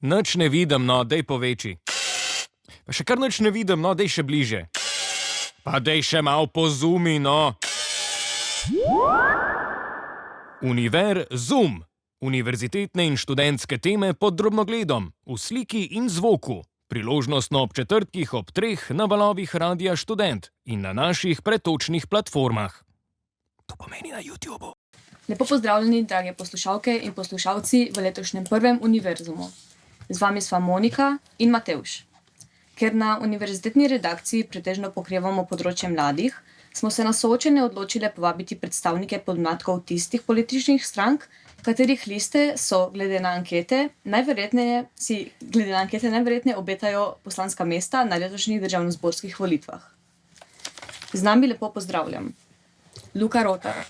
Nič ne vidim, no, dej poveči. Pa še kar nič ne vidim, no, dej še bliže. Pa dej še malo pozumi, no. Zoom. Univerzitetne in študentske teme pod drobnogledom, v sliki in zvoku. Priložnostno ob četrtkih ob 3 na valovih Radia Študent in na naših pretočnih platformah. To pomeni na YouTubu. Lepo pozdravljeni, drage poslušalke in poslušalci v letošnjem prvem Univerzumu. Z vami sva Monika in Matevž. Ker na univerzitetni redakciji pretežno pokrivamo področje mladih, smo se na soočenje odločile povabiti predstavnike podmladkov tistih političnih strank, katerih liste so glede na ankete najverjetneje obetajo poslanska mesta na letošnjih državnozborskih volitvah. Z nami lepo pozdravljam Luka Rotar,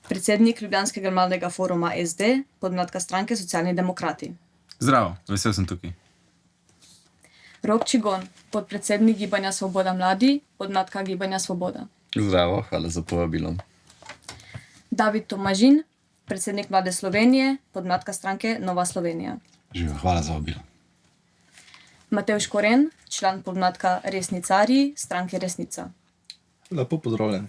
predsednik Ljubljanskega mladega foruma SD, podmladka stranke Socialni demokrati. Zdravo, vesel sem tukaj. Rok Čigon, podpredsednik Gibanja Svoboda mladi, podmladka Gibanja Svoboda. Zdravo, hvala za povabilo. David Tomažin, predsednik Mlade Slovenije, podmladka stranke Nova Slovenija. Živijo, hvala za vabilo. Matevž Koren, član podmladka Resnicarji, stranke Resnica. Lepo pozdravljen.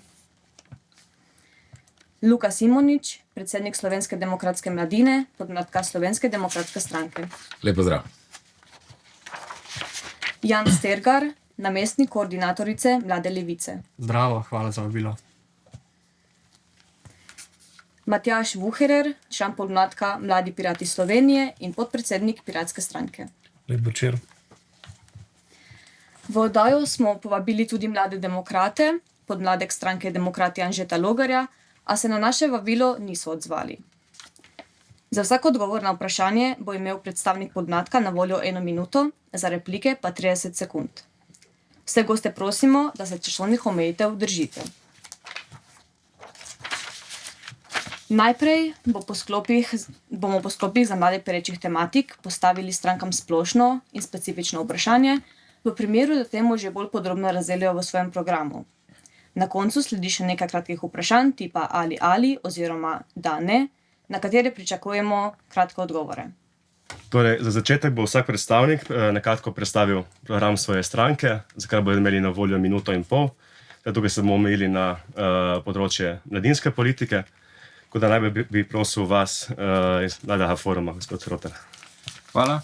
Luka Simonič, predsednik Slovenske demokratske mladine, podmladka Slovenske demokratske stranke. Lep pozdrav. Jan Stergar, namestnik koordinatorice Mlade levice. Zdravo, hvala za vabilo. Matjaž Vuherer, član podmladka Mladi pirati Slovenije in podpredsednik Piratske stranke. Lep večer. V oddajo smo povabili tudi mlade demokrate, podmladek stranke Demokrati Anžeta Logarja, a se na naše vabilo niso odzvali. Za vsak odgovor na vprašanje bo imel predstavnik podmladka na voljo 1 minuto, za replike pa 30 sekund. Vse goste prosimo, da se časovnih omejitev držite. Najprej bomo po sklopih za mlade perečih tematik postavili strankam splošno in specifično vprašanje, v primeru, da temu že bolj podrobno razdelijo v svojem programu. Na koncu sledi še nekaj kratkih vprašanj tipa ali oziroma da ne, na katere pričakujemo kratke odgovore. Torej, za začetek bo vsak predstavnik nekratko predstavil program svoje stranke, za kar bodo imeli na voljo 1,5 minute. Tukaj se bomo omejili na področje mladinske politike, tako da najbolj bi prosil vas iz Mladega foruma, gospod Rotar. Hvala.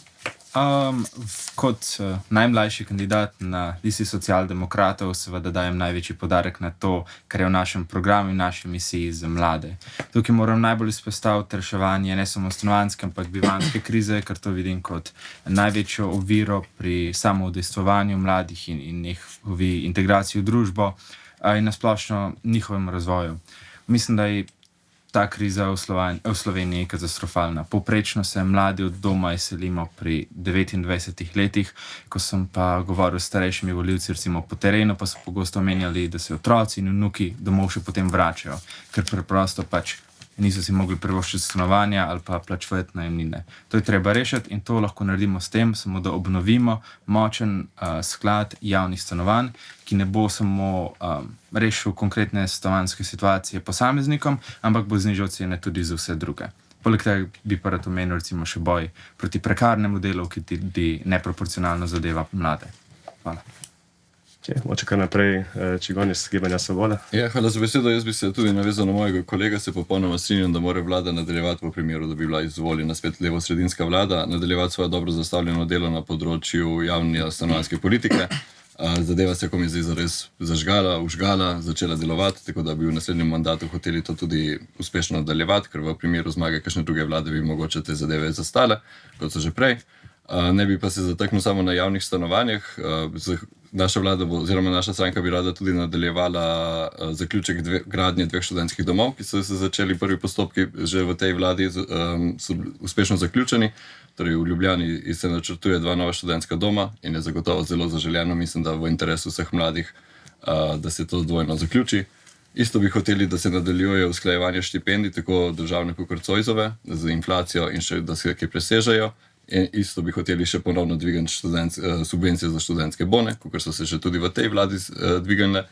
Kot najmlajši kandidat na listi socialdemokratov seveda dajem največji poudarek na to, kar je v našem programu in naši misiji za mlade. Tukaj moram najbolj izpostaviti reševanje ne samo stanovanjske, ampak bivanjske krize, ker to vidim kot največjo oviro pri samoudejstvovanju mladih in njihovi integraciji v družbo in nasplošno njihovem razvoju. Mislim, da je ta kriza v Sloveniji katastrofalna. Povprečno se mladi od doma izselimo pri 29 letih, ko sem pa govoril s starejšimi volivci, recimo po terenu, pa so pogosto omenjali, da se otroci in vnuki domov še potem vračajo, ker preprosto pač niso si mogli privoščiti stanovanja ali pa plačevati najemnine. To je treba rešiti in to lahko naredimo s tem, samo da obnovimo močen sklad javnih stanovanj, ki ne bo samo rešil konkretne stanovanjske situacije posameznikom, ampak bo znižal cene tudi za vse druge. Poleg tega bi pa rad omenil recimo še boj proti prekarnemu delu, ki tudi neproporcionalno zadeva mlade. Hvala. Moče kar naprej, Čigon iz Gibanja Svoboda. Ja, hvala za besedo. Jaz bi se tudi navezal na mojega kolega, se popolnoma strinjam, da mora vlada nadaljevati v primeru, da bi bila izvoljena spet levo-sredinska vlada, nadaljevati svoje dobro zastavljeno delo na področju javne stanovanjske politike. Zadeva se, ko mi zdaj zares užgala, začela delovati, tako da bi v naslednjem mandatu hoteli to tudi uspešno nadaljevati, ker v primeru zmage kakšne druge vlade bi mogoče te zadeve zastale, kot so že prej. Ne bi pa se zataknil samo na javnih stanovanjih. Naša vlada oziroma naša stranka bi rada tudi nadaljevala zaključek gradnje 2 študentskih domov, ki so se začeli prvi postopki že v tej vladi, so uspešno zaključeni. Torej v Ljubljani se načrtuje 2 nova študentska doma in je zagotovo zelo zaželjeno, mislim, da v interesu vseh mladih, da se to dvojno zaključi. Isto bi hoteli, da se nadaljuje usklajevanje štipendij, tako državne kot Zoisove, z inflacijo in še da se kaj presežejo. In isto bi hoteli še ponovno dvigati subvencije za študentske bone, kot so se že tudi v tej vladi dvignile.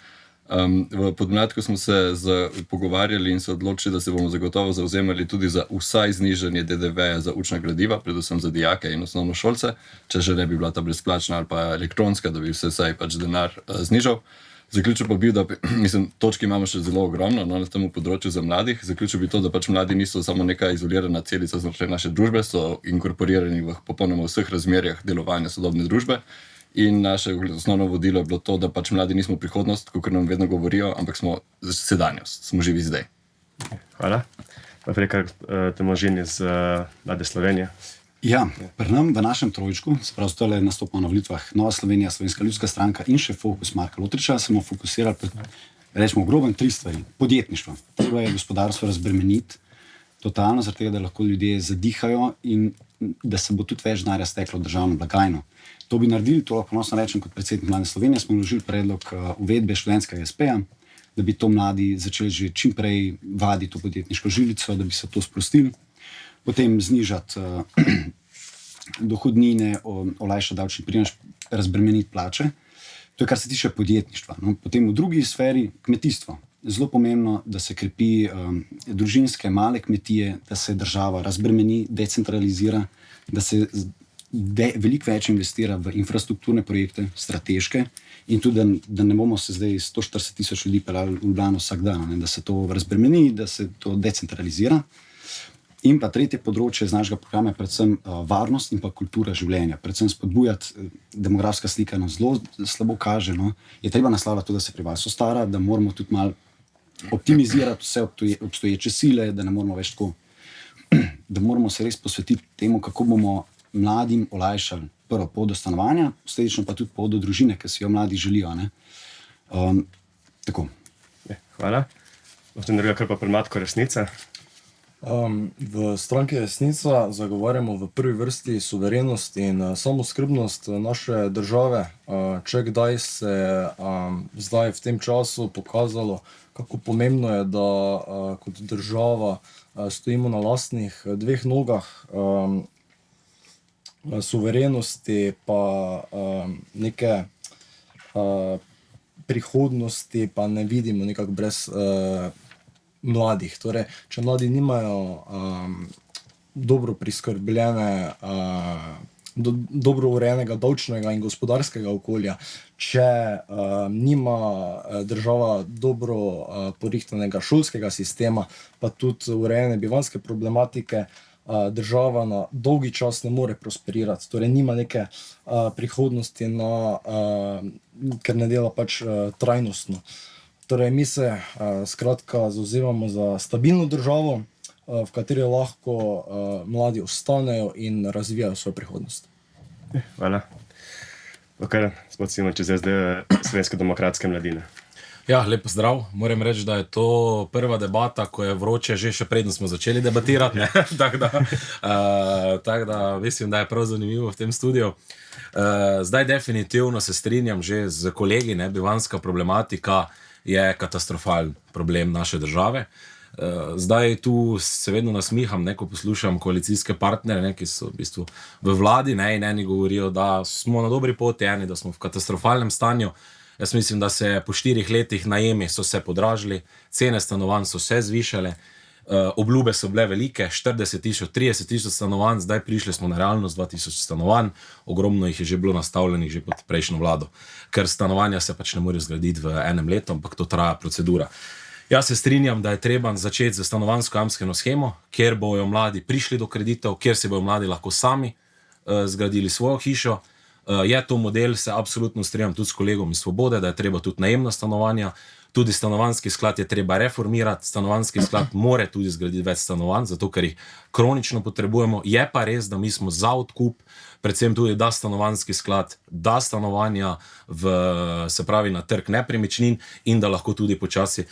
V podmladku smo se pogovarjali in se odločili, da se bomo zagotovo zauzemali tudi za vsaj znižanje DDV-ja za učna gradiva, predvsem za dijake in osnovnošolce, če že ne bi bila ta brezplačna ali pa elektronska, da bi se vsaj pač denar znižal. Zaključil pa bi, da točki imamo še zelo ogromno na tem področju za mladih. Zaključil bi to, da pač mladi niso samo neka izolirana celica znotraj naše družbe, so inkorporirani v popolnoma vseh razmerjah delovanja sodobne družbe. In naše osnovno vodilo je bilo to, da pač mladi nismo prihodnost, kot nam vedno govorijo, ampak smo sedanjost, smo živi zdaj. Hvala. Preka Temožin iz Mlade Slovenije. Ja, pri nam v našem trojčku, se pravi, to je nastopilo na volitvah Nova Slovenija, Slovenska ljudska stranka in še Fokus Marka Lotriča, smo fokusirali rečemo grobem 3 stvari. Podjetništvo. Treba je gospodarstvo razbremeniti totalno, zaradi tega, da lahko ljudje zadihajo in da se bo tudi več denarja steklo v državno blagajno. To bi naredili, to lahko ponosno rečem kot predsednik Mlade Slovenije, smo vložili predlog uvedbe študentskega SP-ja, da bi to mladi začeli že čim prej vaditi v podjetniško žilico, da bi se to sprostili. Potem znižati dohodnine, olajšati davčni primež, razbremeniti plače. To je, kar se tiče podjetništva. No, potem v drugi sferi kmetijstvo. Zelo pomembno, da se krepi družinske male kmetije, da se država razbremeni, decentralizira, da se veliko več investira v infrastrukturne projekte, strateške, in tudi, da ne bomo se zdaj 140 000 ljudi peljali v Ljubljano vsak dan, ne, da se to razbremeni, da se to decentralizira. In pa tretje področje z našega programa je predvsem varnost in pa kultura življenja. Predvsem spodbujati, demografska slika nam zelo slabo kaže, no. Je treba naslavljati to, da se prebivalstvo stara, da moramo tudi malo optimizirati vse obstoječe sile, da ne moramo več tako, da moramo se res posvetiti temu, kako bomo mladim olajšali prvo pot do stanovanja, posledično pa tudi pot do družine, ki si jo mladi želijo, ne. Tako. Hvala. Potem druga, kar pa Predmatko Resnica. V stranki Resnica zagovarjamo v prvi vrsti suverenost in samoskrbnost naše države. Če kdaj se zdaj v tem času pokazalo, kako pomembno je, da kot država stojimo na lastnih 2 nogah, suverenosti pa neke prihodnosti pa ne vidimo nekako brez mladih. Torej, če mladi nimajo dobro priskrbljene, dobro urejenega davčnega in gospodarskega okolja, če nima država dobro porihtanega šolskega sistema, pa tudi urejene bivanjske problematike, država na dolgi čas ne more prosperirati. Torej, nima neke prihodnosti, ker ne dela pač trajnostno. Torej, mi se skratka zauzemamo za stabilno državo, v kateri lahko mladi ostanejo in razvijajo svojo prihodnost. Hvala. Kar gospod Simoč iz SD, Slovenske demokratske mladine. Ja, lep pozdrav. Moram reči, da je to prva debata, ko je vroče že še predno smo začeli debatirati. Tako da mislim, da je prav zanimivo v tem studiu. Zdaj definitivno se strinjam že z kolegi, bivanjska problematika je katastrofalen problem naše države. Zdaj tu se vedno nasmiham, ko poslušam koalicijske partnere, ki so v bistvu v vladi, in eni govorijo, da smo na dobri poti, eni, da smo v katastrofalnem stanju. Jaz mislim, da se po 4 letih najemi so se podražili, cene stanovanj so se zvišale, obljube so bile velike, 40 000, 30 000 stanovanj, zdaj prišli smo na realnost 2000 stanovanj, ogromno jih je že bilo nastavljenih že pod prejšnjo vlado, ker stanovanja se pač ne morejo zgraditi v enem letu, ampak to traja procedura. Jaz se strinjam, da je treba začeti z stanovanjsko-jamstveno shemo, kjer bojo mladi prišli do kreditov, kjer si bojo mladi lahko sami zgradili svojo hišo. Je to model, se absolutno strinjam tudi s kolegom iz Svobode, da je treba tudi najemna stanovanja, tudi stanovanjski sklad je treba reformirati, stanovanjski sklad more tudi zgraditi več stanovanj, zato ker jih kronično potrebujemo. Je pa res, da mi smo za odkup, predvsem tudi, da stanovanjski sklad da stanovanja se pravi na trg nepremičnin in da lahko tudi počasi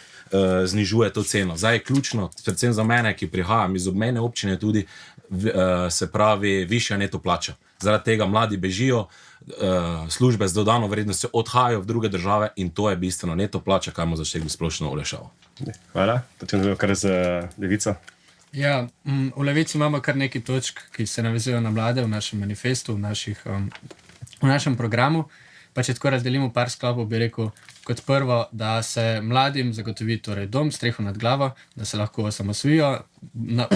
znižuje to ceno. Zdaj je ključno, predvsem za mene, ki prihajam iz obmejne občine, tudi se pravi višja neto plača. Zaradi tega mladi bežijo, službe z dodano vrednostjo odhajajo v druge države in to je bistveno neto plača, kaj bomo začeli splošno olajšavo. Hvala. Potem drugo, kar z Levico. Ja, v Levici imamo kar nekaj točk, ki se navezujejo na mlade v našem manifestu, v našem programu. Pa če tako razdelimo par sklopov, bi rekel, kot prvo, da se mladim zagotovi torej dom, streho nad glavo, da se lahko osamosvojijo,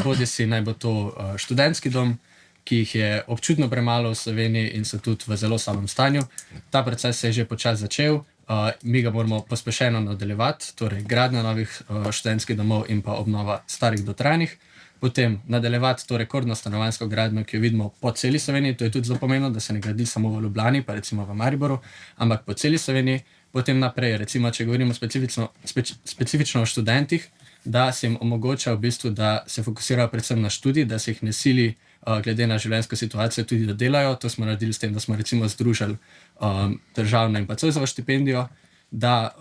bodi si naj bo to študentski dom, ki jih je občutno premalo v Sloveniji in so tudi v zelo slabem stanju. Ta proces se je že počasi začel, mi ga moramo pospešeno nadaljevati, torej gradnja novih študentskih domov in pa obnova starih dotrajanih. Potem nadaljevati to rekordno stanovanjsko gradnjo, ki jo vidimo po celi Sloveniji, to je tudi zelo pomembno, da se ne gradi samo v Ljubljani, pa recimo v Mariboru, ampak po celi Sloveniji. Potem naprej, recimo, če govorimo specifično o študentih, da se jim omogoča v bistvu, da se fokusirajo predvsem na študij, da se jih ne sili glede na življenjsko situacijo tudi, da delajo. To smo naredili s tem, da smo recimo združili državno in pa Zoisovo štipendijo, da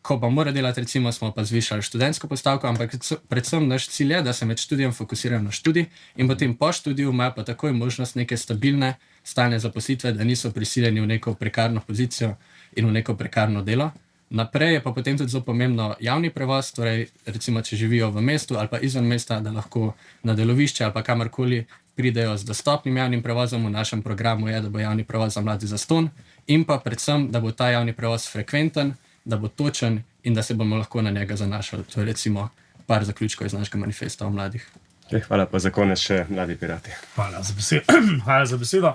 ko pa mora delati, recimo, smo pa zvišali študentsko postavko, ampak predvsem naš cilj je, da se med študijem fokusirajo na študij in potem po študiju imajo pa takoj možnost neke stabilne, stalne zaposlitve, da niso prisiljeni v neko prekarno pozicijo in v neko prekarno delo. Naprej je pa potem tudi zelo pomembno javni prevoz, torej recimo, če živijo v mestu ali pa izven mesta, da lahko na delovišče ali pa kamorkoli pridejo z dostopnim javnim prevozom. V našem programu je, da bo javni prevoz za mlade zastonj in pa predvsem, da bo ta javni prevoz frekventen, da bo točen in da se bomo lahko na njega zanašali. To je recimo par zaključkov iz našega manifesta o mladih. Hvala pa za konec še Mladi pirati. Hvala za besedo.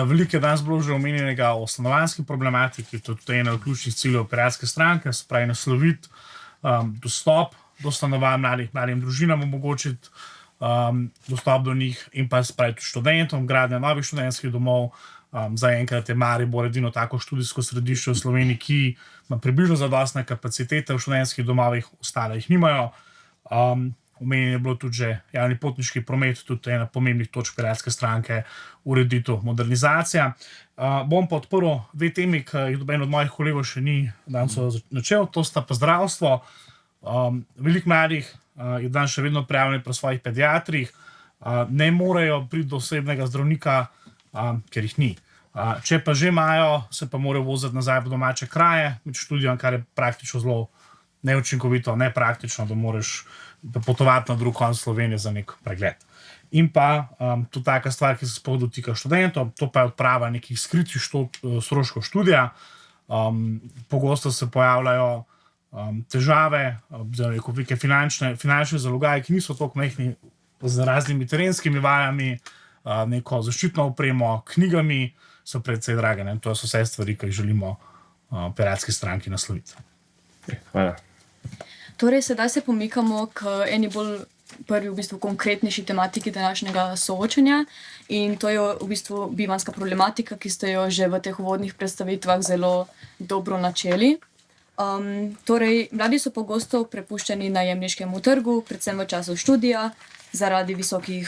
Veliko je danes bilo že omenjenega o stanovanjski problematiki, to je tudi ena od ključnih ciljev Piratske stranke, se pravi nasloviti dostop do stanovanj mladim družinam, omogočiti dostop do njih in pa spraviti študentom, gradnja novih študentskih domov. Zaenkrat je Maribor edino tako študijsko središče v Sloveniji, ki ima približno zadostne kapacitete v študentskih domovih, ostale jih nimajo. Omenjen je bilo tudi že javni potniški promet, tudi ena pomembnih točk Piratske stranke, ureditev, modernizacija. Bom pa odprl dve temi, ki jih noben od mojih kolegov še ni danes načel, to sta pa zdravstvo. Veliko mladih je danes še vedno prijavljeni pri svojih pediatrih, ne morejo priti do osebnega zdravnika, ker jih ni. Če pa že imajo, se pa morajo voziti nazaj v domače kraje med študijem, kar je praktično zelo neučinkovito, nepraktično, da moraš potovati na drug konec Slovenije za nek pregled. In pa tudi taka stvar, ki se sploh dotika študentov, to pa je odprava nekih skritih stroškov študija. Pogosto se pojavljajo težave, neke finančne zalogaje, ki niso toliko majhni, z raznimi terenskimi vajami, neko zaščitno opremo, knjigami, so predvsej drage. To so vse stvari, ki jih želimo Piratski stranki nasloviti. Hvala. Torej, sedaj se pomikamo k eni bolj prvi v bistvu konkretnejši tematiki današnjega soočanja in to je v bistvu bivanjska problematika, ki ste jo že v teh uvodnih predstavitvah zelo dobro načeli. Torej, mladi so pogosto prepuščeni najemniškemu trgu, predvsem v času študija. Zaradi visokih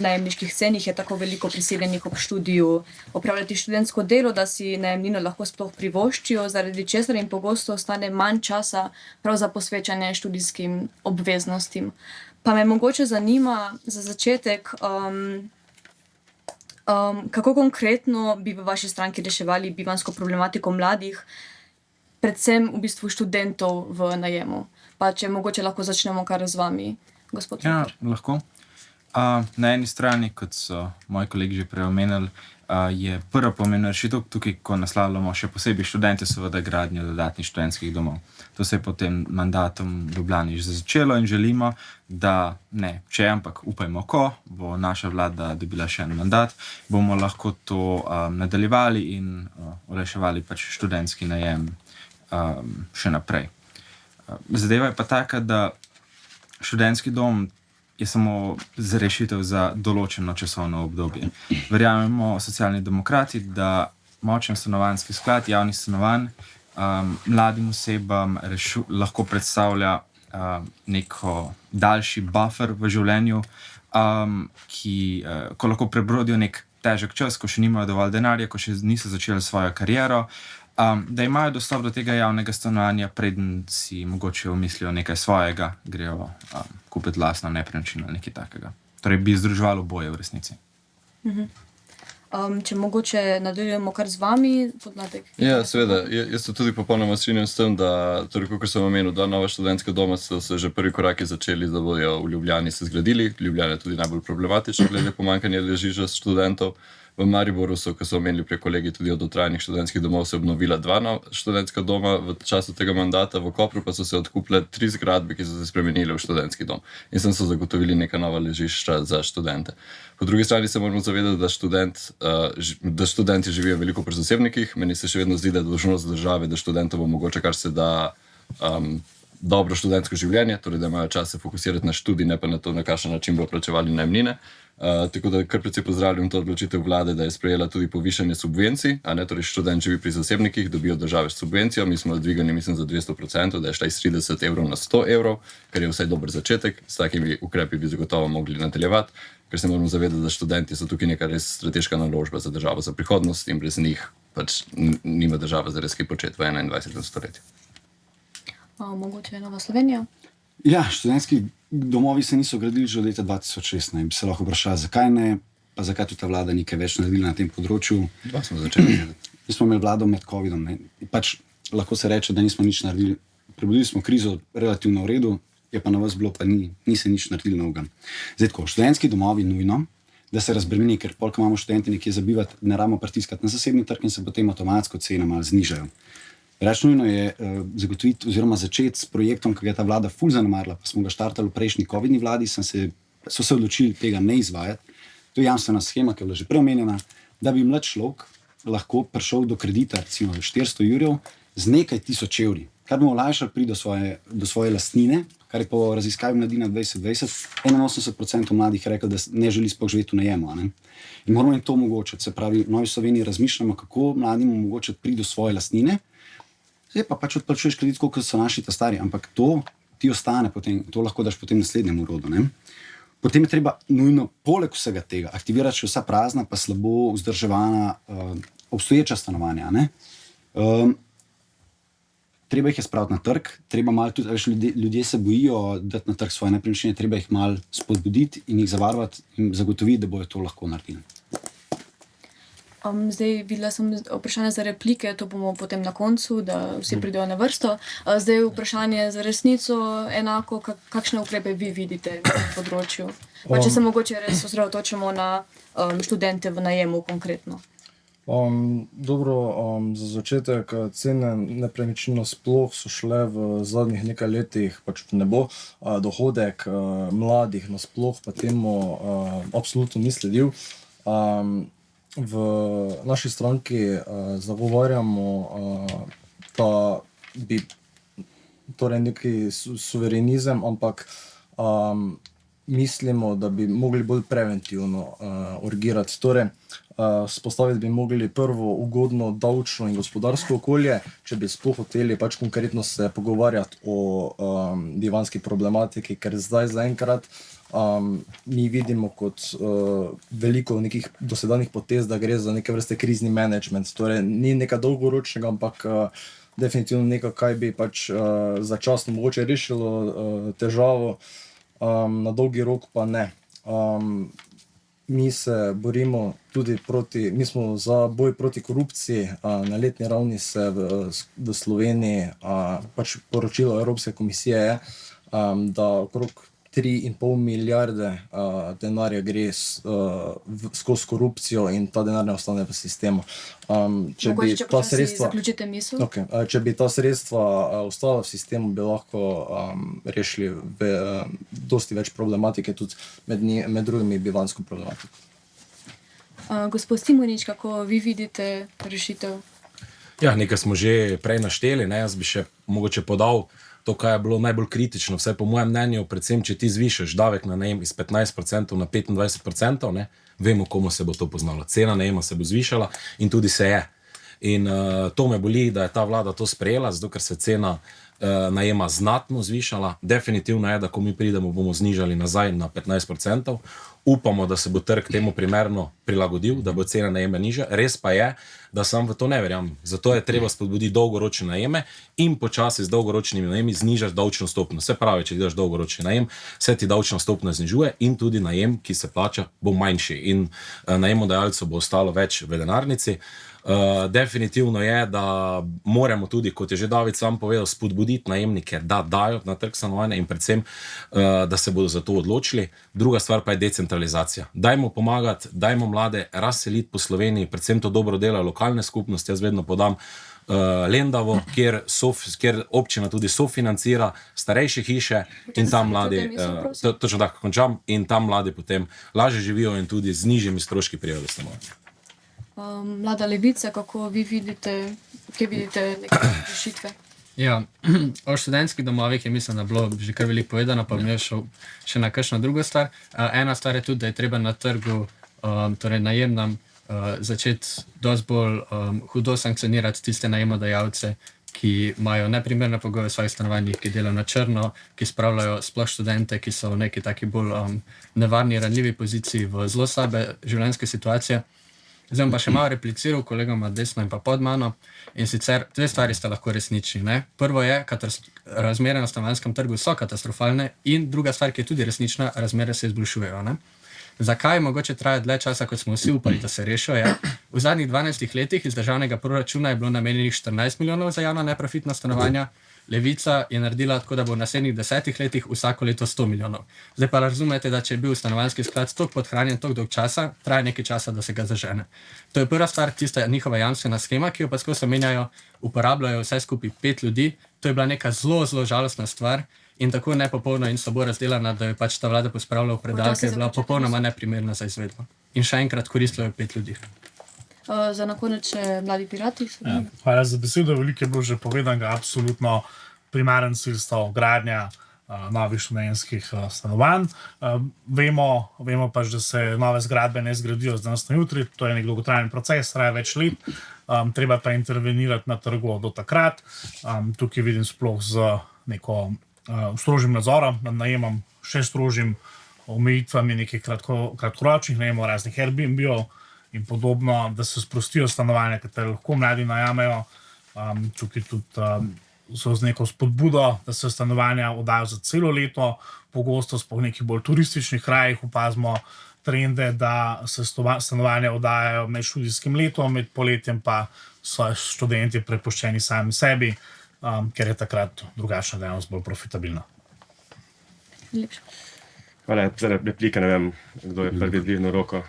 najemniških cen jih je tako veliko prisiljenih ob študiju opravljati študentsko delo, da si najemnino lahko sploh privoščijo, zaradi česar jim pogosto ostane manj časa prav za posvečanje študijskim obveznostim. Pa me mogoče zanima za začetek, kako konkretno bi v vaši stranki reševali bivanjsko problematiko mladih, predvsem v bistvu študentov v najemu. Pa če mogoče lahko začnemo kar z vami. Ja, lahko. Na eni strani, kot so moji kolegi že prej omenili, je prva pomembna rešitev tukaj, ko naslavljamo še posebej študente, seveda gradnjo dodatnih študentskih domov. To se je potem mandatom v Ljubljani že začelo in želimo, da ne če, ampak upajmo, ko bo naša vlada dobila še en mandat, bomo lahko to nadaljevali in olajševali pač študentski najem še naprej. Zadeva je pa taka, da študentski dom je samo rešitev za določeno časovno obdobje. Verjamemo Socialni demokrati, da močen stanovanjski sklad javnih stanovanj mladim osebam lahko predstavlja neko daljši buffer v življenju, ko lahko prebrodijo nek težek čas, ko še nimajo dovolj denarja, ko še niso začeli svojo kariero, da imajo dostop do tega javnega stanovanja, preden si mogoče umislijo nekaj svojega, grejo kupiti lastno nepremičnino ali nekaj takega. Torej bi združevalo oboje v resnici. Če mogoče nadaljujemo kar z vami, Podmladek. Ja, seveda. Jaz se tudi popolnoma strinjam s tem, da, torej, kot sem omenil, da nova študentska doma so se že prvi koraki začeli, da bojo v Ljubljani se zgradili. Ljubljana je tudi najbolj problematična glede pomanjkanja ležišč študentov. V Mariboru so, ko so omenili prej kolegi, tudi od dotrajanih študentskih domov se obnovila 2 študentska doma v času tega mandata, v Kopru pa so se odkupile 3 zgradbe, ki so se spremenile v študentski dom in sem so zagotovili neka nova ležišča za študente. Po drugi strani se moramo zavedati, da študenti živijo veliko pri zasebnikih. Meni se še vedno zdi, da je dolžnost države, da študentom omogoča kar se da dobro študentsko življenje, torej da imajo čas se fokusirati na študij, ne pa na to, na kakšen način bodo plačevali najemnine. Tako da kar precej pozdravljam to odločitev vlade, da je sprejela tudi povišanje subvencij, a ne, torej študent živi pri zasebnikih, dobijo države subvencijo, mi smo dvigali, mislim, za 200%, da je šla iz 30 evrov na 100 evrov, kar je vsaj dober začetek, s takimi ukrepi bi zagotovo mogli nadaljevati, ker se moramo zavedati, da študenti so tukaj neka res strateška naložba za državo, za prihodnost in brez njih pač nima država zares kaj početi v 21. stoletju. Mogoče Nova Slovenija? Ja, študentski domovi se niso gradili že od leta 2016. Bi se lahko vprašali, zakaj ne, pa zakaj tudi ta vlada ni kaj več naredila na tem področju. Pa smo začeli. Mi smo imeli vlado med covidom. Ne. Pač lahko se reče, da nismo nič naredili. Prebudili smo krizo relativno v redu, je pa na vas bilo, pa ni se nič naredili novega. Zdaj tako, študentski domovi nujno, da se razbremeni, ker polk imamo študenti nekje zabivati, ne rabimo pritiskati na zasebni trg in se potem avtomatsko cene malo znižajo. Reč nujno je zagotoviti oziroma začeti s projektom, ki ga je ta vlada ful zanemarila, pa smo ga štartali v prejšnji covidni vladi, so se odločili tega ne izvajati. To je jamstvena shema, ki je bila že preomenjena, da bi mlad človek lahko prišel do kredita, recimo 400 jurjev, z nekaj tisoč evri, kar bi mu olajšalo priti do svoje lastnine, kar je po raziskavi Mladina 2020 81% mladih rekel, da ne želi sploh živeti v najemu. In moramo jim to omogočiti. Se pravi, v Novi Sloveniji razmišljamo, kako mladim omogočiti priti do svoje lastnine. Zdaj pa pač odplačuješ kredit, koliko so naši ta stari, ampak to ti ostane potem, to lahko daš potem naslednjemu rodu. Ne? Potem je treba nujno poleg vsega tega aktivirati še vsa prazna, pa slabo vzdrževana obstoječa stanovanja. Ne? Treba jih je spraviti na trg, treba malo tudi, ljudje se bojijo dati na trg svoje nepremičnine, treba jih malo spodbuditi in jih zavarovati in zagotoviti, da bojo to lahko naredili. Zdaj videla sem vprašanje za replike, to bomo potem na koncu, da vsi pridejo na vrsto. Zdaj vprašanje za resnico enako, kakšne ukrepe vi vidite na tem področju? Pa če se mogoče res osredotočimo na študente v najemu konkretno. Dobro, za začetek cene nepremičnin sploh so šle v zadnjih nekaj letih pač v nebo. Dohodek mladih nasploh pa temu absolutno ni sledil. V naši stranki zagovarjamo, da bi torej neki suverenizem, ampak mislimo, da bi mogli bolj preventivno urgirati. Torej, spostaviti bi mogli prvo ugodno davčno in gospodarsko okolje, če bi sploh hoteli pač konkretno se pogovarjati o bivanjski problematiki, ker zaenkrat mi vidimo kot veliko nekih dosedanjih potez, da gre za neke vrste krizni management. Torej, ni nekaj dolgoročnega, ampak definitivno nekaj, kaj bi pač začasno mogoče rešilo težavo, na dolgi rok pa ne. Mi se borimo tudi mi smo za boj proti korupciji. Na letni ravni se v Sloveniji pač poročilo Evropske komisije je, da okrog 3,5 milijarde denarja gre skozi korupcijo in ta denar ne ostane v sistemu. Mogoče počasi zaključite misel? Okay. Če bi ta sredstva ostala v sistemu, bi lahko rešili dosti več problematike, tudi med drugimi bivanjsko problematiko. Gospod Simonič, kako vi vidite rešitev? Ja, nekaj smo že prej našteli, ne? Jaz bi še mogoče podal to, kaj je bilo najbolj kritično, vsaj po mojem mnenju, predvsem, če ti zvišaš davek na najem iz 15% na 25%, ne, vemo, komu se bo to poznalo. Cena najema se bo zvišala in tudi se je. In to me boli, da je ta vlada to sprejela, zato ker se cena najema znatno zvišala. Definitivno je, da ko mi pridemo, bomo znižali nazaj na 15%. Upamo, da se bo trg temu primerno prilagodil, da bo cena najema nižja. Res pa je, da sam v to ne verjamem. Zato je treba spodbuditi dolgoročne najeme in počasi z dolgoročnimi najemi znižati davčno stopnjo. Se pravi, če daš dolgoročni najem, se ti davčna stopnja znižuje in tudi najem, ki se plača, bo manjši in najemodajalcu bo ostalo več v denarnici. Definitivno je, da moramo tudi, kot je že David sam povedal, spodbuditi spodbuditi najemnike, da dajo na trg stanovanja in predvsem, da se bodo za to odločili. Druga stvar pa je decentralizacija. Dajmo pomagati, dajmo mlade razseliti po Sloveniji, predvsem to dobro dela lokalne skupnosti. Jaz vedno podam Lendavo, kjer občina tudi sofinancira starejše hiše in tam mladi, točno tako končam, in tam mladi potem lažje živijo in tudi z nižjimi stroški prijavijo stanovanja. Mlada levica, kako vi vidite, kje vidite neke rešitve? Ja, o študentskih domovih je mislim, da bilo že kar veliko povedano, pa mi je šel še na kakšno drugo stvar. Ena stvar je tudi, da je treba na trgu, torej najemnem, začeti dosti bolj hudo sankcionirati tiste najemodajalce, ki imajo neprimerne pogoje v svojih stanovanjih, ki delajo na črno, ki spravljajo sploh študente, ki so v neki taki bolj nevarni, ranljivi poziciji v zelo slabe življenjske situacije. Zdaj bom pa še malo repliciral kolegoma desno in pa pod mano. In sicer dve stvari sta lahko resnični. Ne? Prvo je, razmere na stanovanjskem trgu so katastrofalne, in druga stvar, ki je tudi resnična, razmere se izboljšujejo. Ne? Zakaj mogoče traja dlje časa, kot smo vsi upali, da se rešijo? Je? V zadnjih 12 letih iz državnega proračuna je bilo namenjenih 14 milijonov za javna neprofitna stanovanja. Levica je naredila tako, da bo v naslednjih 10 letih vsako leto 100 milijonov. Zdaj pa razumete, da če je bil stanovanjski sklad toliko podhranjen, toliko dolg časa, traja nekaj časa, da se ga zažene. To je prva stvar, tista njihova jamstvena schema, ki jo pa skozi menjajo, uporabljajo vse skupaj 5 ljudi. To je bila neka zelo, zelo žalostna stvar in tako nepopolna in slabo razdelana, da je pač ta vlada pospravila v predalke, je bila popolnoma neprimerna za izvedbo. In še enkrat koristilo je 5 ljudi. Za na konec še mladi pirati. Hvala za besedo, veliko je bilo že povedanega, absolutno primaren cilj sta gradnja novih študentskih stanovanj. Vemo pač, da se nove zgradbe ne zgradijo z danes na jutri, to je nek dolgotrajen proces, traja več let, treba pa intervenirati na trgu do takrat. Tukaj vidim sploh z neko strožjim nadzorom nad najemom, še strožjim omejitvami nekih kratkoročnih najemov, raznih Airbnb-ov in podobno, da se sprostijo stanovanja, katere lahko mladi najamejo. Tukaj tudi so z neko spodbudo, da se stanovanja oddajo za celo leto, pogosto po nekih bolj turističnih krajih opazimo trende, da se stanovanja oddajajo med študijskim letom, med poletjem pa so študenti prepuščeni sami sebi, ker je takrat drugačna dejavnost bolj profitabilna. Hvala, za replike, ne vem, kdo je prvi dvignil roko.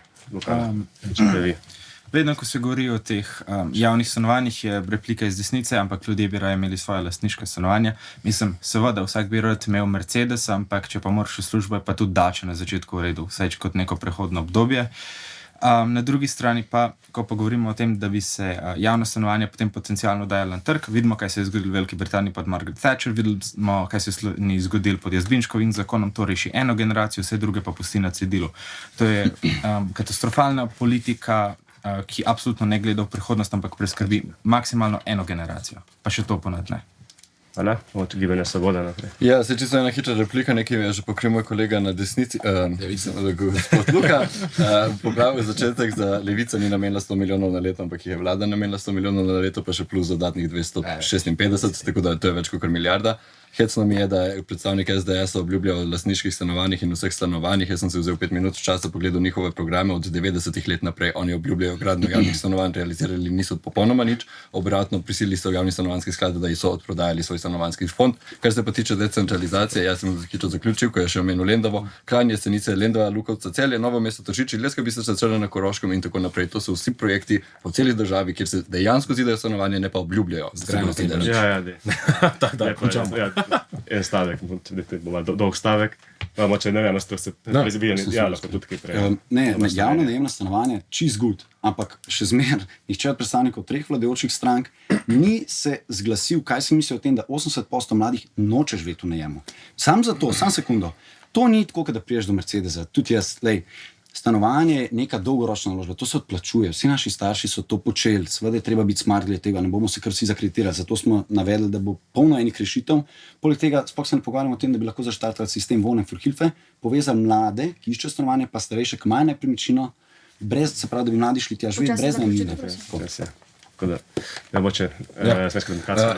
Vedno, ko se govori o teh javnih stanovanjih, je replika iz desnice, ampak ljudje bi raje imeli svoje lastniške stanovanja. Mislim, seveda, vsak bi rad imel Mercedes, ampak če pa moraš v službo, je pa tudi dača na začetku v redu, vsaj kot neko prehodno obdobje. Na drugi strani pa, ko pa govorimo o tem, da bi se javno stanovanje potem potencialno dajalo na trg, vidimo, kaj se je zgodilo v Veliki Britaniji pod Margaret Thatcher, vidimo, kaj se je zgodilo pod Jazbinškovim zakonom, to reši eno generacijo, vse druge pa pusti na cedilu. To je katastrofalna politika, ki absolutno ne gleda v prihodnost, ampak preskrbi maksimalno eno generacijo. Pa še to ponad ne. Hvala, od Gibanja Svoboda naprej. Ja, se čisto ena hitra replika, nekaj je že pokril moj kolega na desnici, gospod Luka. Popravil začetek, za Levica ni namenila 100 milijonov na leto, ampak je vlada namenila 100 milijonov na leto, pa še plus dodatnih 256, tako da to je več kot milijarda. Hecno mi je, da je predstavnik SDS obljubljal o lastniških stanovanjih in vseh stanovanjih. Jaz sem si vzel 5 minut časa, pogledal njihove programe od 90 let naprej. Oni obljubljajo gradnjo javnih stanovanj, realizirali niso popolnoma nič. Obratno, prisilili so javni stanovanjski sklad, da so odprodajali svoj stanovanjski fond. Kar se pa tiče decentralizacije, jaz sem hitro zaključil, ko je še omenil Lendavo, Kranj, Jesenice, Lendava, Lukovca, Celje, Novo mesto, Tržič, Ilirska Bistrica, Črna na Koroškem in tako naprej. To so vsi projekti po celi državi, kjer se dejansko zidajo stanovanja, ne pa obljubljajo. En stavek, dolg stavek, moče ne vem, da se prezbijeni, ja, lahko tudi kaj prej. Ne, javno najemno stanovanje, čist good, ampak še zmer, nihče od predstavnikov 3 vladajočih strank ni se zglasil, kaj si misli o tem, da 80% mladih noče živeti v najemu. Sam zato, sam sekundo, to ni tako, da priješ do Mercedesa, tudi jaz, stanovanje je neka dolgoročna naložba, to se odplačuje, vsi naši starši so to počeli, seveda je treba biti smart glede tega, ne bomo se kar vsi zakreditirali, zato smo navedli, da bo polno enih rešitev. Poleg tega sploh se ne pogovarjamo o tem, da bi lahko zaštartali sistem Wohnen für Hilfe, povezali mlade, ki iščejo stanovanje, pa starejše, ki imajo nepremičnino, brez, se pravi, da bi mladi šli tja živeti, brez najemnine.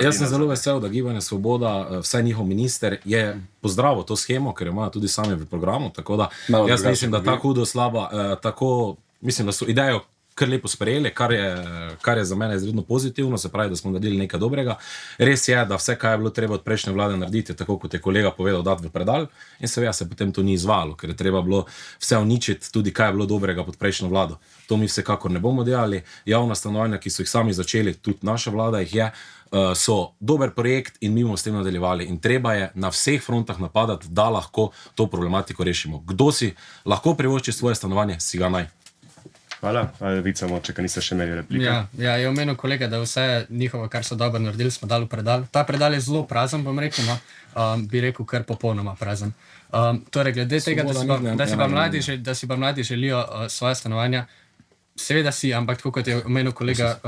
Jaz sem zelo vesel, da Gibanje Svoboda, vsaj njihov minister, je pozdravil to shemo, ker jo imajo tudi sami v programu, tako da jaz mislim, da ta hudo slaba, tako, mislim, da so idejo kar lepo sprejeli, kar je za mene izredno pozitivno, se pravi, da smo naredili nekaj dobrega. Res je, da vse, kaj je bilo treba od prejšnje vlade narediti, tako kot je kolega povedal, dati v predal, in seveda se potem to ni izvalo, ker je treba bilo vse uničiti, tudi kaj je bilo dobrega pod prejšnjo vlado. To mi vsekakor ne bomo delali. Javna stanovanja, ki so jih sami začeli, tudi naša vlada jih je, so dober projekt in mi bomo s tem nadaljevali. In treba je na vseh frontah napadati, da lahko to problematiko rešimo. Kdo si lahko privošči svoje stanovanje, si ga naj. Hvala, Vica, moče, ker niste še imeli replike. Ja, je omenil kolega, da vse njihovo, kar so dobro naredili, smo dali v predal. Ta predal je zelo prazen, bom rekel, no, bi rekel, kar popolnoma prazen. Torej, glede tega, da si pa mladi želijo svoje stanovanja, seveda si, ampak tako kot je omenil kolega,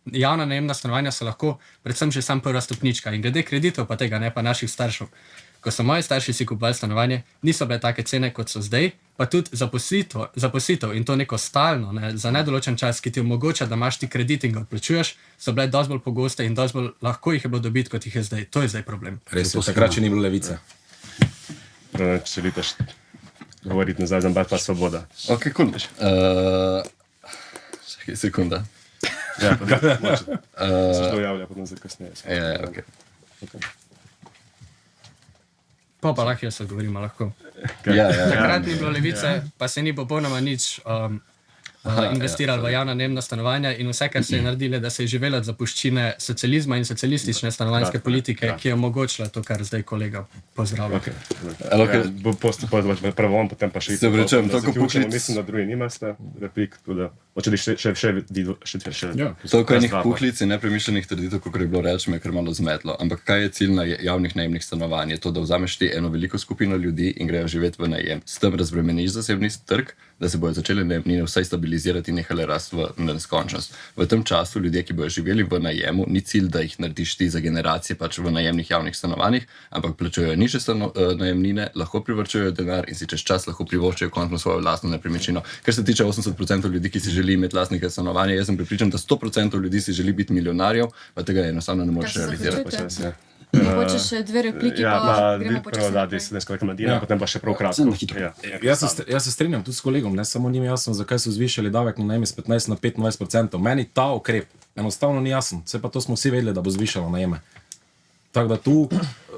javna najemna stanovanja so lahko predvsem že sam prva stopnička. In glede kreditov pa tega, ne pa naših staršev. Ko so moji starši si kupovali stanovanje, niso bile take cene, kot so zdaj, pa tudi zaposlitev in to neko stalno, ne, za nedoločen čas, ki ti omogoča, da imaš ti kredit in ga odplačuješ, so bile dosti bolj pogoste in dosti bolj lahko jih je bilo dobiti, kot jih je zdaj. To je zdaj problem. Res je, takrat še ni bilo levice. Če želite govoriti nazaj, zdaj pa svoboda. Ok, cool. Sekunda. Ja, se to javlja potem za kasneje. Ja, ok. Pa lahko jaz odgovorim, lahko. Ja. Takrat ni bilo levice, pa se ni popolnoma nič investirali v javna najemna stanovanja in vse, kar se je naredilo, da se je živelo od zapuščine socializma in socialistične stanovanjske politike, ki je omogočila to, kar zdaj kolega pozdravlja. Bo postopal prvo on, potem pa še Se vračam, tako poklic. Mislim, da drugi nimate replik, tudi očeli še. Toliko enih puhlic in nepremišljenih trditev, kako je bilo reči, me je kar malo zmetlo. Ampak kaj je cilj na javnih najemnih stanovanj? Je to, da vzameš ti eno veliko skupino ljudi in grejo živeti v najem. S tem razbremeniš zasebni trg, da se bojo začeli najemnine vsaj stabilizirati in nehale rasti v neskončnost. V tem času ljudje, ki bojo živeli v najemu, ni cilj, da jih narediš ti za generacije pač v najemnih javnih stanovanjih, ampak plačujejo nižje najemnine, lahko privarčujejo denar in si čez čas lahko privoščijo končno svojo lastno nepremičnino. Kar se tiče 80% ljudi, ki si želi imeti lastnega stanovanja, jaz sem prepričan, da 100% ljudi si želi biti milijonarjev, pa tega enostavno ne moreš realizirati. Mogoče še dve repliki, pa gremo počasi naprej. Potem pa še prav kratko. Jaz se strinjam tudi s kolegom, ne samo njim jasno, zakaj so zvišali davek na najem iz 15 na 25%. Meni ta ukrep enostavno ni jasen, vse pa to smo vsi vedeli, da bo zvišalo najeme. Tako da tu,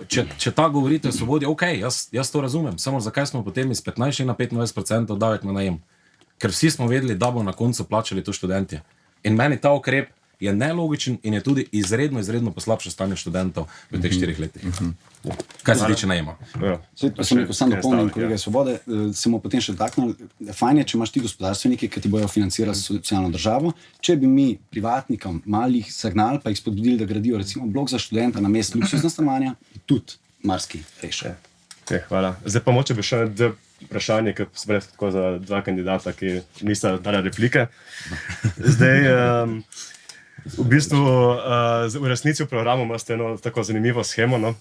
če ta govorite o svobodi, ok, jaz to razumem, samo zakaj smo potem iz 15 na 25% davek na najem? Ker vsi smo vedeli, da bo na koncu plačali to študentje. In meni ta ukrep je nelogičen in je tudi izredno poslabša stanje študentov v teh 4 letih. Kaj se tiče najema. Pa sem rekel, sam dopolnim kolega Svobode, se mu potem še taknil, fajn je, če imaš ti gospodarstvenike, ki ti bojo financirali socialno državo, če bi mi privatnikom malih signal, pa jih spodbudili, da gradijo recimo blok za študenta na mestu luksuzna stanovanja, tudi marski reše. Hvala. Zdaj pa moče bi še vprašanje, ker so bile tako za dva kandidata, ki nista dala replike. Zdaj, v bistvu, v resnici v programu imate eno tako zanimivo shemo, no?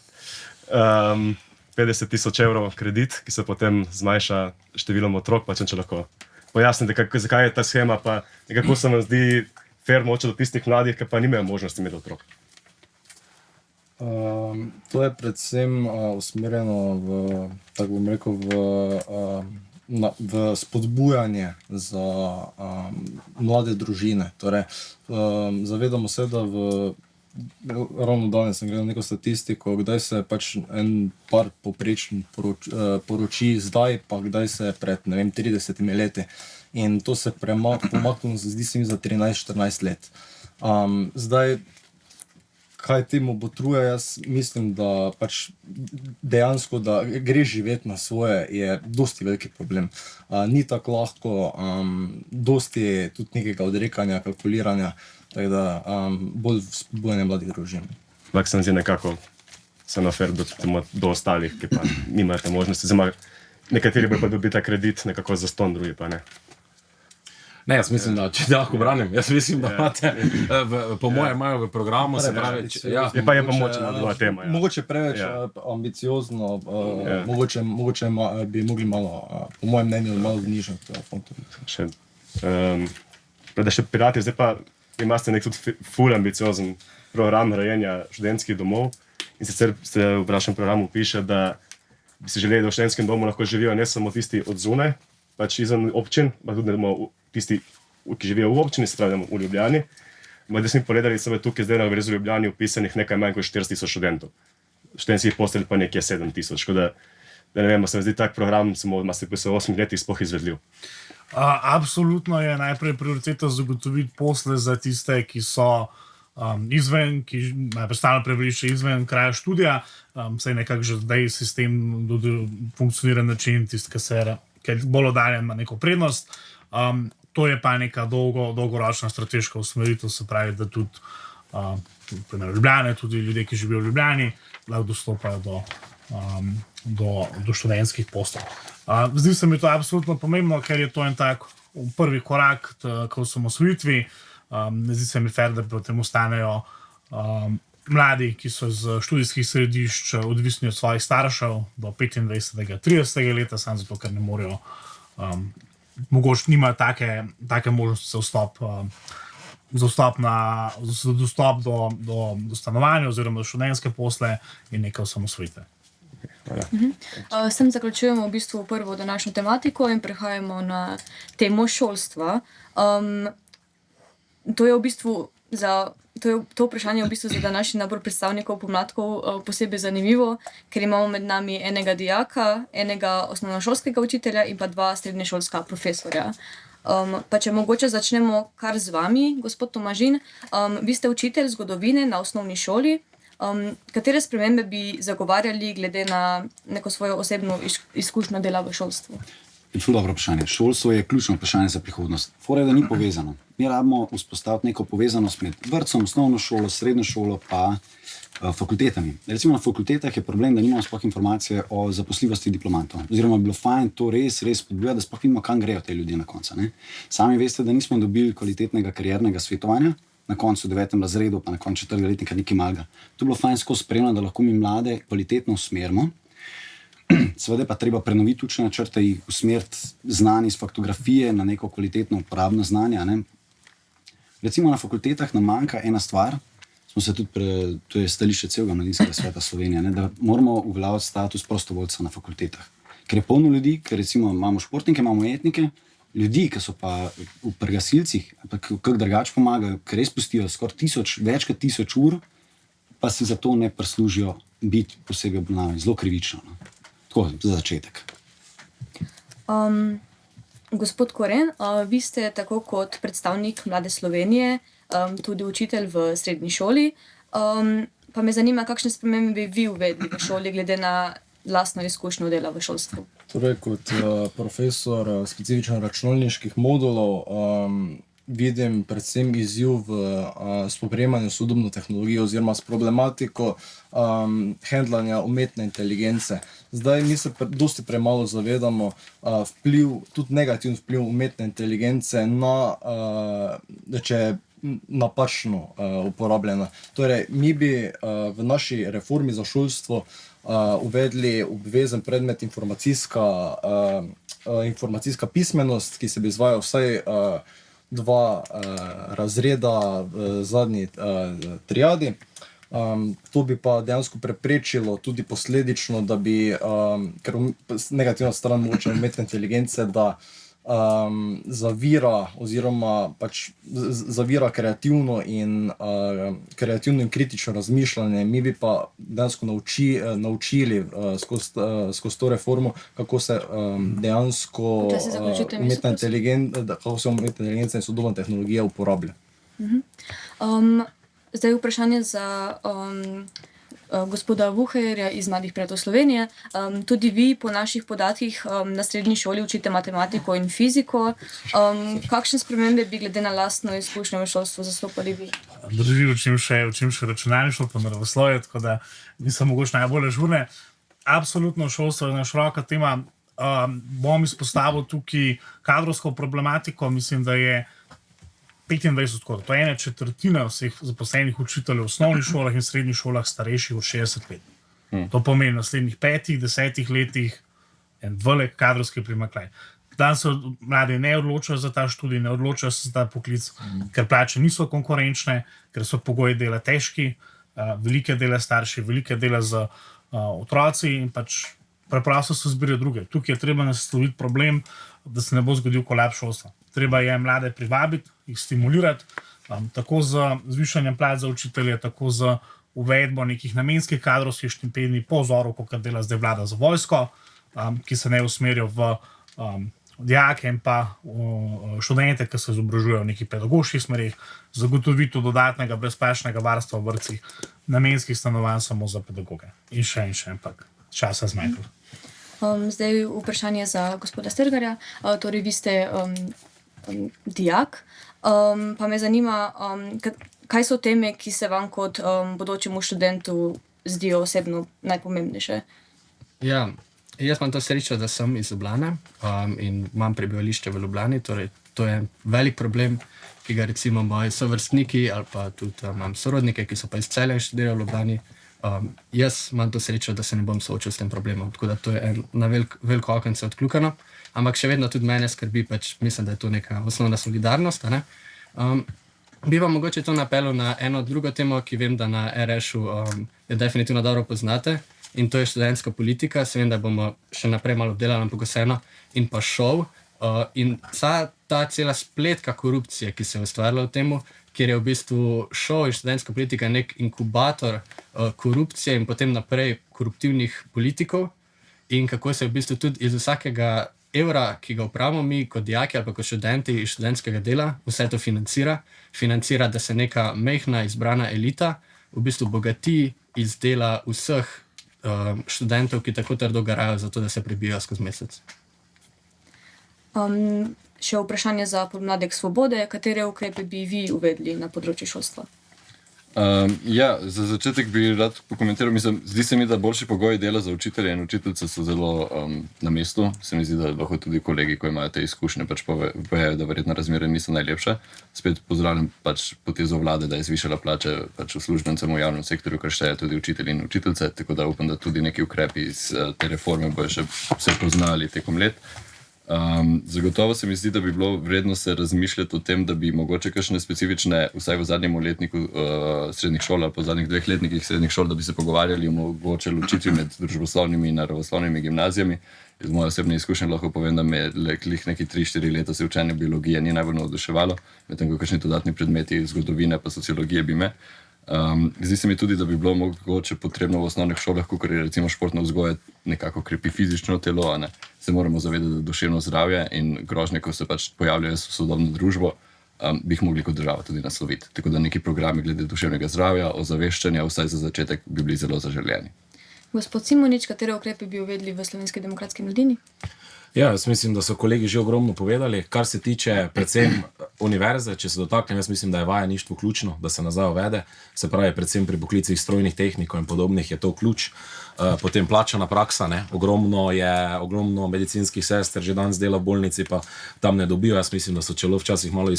50 000 evrov kredit, ki se potem zmanjša številom otrok, pa če lahko pojasnite, zakaj je ta shema, pa nekako se vam zdi fair moče do tistih mladih, ki pa nimajo možnosti imeti otrok. To je predvsem usmerjeno v, tako bom rekel, v spodbujanje za mlade družine. Torej, zavedamo se, da ravno danes sem gledal neko statistiko, kdaj se pač en par povprečno poroči zdaj, pa kdaj se pred, ne vem, 30 leti. In to se pomaknilo, zdi se mi, za 13-14 let. Zdaj, kaj temu botruje, jaz mislim, da pač dejansko, da greš živeti na svoje, je dosti veliki problem. Ni tako lahko, dosti tudi nekega odrekanja, kalkuliranja, tako da bolj spodbujanje mladih družin. Lahko se mi zdi nekako samo fair do ostalih, ki pa nimate možnosti. Nekateri bi pa dobili ta kredit nekako za ston, drugi pa ne. Ne, jaz mislim, da če lahko branim, jaz mislim, da imate, po mojem imajo v programu, se pravi, Je pa močna dva tema. Mogoče preveč ambiciozno, mogoče bi mogli malo, po mojem mnenju, malo znižati Še, da še pirati, zdaj pa imate nek tudi ful ambiciozen program grajenja študentskih domov in sicer se v vašem programu piše, da bi si želeli, da v študentskem domu lahko živijo ne samo tisti od zunaj, pač izven občin, pa tudi tisti ki živijo v občini, se pravi v Ljubljani. Da smo povedali, da je tukaj zdaj na Univerzi v Ljubljani upisanih nekaj manj kot 4000 študentov. Študentskih postelj pa nekje 7000. Tako da ne vem, se mi zdi tak program, samo se po 8 letih sploh izvedljiv. Absolutno je najprej prioriteta zagotoviti posle za tiste, ki so izven, ki imajo stalno prebivališče izven kraja študija. Saj nekako že zdaj sistem funkcionira na način, tisti, ki je bolj oddaljen, ima neko prednost. To je pa neka dolgoročna strateška usmeritev, se pravi, da tudi v Ljubljani, tudi ljudje, ki živijo v Ljubljani, lahko dostopajo do študentskih postelj. Zdi se mi to absolutno pomembno, ker je to en tak prvi korak k osamosvojitvi. Zdi se mi fair, da potem ostanejo mladi, ki so iz študijskih središč odvisni od svojih staršev do 25. 30. leta, samo zato, ker ne morejo, mogoče nimajo take možnosti za dostop do stanovanja oziroma do študentske posle in neke osamosvojitve. S tem zaključujemo v bistvu prvo današnjo tematiko in prehajamo na temo šolstva. To vprašanje je v bistvu za današnji nabor predstavnikov pomladkov posebej zanimivo, ker imamo med nami enega dijaka, enega osnovnošolskega učitelja in pa 2 srednješolska profesorja. Pa če mogoče začnemo kar z vami, gospod Tomažin. Vi ste učitelj zgodovine na osnovni šoli. Katere spremembe bi zagovarjali glede na neko svojo osebno izkušnjo dela v šolstvu? Ful dobro vprašanje. Šolstvo je ključno vprašanje za prihodnost. Fora je, da ni povezano. Mi rabimo vzpostaviti neko povezanost med vrtcem, osnovno šolo, srednjo šolo pa fakultetami. Recimo na fakultetah je problem, da nimamo sploh informacije o zaposljivosti diplomantov. Oziroma bi bilo fajn to res spodbujati, da sploh vidimo, kam grejo te ljudje na koncu. Sami veste, da nismo dobili kvalitetnega kariernega svetovanja na koncu 9. razredu, pa na koncu 4. letnika nekaj malega. To je bilo fajn skozi spremljati, da lahko mi mlade kvalitetno usmerimo. Seveda pa treba prenoviti učne načrte, jih usmeriti znanje iz faktografije na neko kvalitetno uporabno znanje. Recimo na fakultetah nam manjka ena stvar, to je stališče celega Mladinskega sveta Slovenije, da moramo uveljaviti status prostovoljca na fakultetah. Ker je polno ljudi, ker recimo imamo športnike, imamo etnike, ljudi, ki so pa pri gasilcih, kako drugače pomagajo, ker res pustijo skoraj več kot 1000 ur, pa si za to ne prislužijo biti posebej obravnavani. Zelo krivično. Tako, za začetek. Gospod Koren, vi ste tako kot predstavnik Mlade Slovenije tudi učitelj v srednji šoli. Pa me zanima, kakšne spremembe bi vi uvedli v šoli glede na lastno izkušnjo dela v šolstvu? Torej, kot profesor specifično računalniških modulov vidim predvsem izziv v spoprijemanju s sodobno tehnologijo oziroma s problematiko handlanja umetne inteligence. Zdaj mi se dosti premalo zavedamo tudi negativni vpliv umetne inteligence če je napačno uporabljena. Torej, mi bi v naši reformi za šolstvo uvedli obvezen predmet informacijska pismenost, ki se bi izvajal vsaj 2 razreda v zadnji triadi. To bi pa dejansko preprečilo tudi posledično, da bi, ker negativna stran mogoče umetne inteligence, da zavira oziroma pač zavira kreativno in kritično razmišljanje. Mi bi pa dejansko naučili skozi to reformo, kako se dejansko umetna inteligenca in sodobna tehnologija uporablja. Zdaj vprašanje za gospoda Vuherja iz Mladih prijateljev Slovenije. Tudi vi po naših podatkih na srednji šoli učite matematiko in fiziko. Kakšne spremembe bi glede na lastno izkušnjo v šolstvu zastopali vi? Drži, učim še računalništvo pa naravoslovje, tako da nisem mogoče najbolj ažurne. Absolutno šolstvo je ena široka tema. Bom izpostavil tukaj kadrovsko problematiko. Mislim, da je 25%, to je 1/4 vseh zaposlenih učiteljev v osnovnih šolah in srednjih šolah starejših od 60 let. To pomeni v naslednjih 5-10 letih en velik kadrovski primanjkljaj. Danes se mladi ne odločajo za ta študij, ne odločajo se za ta poklic, ker plače niso konkurenčne, ker so pogoji dela težki, velike dela starši, velike dela z otroci in pač preprosto se zbirajo druge. Tukaj je treba nasloviti problem, da se ne bo zgodil kolaps šolstva. treba je mlade privabiti, jih stimulirati, tako z zvišanjem plač za učitelje, tako z uvedbo nekih namenskih kadrovskih štipendij po vzoru, kot dela zdaj vlada za vojsko, ki se ne usmerijo v dijake in pa študente, ki se izobražujejo v nekih pedagoških smerih, zagotovitev dodatnega brezplačnega varstva v vrtcih, namenskih stanovanj samo za pedagoge. In še, ampak časa zmanjkalo. Zdaj vprašanje za gospoda Strgarja. Torej, vi ste dijak, pa me zanima, kaj so teme, ki se vam kot bodočemu študentu zdijo osebno najpomembnejše? Ja, jaz imam to srečo, da sem iz Ljubljane in imam prebivališče v Ljubljani, torej to je velik problem, ki ga recimo moji sovrstniki ali pa tudi imam sorodnike, ki so pa iz Celja in študirajo v Ljubljani. Jaz imam to srečo, da se ne bom soočil s tem problemom, tako da to je na veliko okence odkljukano, ampak še vedno tudi mene skrbi, pač mislim, da je to neka osnovna solidarnost, ne? Bi pa mogoče to napeljal na eno drugo temo, ki vem, da na RŠ-u je definitivno dobro poznate, in to je študentska politika. Se vem, da bomo še naprej malo delali, ampak vseeno, in pa šov. In ta cela spletka korupcije, ki se je ustvarila v tem, kjer je v bistvu šov in študentska politika nek inkubator korupcije in potem naprej koruptivnih politikov, in kako se v bistvu tudi iz vsakega evra, ki ga upravimo mi kot dijaki ali pa kot študenti iz študentskega dela, vse to financira, da se neka majhna izbrana elita v bistvu bogati iz dela vseh študentov, ki tako trdo garajo za to, da se prebijajo skozi mesec. Še vprašanje za podmladek Svobode. Katere ukrepe bi vi uvedli na področju šolstva? Ja, za začetek bi rad pokomentiral, zdi se mi, da boljši pogoji dela za učitelje in učiteljice so zelo na mestu. Se mi zdi, da lahko tudi kolegi, ko imajo te izkušnje, pač povejo, da verjetno razmere niso najlepše. Spet pozdravljam pač potezo vlade, da je zvišala plače pač uslužbencem v javnem sektorju, kar šteje tudi učitelji in učiteljice, tako da upam, da tudi neki ukrepi iz te reforme bojo še se poznali tekom let. Zagotovo se mi zdi, da bi bilo vredno se razmišljati o tem, da bi mogoče kakšne specifične, vsaj v zadnjem letniku srednjih šol ali po zadnjih 2 letnikih srednjih šol, da bi se pogovarjali o mogoče ločitvi med družboslovnimi in naravoslovnimi gimnazijami. Iz moje osebne izkušnje lahko povem, da me neki 3-4 leta se učenje biologije ni najbolj navduševalo, medtem ko kakšni dodatni predmeti zgodovine pa sociologije bi me. Zdi se mi tudi, da bi bilo mogoče potrebno v osnovnih šolah, kot je recimo športna vzgoja, nekako krepi fizično telo, a ne. Se moramo zavedati, da duševno zdravje in grožnje, ko se pač pojavljajo v sodobno družbo, bi jih mogli kot država tudi nasloviti. Tako da neki programi glede duševnega zdravja, ozaveščanja, vsaj za začetek, bi bili zelo zaželjeni. Gospod Simonič, katere ukrepe bi uvedli v Slovenski demokratski mladini? Ja, jaz mislim, da so kolegi že ogromno povedali. Kar se tiče predvsem univerze, če se dotaknem, jaz mislim, da je vajeništvo ključno, da se nazaj uvede. Se pravi, predvsem pri poklicih strojnih tehnikov in podobnih je to ključ. Potem plačana praksa, ne. Ogromno medicinskih sester že danes dela v bolnici, pa tam ne dobijo. Jaz mislim, da so celo včasih malo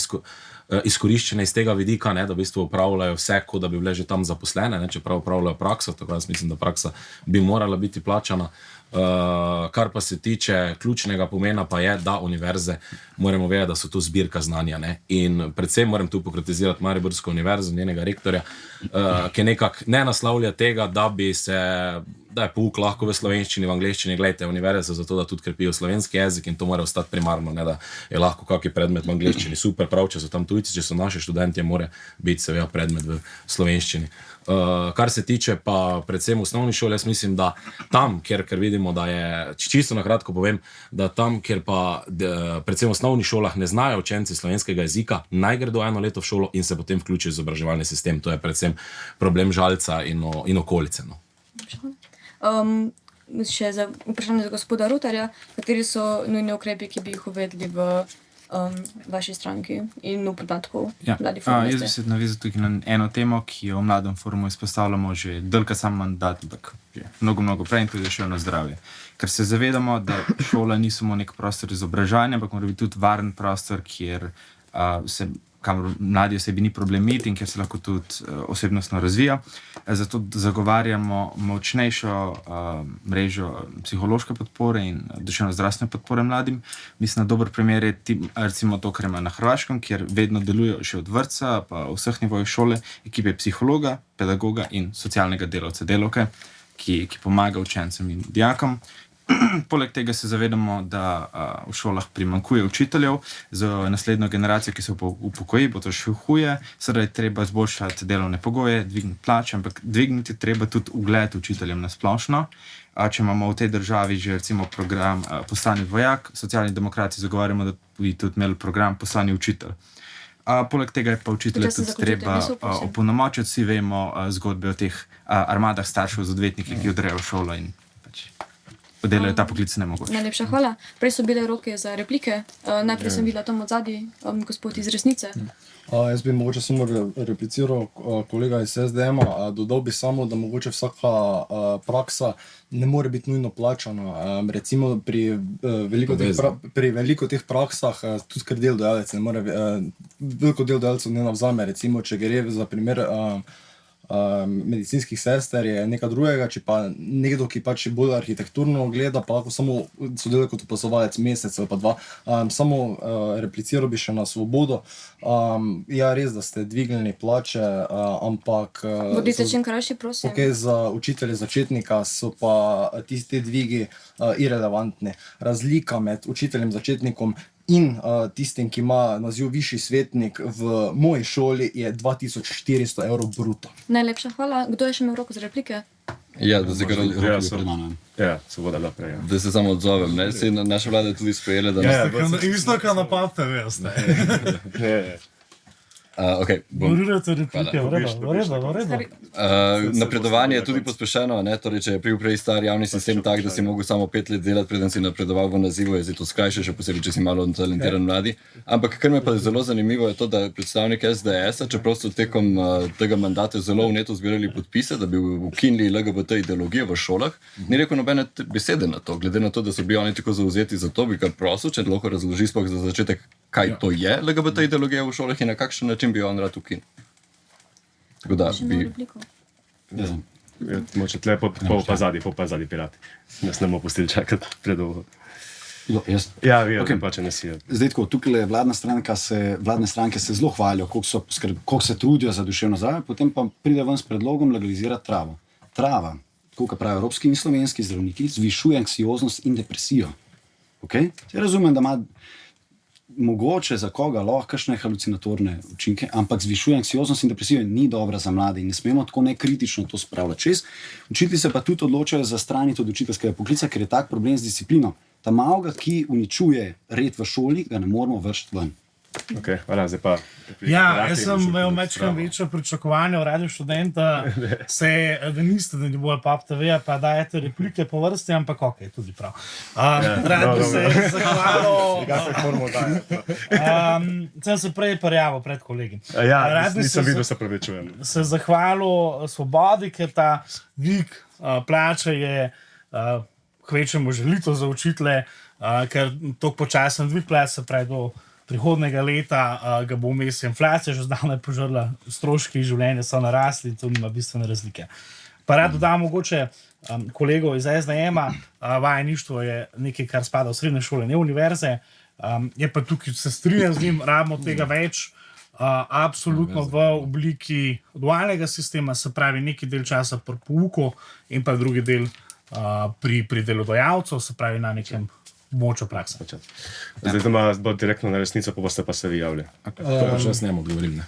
izkoriščene iz tega vidika, ne, da v bistvu upravljajo vse, kot da bi bile že tam zaposlene, ne, čeprav upravljajo prakso, tako jaz mislim, da praksa bi morala biti plačana. Kar pa se tiče ključnega pomena pa je, da univerze moramo vedeti, da so to zbirka znanja, ne? In predvsem moram tu pokritizirati Mariborsko univerzo, njenega rektorja, ki nekako ne naslavlja tega, da je pouk lahko v slovenščini, v angleščini. Glejte, univerze zato, da tudi krepijo slovenski jezik, in to mora ostati primarno, ne da je lahko kakšen predmet v angleščini super, prav, če so tam tujci, če so naši študentje, mora biti seveda predmet v slovenščini. Kar se tiče pa predvsem osnovni šoli, jaz mislim, da tam, ker vidimo, da je, čisto na kratko povem, da tam, kjer pa predvsem v osnovnih šolah ne znajo učenci slovenskega jezika, naj gredo 1 leto v šolo in se potem vključijo v izobraževalni sistem. To je predvsem problem Žalca in okolice. No. Še za vprašanje za gospoda Rotarja, kateri so nujni ukrepi, ki bi jih uvedli v vaši stranki in v podatku Mladi forum? Jaz bi se navezal tukaj na eno temo, ki jo v Mladem forumu izpostavljamo že dalj sam mandat, ampak že mnogo prej, in to je duševno zdravje. Ker se zavedamo, da šola ni samo nek prostor izobraževanja, ampak mora biti tudi varen prostor, kjer kamor mladi osebi ni problem iti in kjer se lahko tudi osebnostno razvija. Zato zagovarjamo močnejšo mrežo psihološke podpore in duševno zdravstvene podpore mladim. Mislim, da dober primer je recimo to, kar ima na Hrvaškem, kjer vedno delujejo še od vrtca pa vseh nivojih šole ekipe psihologa, pedagoga in socialnega delavca, delavke, ki pomaga učencem in dijakom. Poleg tega se zavedamo, da v šolah primanjkuje učiteljev, za naslednjo generacijo, ki se upokoji, bo to še huje. Seveda je treba izboljšati delovne pogoje, dvigniti plače, ampak dvigniti treba tudi ugled učiteljem na splošno. Če imamo v tej državi že recimo program Postani vojak, socialni demokrati zagovarjamo, da bi tudi imeli program Postani učitelj. Poleg tega je pa učitelje tudi treba opolnomočiti. Vsi vemo zgodbe o teh armadah staršev z odvetniki, ki odrejo v šolo in pač delajo ta poklic nemogoče. Najlepša hvala. Prej so bile roke za replike. Najprej sem videla tam odzadaj, gospod iz Resnice. Jaz bi mogoče samo repliciral kolega iz SDM-a. Dodal bi samo, da mogoče vsaka praksa ne more biti nujno plačana. Recimo pri veliko teh praksah, tudi ker delodajalec ne more, veliko delodajalcev ne navzame. Recimo, če gre za primer medicinskih sester, je nekaj drugega, če pa nekdo, ki pač bolj arhitekturno gleda, pa lahko samo sodeluje kot opazovalec mesec ali pa dva. Samo repliciral bi še na Svobodo. Ja, res, da ste dvignili plače, ampak Bodite čim krajši, prosim. Ok, za učitelje začetnika so pa te dvigi irelevantni. Razlika med učiteljem začetnikom in tistim, ki ima naziv višji svetnik v moji šoli, je 2400 evrov bruto. Najlepša hvala. Kdo je še imel roko za replike? Ja, da se kar Svoboda naprej. Da se samo odzovem. Naša vlada je tudi sprejela, da Isto, kar napadte, veste. Okay, Govorite replike, v redu. Napredovanje je tudi pospešeno, ne? Torej, če je prej star javni sistem tak, da si mogel samo 5 let delati, preden si napredoval v nazivu, je zdaj to skrajše, še posebej, če si malo talentiran mladi. Ampak kar me pa zelo zanimivo je to, da predstavnik SDS-a, čeprav so tekom tega mandata zelo vneto zbirali podpise, da bi ukinili LGBT ideologijo v šolah, ni rekel nobene besede na to. Glede na to, da so bili oni tako zauzeti za to, bi kar prosil, če lahko razloži sploh za začetek, kaj to je LGBT ideologija v šolah in na kakšen način bi on rad ukinil. Tako da bi... Moče tle pol pa zadnji pirati. Nas ne bomo pustili čakati predolgo. Ja, vi pa če ne si. Zdaj tako, tukaj vladne stranke se zelo hvalijo, koliko se trudijo za duševno zdravje, potem pa pride ven s predlogom legalizirati travo. Trava, koliko pravijo evropski in slovenski zdravniki, zvišuje anksioznost in depresijo. Okay? Razumem, da ima mogoče za koga lahko kakšne halucinatorne učinke, ampak zvišuje anksioznost in depresijo in ni dobra za mlade in ne smemo tako nekritično to spravljati čez. Učitelji se pa tudi odločajo za straniti od učiteljskega poklica, ker je tak problem z disciplino. Ta malga, ki uničuje red v šoli, ga ne moramo vršiti ven. Ok, hvala, zdaj pa... Ja, jaz sem imel mečkam večje pričakovanje v Radiu Študenta, da niste, da ne bojo PAP TV-ja, pa dajete replike po vrsti, ampak ok, tudi prav. Rad bi se zahvalil... Sem se prej prijavil pred kolegi. Ja, nisem videl, se pravičujem. Se zahvalil Svobodi, ker ta dvig plače je kvečemu želito za učitelje, ker toliko počasen dvig plače, se pravi do prihodnega leta ga bo vmes inflacija že zdavnaj požrla, stroški življenja so narasli, to nima bistvene razlike. Pa rad dodam mogoče kolegov iz SDM-a, vajeništvo je nekaj, kar spada v srednje šole, ne univerze, je pa tukaj, se strinjam z njim, rabimo tega več, absolutno v obliki dualnega sistema, se pravi neki del časa pri pouku in pa drugi del pri delodajalcu, se pravi na nekem močo praksa. Zdaj doma bo direktno na Resnico, pa boste pa se vi javili. Še jaz njemu odgovorim, ne.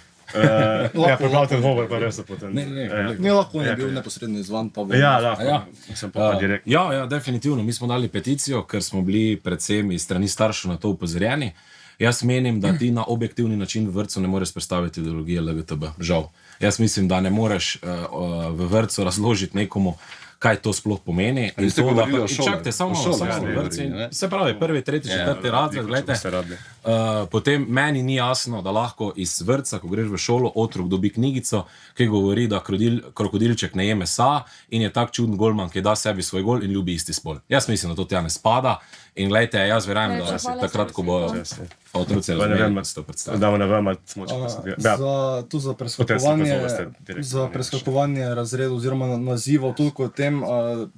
Ja, prebavite odgovor, pa res so potem. Ne lahko je bil neposredno izvan, pa Ja, lahko. Sem pa direktno. Ja, definitivno. Mi smo dali peticijo, ker smo bili predvsem iz strani staršev na to upozorjeni. Jaz menim, da ti na objektivni način v vrtcu ne moreš predstaviti ideologije LGTB. Žal. Jaz mislim, da ne moreš v vrtcu razložiti nekomu, kaj to sploh pomeni. In ste govorili o šoli. Čakajte, samo vrtci. Se pravi, 1., 3., 4. razred, gledajte. Potem meni ni jasno, da lahko iz vrtca, ko greš v šolo, otrok dobi knjigico, ki govori, da krokodilček ne je mesa in je tak čuden golman, ki da sebi svoj gol in ljubi isti spol. Jaz mislim, da to tja ne spada in gledajte, jaz verjamem, da takrat, ko bo otroci razumeli, to predstavlja. Damo na vam, moče tu za preskakovanje razredov oziroma nazivov, toliko o tem, vem,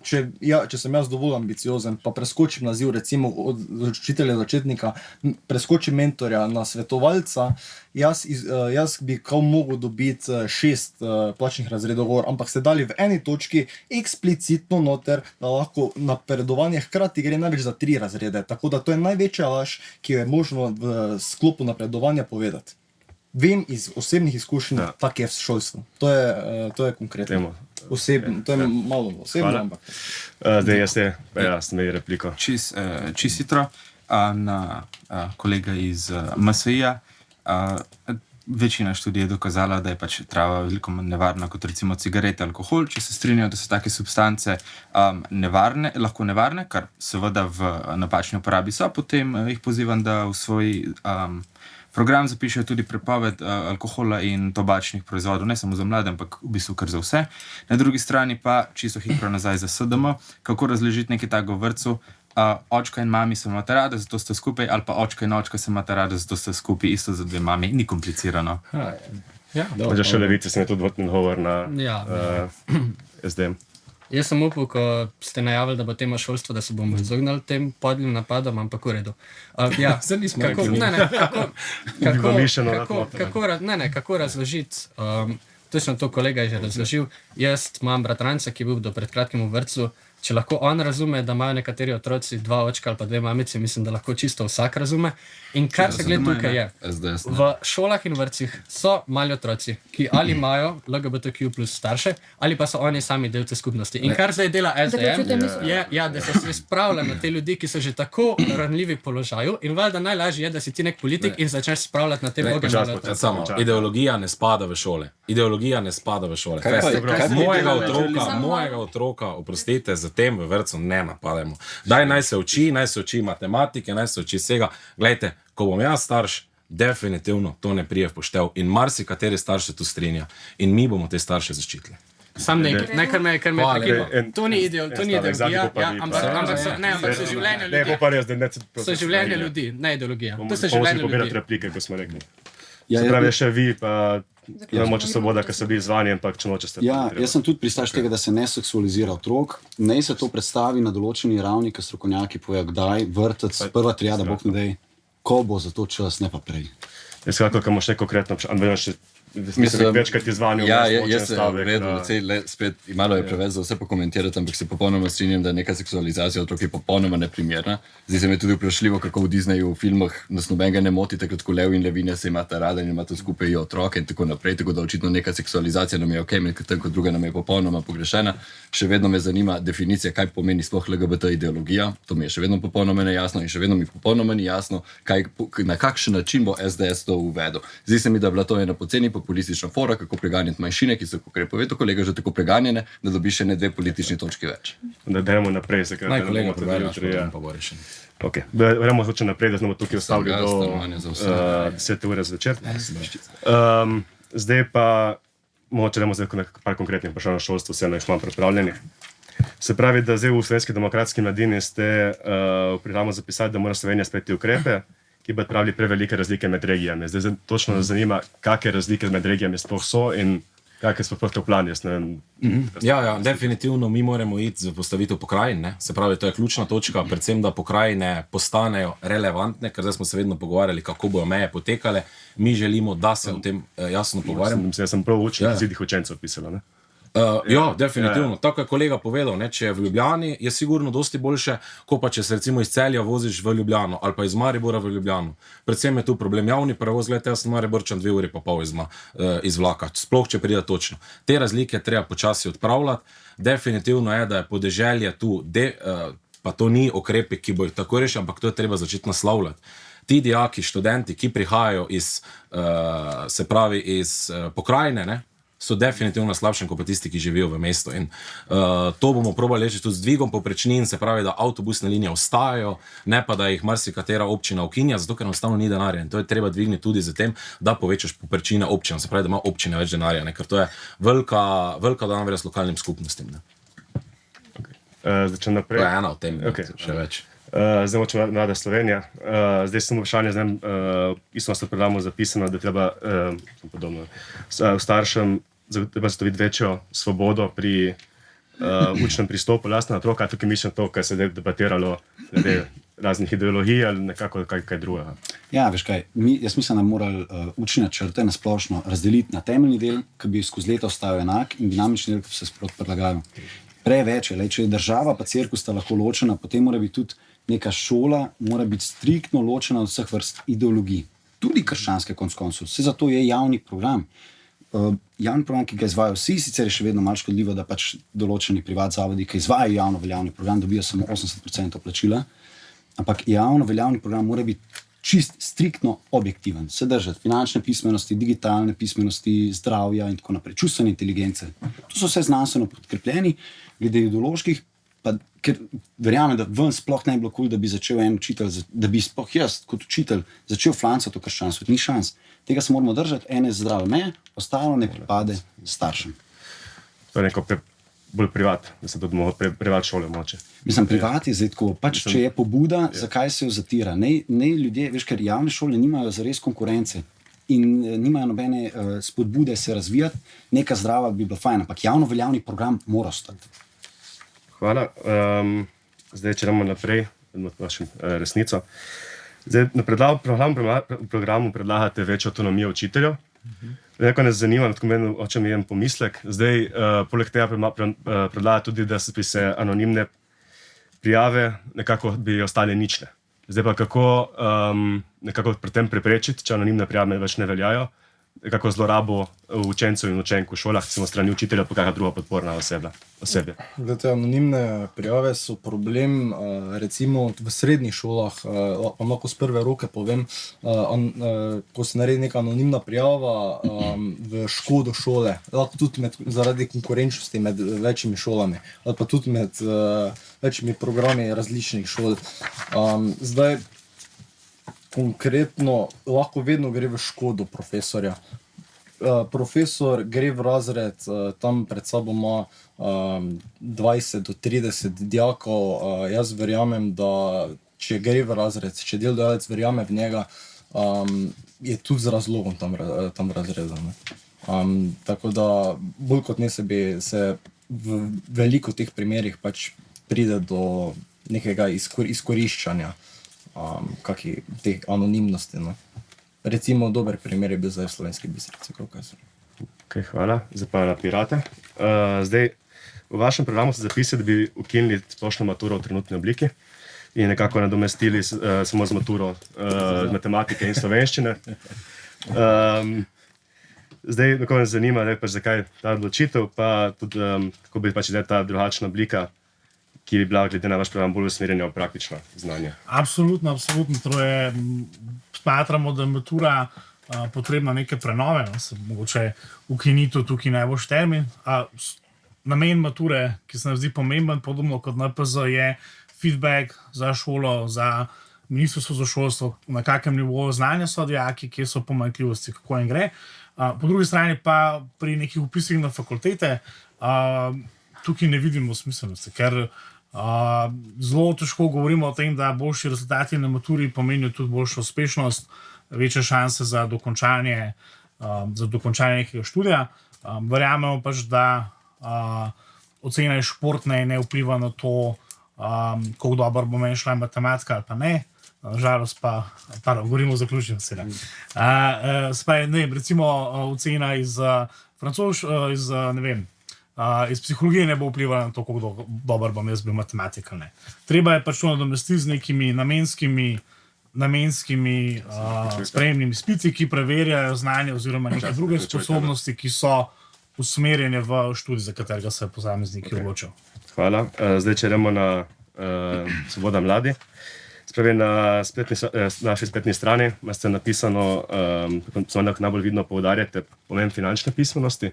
če sem jaz dovolj ambiciozen, pa preskočim naziv recimo od učitelja začetnika, preskočim mentorja na svetovalca, jaz bi kao mogel dobiti 6 plačnih razredov gor, ampak ste dali v eni točki eksplicitno noter, da lahko napredovanje hkrati gre največ za 3 razrede, tako da to je največja laž, ki jo je možno v sklopu napredovanja povedati. Vem iz osebnih izkušenj, tak je v šolstvu. To je konkretno. Osebno, to je malo osebno, ampak. Zdaj jaz imel repliko. Čist hitro na kolega iz MSI-ja. Večina študij je dokazala, da je pač trava veliko manj nevarna kot recimo cigarete, alkohol. Če se strinjajo, da so take substance lahko nevarne, kar seveda v napačni uporabi so, potem jih pozivam, da v svoj program zapišejo tudi prepoved alkohola in tobačnih proizvodov, ne samo za mlade, ampak v bistvu kar za vse. Na drugi strani pa, čisto hitro nazaj za SDM, kako razložiti nekaj tako v vrtcu, očka in mami se imata rada, zato ste skupaj, ali pa očka in očka se imata rada, zato ste skupaj, isto za 2 mami, ni komplicirano. Že še Levice sem je tudi vrtni govor na SDM. Jaz sem upal, ko ste najavili, da bo tema šolstvo, da se bomo izognili tem podlim napadom, ampak v redu. Zdaj nismo rekli. Kako razložiti, točno to kolega je že razložil, jaz imam bratranca, ki je bil do pred kratkim v vrtcu, če lahko on razume, da imajo nekateri otroci 2 očka ali pa 2 mamice, mislim, da lahko čisto vsak razume. In kar se gleda tukaj je, v šolah in vrtcih so mali otroci, ki ali imajo LGBTQ plus starše, ali pa so oni sami del te skupnosti. In kar zdaj dela SDM, je, da se spravlja na te ljudi, ki so že tako ranljivi položaju in valjda najlažje je, da si ti nek politik in začneš spravljati na te boge. Ideologija ne spada v šole. Ideologija ne spada v šole. Mojega otroka, oprostite, zatem v vrtcu ne napademo. Naj se uči matematike, naj se uči vsega. Glejte, ko bom jaz starš, definitivno to ne prije v poštev in marsikateri starš se tu strinja in mi bomo te starše zaščitili. Sam nekaj, kar me prekiva. To ni ideologija, ampak so življenje ljudi. So življenje ljudi, ne ideologija. To so življenje ljudi. Pobirati replike, ko smo rekli. Se pravi, še vi pa moče svoboda, ker so bili zvani, ampak če noče ste. Jaz sem tudi pristaš tega, da se ne seksualizira otrok. Naj se to predstavi na določeni ravni, ker strokovnjaki povejo, kdaj, vrtec, prva triada, bog ne dej, ko bo za to čas, ne pa prej. Jaz kako, ko imaš neko konkretno, mislim, večkrat izvanju. Jaz se redu, spet malo je preveč za vse pokomentirati, ampak se popolnoma strinjam, da neka seksualizacija otrok je popolnoma neprimerna. Zdaj se mi je tudi vprašljivo, kako v Disneyu v filmah nas nobenega ne moti, takrat ko lev in levinja se imata rada in imata skupaj otroke in tako naprej, tako da očitno neka seksualizacija nam je okej, medtem ko druga nam je popolnoma pogrešena. Še vedno me zanima definicija, kaj pomeni sploh LGBT ideologija, to mi je še vedno popolnoma nejasno in še vedno mi popolnoma ni jasno, na kakšen način bo SDS to uvedel. Zdi se mi, da bila to ena poceni populistična fora, kako preganjati manjšine, ki so, kako je povedal kolega, že tako preganjene, da dobi še ne 2 politični točki več. Da dajmo naprej, se Naj kolega preverja, pa bo rešen. Ok, gremo zloče naprej, da smo tukaj ostavili do 10 ure zvečer. Zdaj pa mogoče dajmo zdaj par konkretnih vprašanj o šolstvu, vseeno jih imam pripravljenih. Se pravi, da zdaj v Slovenski demokratski mladini ste v programu zapisali, da mora Slovenija sprejeti ukrepe, ki bi odpravili prevelike razlike med regijami. Zdaj točno nas zanima, kakšne razlike med regijami sploh so in kakšne so sploh v planu. Definitivno mi moramo iti za postavitev pokrajin, ne? Se pravi, to je ključna točka, predvsem, da pokrajine postanejo relevantne, ker zdaj smo se vedno pogovarjali, kako bojo meje potekale. Mi želimo, da se o tem jasno pogovarjamo. Jaz sem prav učil, zidih učencev pisala, ne? Definitivno. Tako je kolega povedal, ne, če je v Ljubljani, je sigurno dosti boljše, ko pa če se recimo iz Celja voziš v Ljubljano ali pa iz Maribora v Ljubljano. Predvsem je tu problem javni prevoz, gledajte, jaz sem Mariborčan 2 uri pa pol iz vlaka, sploh če pride točno. Te razlike treba počasi odpravljati. Definitivno je, da je podeželje tu, pa to ni ukrepi, ki bo jih tako rešil, ampak to je treba začeti naslavljati. Ti dijaki, študenti, ki prihajajo iz pokrajine, ne, so definitivno na slabšem kot pa tisti, ki živijo v mestu. In to bomo probali reči tudi z dvigom povprečnin, se pravi, da avtobusne linije ostajajo, ne pa da jih marsikatera občina ukinja, zato ker enostavno ni denarja. In to je treba dvigniti tudi z tem, da povečaš povprečnine občina, se pravi, da ima občina več denarja, ne? Ker to je velika dodana vrednost lokalnim skupnostim. Začem naprej. To je ena od tem, še več. Zdaj moče Mlada Slovenija. Zdaj sem vprašanje, isto na programu zapisano, da treba staršem zagotoviti večjo svobodo pri učnem pristopu lastna otroka, tukaj mislim to, kar se je debatiralo glede raznih ideologij ali nekako kaj drugega. Ja, veš kaj, jaz mislim, da bi morali učne načrte na splošno razdeliti na temeljni del, ki bi skozi leta ostal enak, in dinamični del, ki bi se sproti prilagajal. Preveč je, če je država pa cerkev sta lahko ločena, potem mora biti tudi neka šola, mora biti striktno ločena od vseh vrst ideologij. Tudi krščanske konec koncev. Vse zato je javni program. Javni program, ki ga izvajajo vsi, sicer je še vedno malo škodljivo, da pač določeni privat zavodi, ki izvajajo javno veljavni program, dobijo samo 80% plačila, ampak javno veljavni program mora biti čist striktno objektiven, se držati finančne pismenosti, digitalne pismenosti, zdravja in tako naprej, čustvene inteligence. To so vse znanstveno podkrepljeni, glede ideoloških, pa ker verjamem, da ven sploh ne bi bilo kul, da bi začel en učitelj, da bi sploh jaz kot učitelj začel flancati to krščanstvo, ni šans. Tega se moramo držati, ene zdrave meje, ostalo ne pripade staršem. To je neko bolj privat, da se tudi mogo privat šole moče. Mislim, privat je zdaj tako, pač če je pobuda, zakaj se jo zatira? Ne ljudje, veš, ker javne šole nimajo zares konkurence in nimajo nobene spodbude se razvijati, neka zdrava bi bila fajn, ampak javno veljavni program mora ostati. Hvala. Zdaj, če gremo naprej, med vašim resnico. Zdaj, na programu predlagate več avtonomije učiteljev. Nekaj nas zanima, o čem je en pomislek. Zdaj, poleg tega predlaga tudi, da se anonimne prijave nekako bi ostale nične. Zdaj pa kako nekako pri tem preprečiti, če anonimne prijave več ne veljajo, nekako zlorabo učencev in učenk v šolah, recimo strani učitelja, pa kakšna druga podporna osebja. Glede, anonimne prijave so problem, recimo v srednjih šolah, pa lahko z prve roke povem, ko se naredi neka anonimna prijava v škodo šole, lahko tudi zaradi konkurenčnosti med večjimi šolami, ali pa tudi med večjimi programi različnih šol. Zdaj, konkretno, lahko vedno gre v škodo profesorja. Profesor gre v razred, tam pred sabo ima 20 do 30 dijakov, jaz verjamem, da če gre v razred, če delodajalec verjame v njega, je tudi z razlogom tam razredan. Tako da bolj kot ne se v veliko teh primerih pač pride do nekega izkoriščanja teh anonimnosti. Recimo, dober primer je bil zdaj v Slovenski Bistrici. Okay, hvala. Zdaj pa na Pirate. Zdaj, v vašem programu ste zapisali, da bi ukinili splošno maturo v trenutni obliki in nekako nadomestili samo z maturo z matematike in slovenščine. Zdaj, nekako me zanima, zakaj ta odločitev, pa tudi kako bi pač ta drugačna oblika, ki bi bila glede na vaš program bolj usmerjena v praktično znanje. Absolutno. Smatramo, da je matura potrebna neke prenove, se mogoče ukinitev tukaj najboljši termin. Namen mature, ki se nam zdi pomemben, podobno kot NPZ, je feedback za šolo, za ministrstvo za šolstvo, na kakem nivoju znanja so dijaki, kje so pomanjkljivosti, kako jim gre. Po drugi strani pa pri nekih vpisih na fakultete tukaj ne vidimo smiselnosti, ker zelo težko govorimo o tem, da boljši rezultati na maturi pomenijo tudi boljšo uspešnost, večje šanse za dokončanje nekega študija. Verjamemo pač, da ocena iz športne ne vpliva na to, koliko dobro bo meni šla matematika ali pa ne. Žalost pa, govorimo o zaključnih ocenah. Recimo ocena iz iz psihologije ne bo vplivala na to, koliko dober bom jaz bil matematik ali ne. Treba je pač to nadomestiti z nekimi namenskimi sprejemnimi izpiti, ki preverjajo znanje oziroma neke druge sposobnosti, ki so usmerjene v študij, za katerega se posamezniki odločijo. Hvala. Zdaj, če gremo na Svoboda mladi. Spravi, na naši spletni strani imate napisano, kako najbolj vidno poudarjate pomen finančne pismenosti.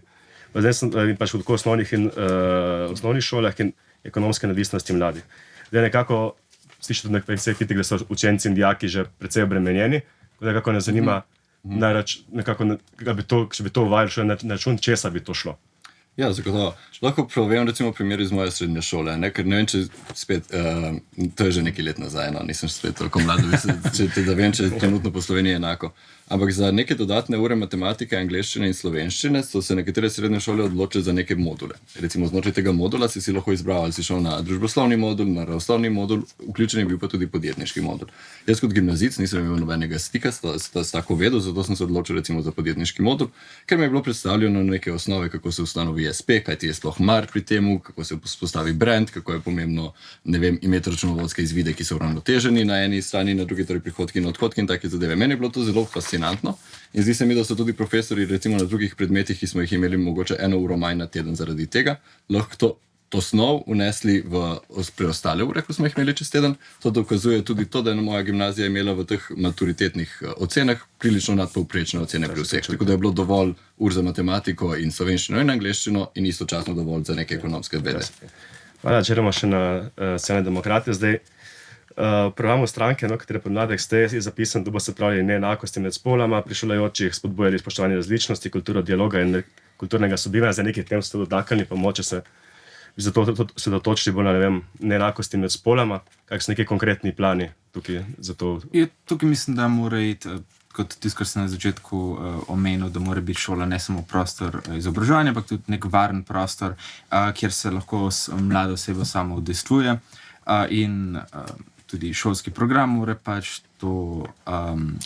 Zdaj sem pač v osnovnih šolah in ekonomske neodvisnosti mladih. Zdaj nekako slišite tudi nekaj kritik, da so učenci in dijaki že precej obremenjeni, da nekako ne zanima, če bi to uvajali šole, na račun česa bi to šlo. Ja, zagotovo. Lahko povem recimo primer iz moje srednje šole, ker ne vem, če spet, to je že nekaj let nazaj, nisem spet toliko mlad, da vem, če trenutno po Sloveniji enako. Ampak za neke dodatne ure matematike, angleščine in slovenščine so se nekatere srednje šole odločile za neke module. Recimo znotraj tega modula si lahko izbral, ali si šel na družboslovni modul, na naravoslovni modul, vključen je bil pa tudi podjetniški modul. Jaz kot gimnazic nisem imel nobenega stika s tako vedo, zato sem se odločil recimo za podjetniški modul, ker mi je bilo predstavljeno neke osnove, kako se ustanovi SP, kaj ti je sploh mar pri temu, kako se vzpostavi brand, kako je pomembno, ne vem, imeti računovodske izvide, ki so uravnoteženi na eni strani, na drugi torej prihodki in odhodki in take zadeve. Meni je bilo to zelo fascinantno in zdi se mi, da so tudi profesori recimo na drugih predmetih, ki smo jih imeli mogoče 1 uro manj na teden zaradi tega, lahko to snov unesli v preostale ure, ko smo jih imeli čez teden. To dokazuje tudi to, da je moja gimnazija imela v teh maturitetnih ocenah prilično nadpovprečne ocene pri vseh. Tako da je bilo dovolj ur za matematiko in slovenščino in angleščino in istočasno dovolj za neke ekonomske vede. Hvala, če gremo še na Socialne demokrate. Zdaj, v programu stranke, katere podmladek ste, je zapisan, da bo se pravili neenakosti med spoloma, pri šolajočih spodbujali spoštovanje različnosti, kulturo dialoga in kulturnega sobivanja. Za nekaj tem ste dotaknili, pa moče se dotočili bolj na, ne vem, neenakosti med spoloma. Kak so neki konkretni plani tukaj za to? Tukaj mislim, da mora iti, kot tisto, kar sem na začetku omenil, da mora biti šola ne samo prostor izobraževanja, ampak tudi nek varen prostor, kjer se lahko mlada oseba samo udejstvuje in tudi šolski program mora pač to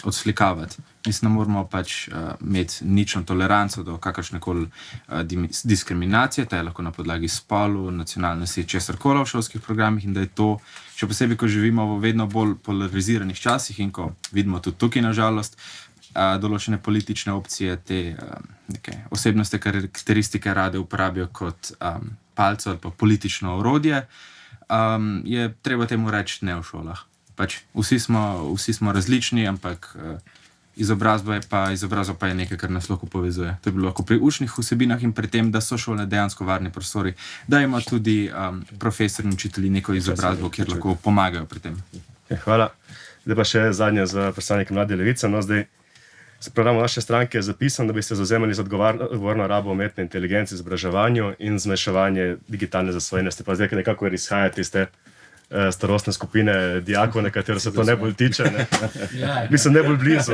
odslikavati. Mislim, da moramo pač imeti nično toleranco do kakršnekoli diskriminacije, ta je lahko na podlagi spolu, nacionalnosti, česarkoli v šolskih programih in da je to, še posebej, ko živimo v vedno bolj polariziranih časih in ko vidimo tudi tukaj, nažalost, določene politične opcije, te neke osebnostne karakteristike rade uporabijo kot palco ali pa politično orodje, je treba temu reči ne v šolah. Pač vsi smo različni, ampak izobrazba pa je nekaj, kar nas lahko povezuje. To je bilo lahko pri učnih vsebinah in pri tem, da so šole dejansko varni prostori, da ima tudi profesor in učitelji neko izobrazbo, kjer lahko pomagajo pri tem. Hvala. Zdaj pa še zadnje za predstavnike Mlade levice. No, zdaj s programom naše stranke je zapisan, da bi se zavzemali za odgovorno rabo umetne inteligence, izobraževanju in zmanjševanje digitalne zasvojenosti. Pa zdaj, ker nekako izhajate iz te starostne skupine dijakov, na katero se to najbolj tiče. Mislim, najbolj blizu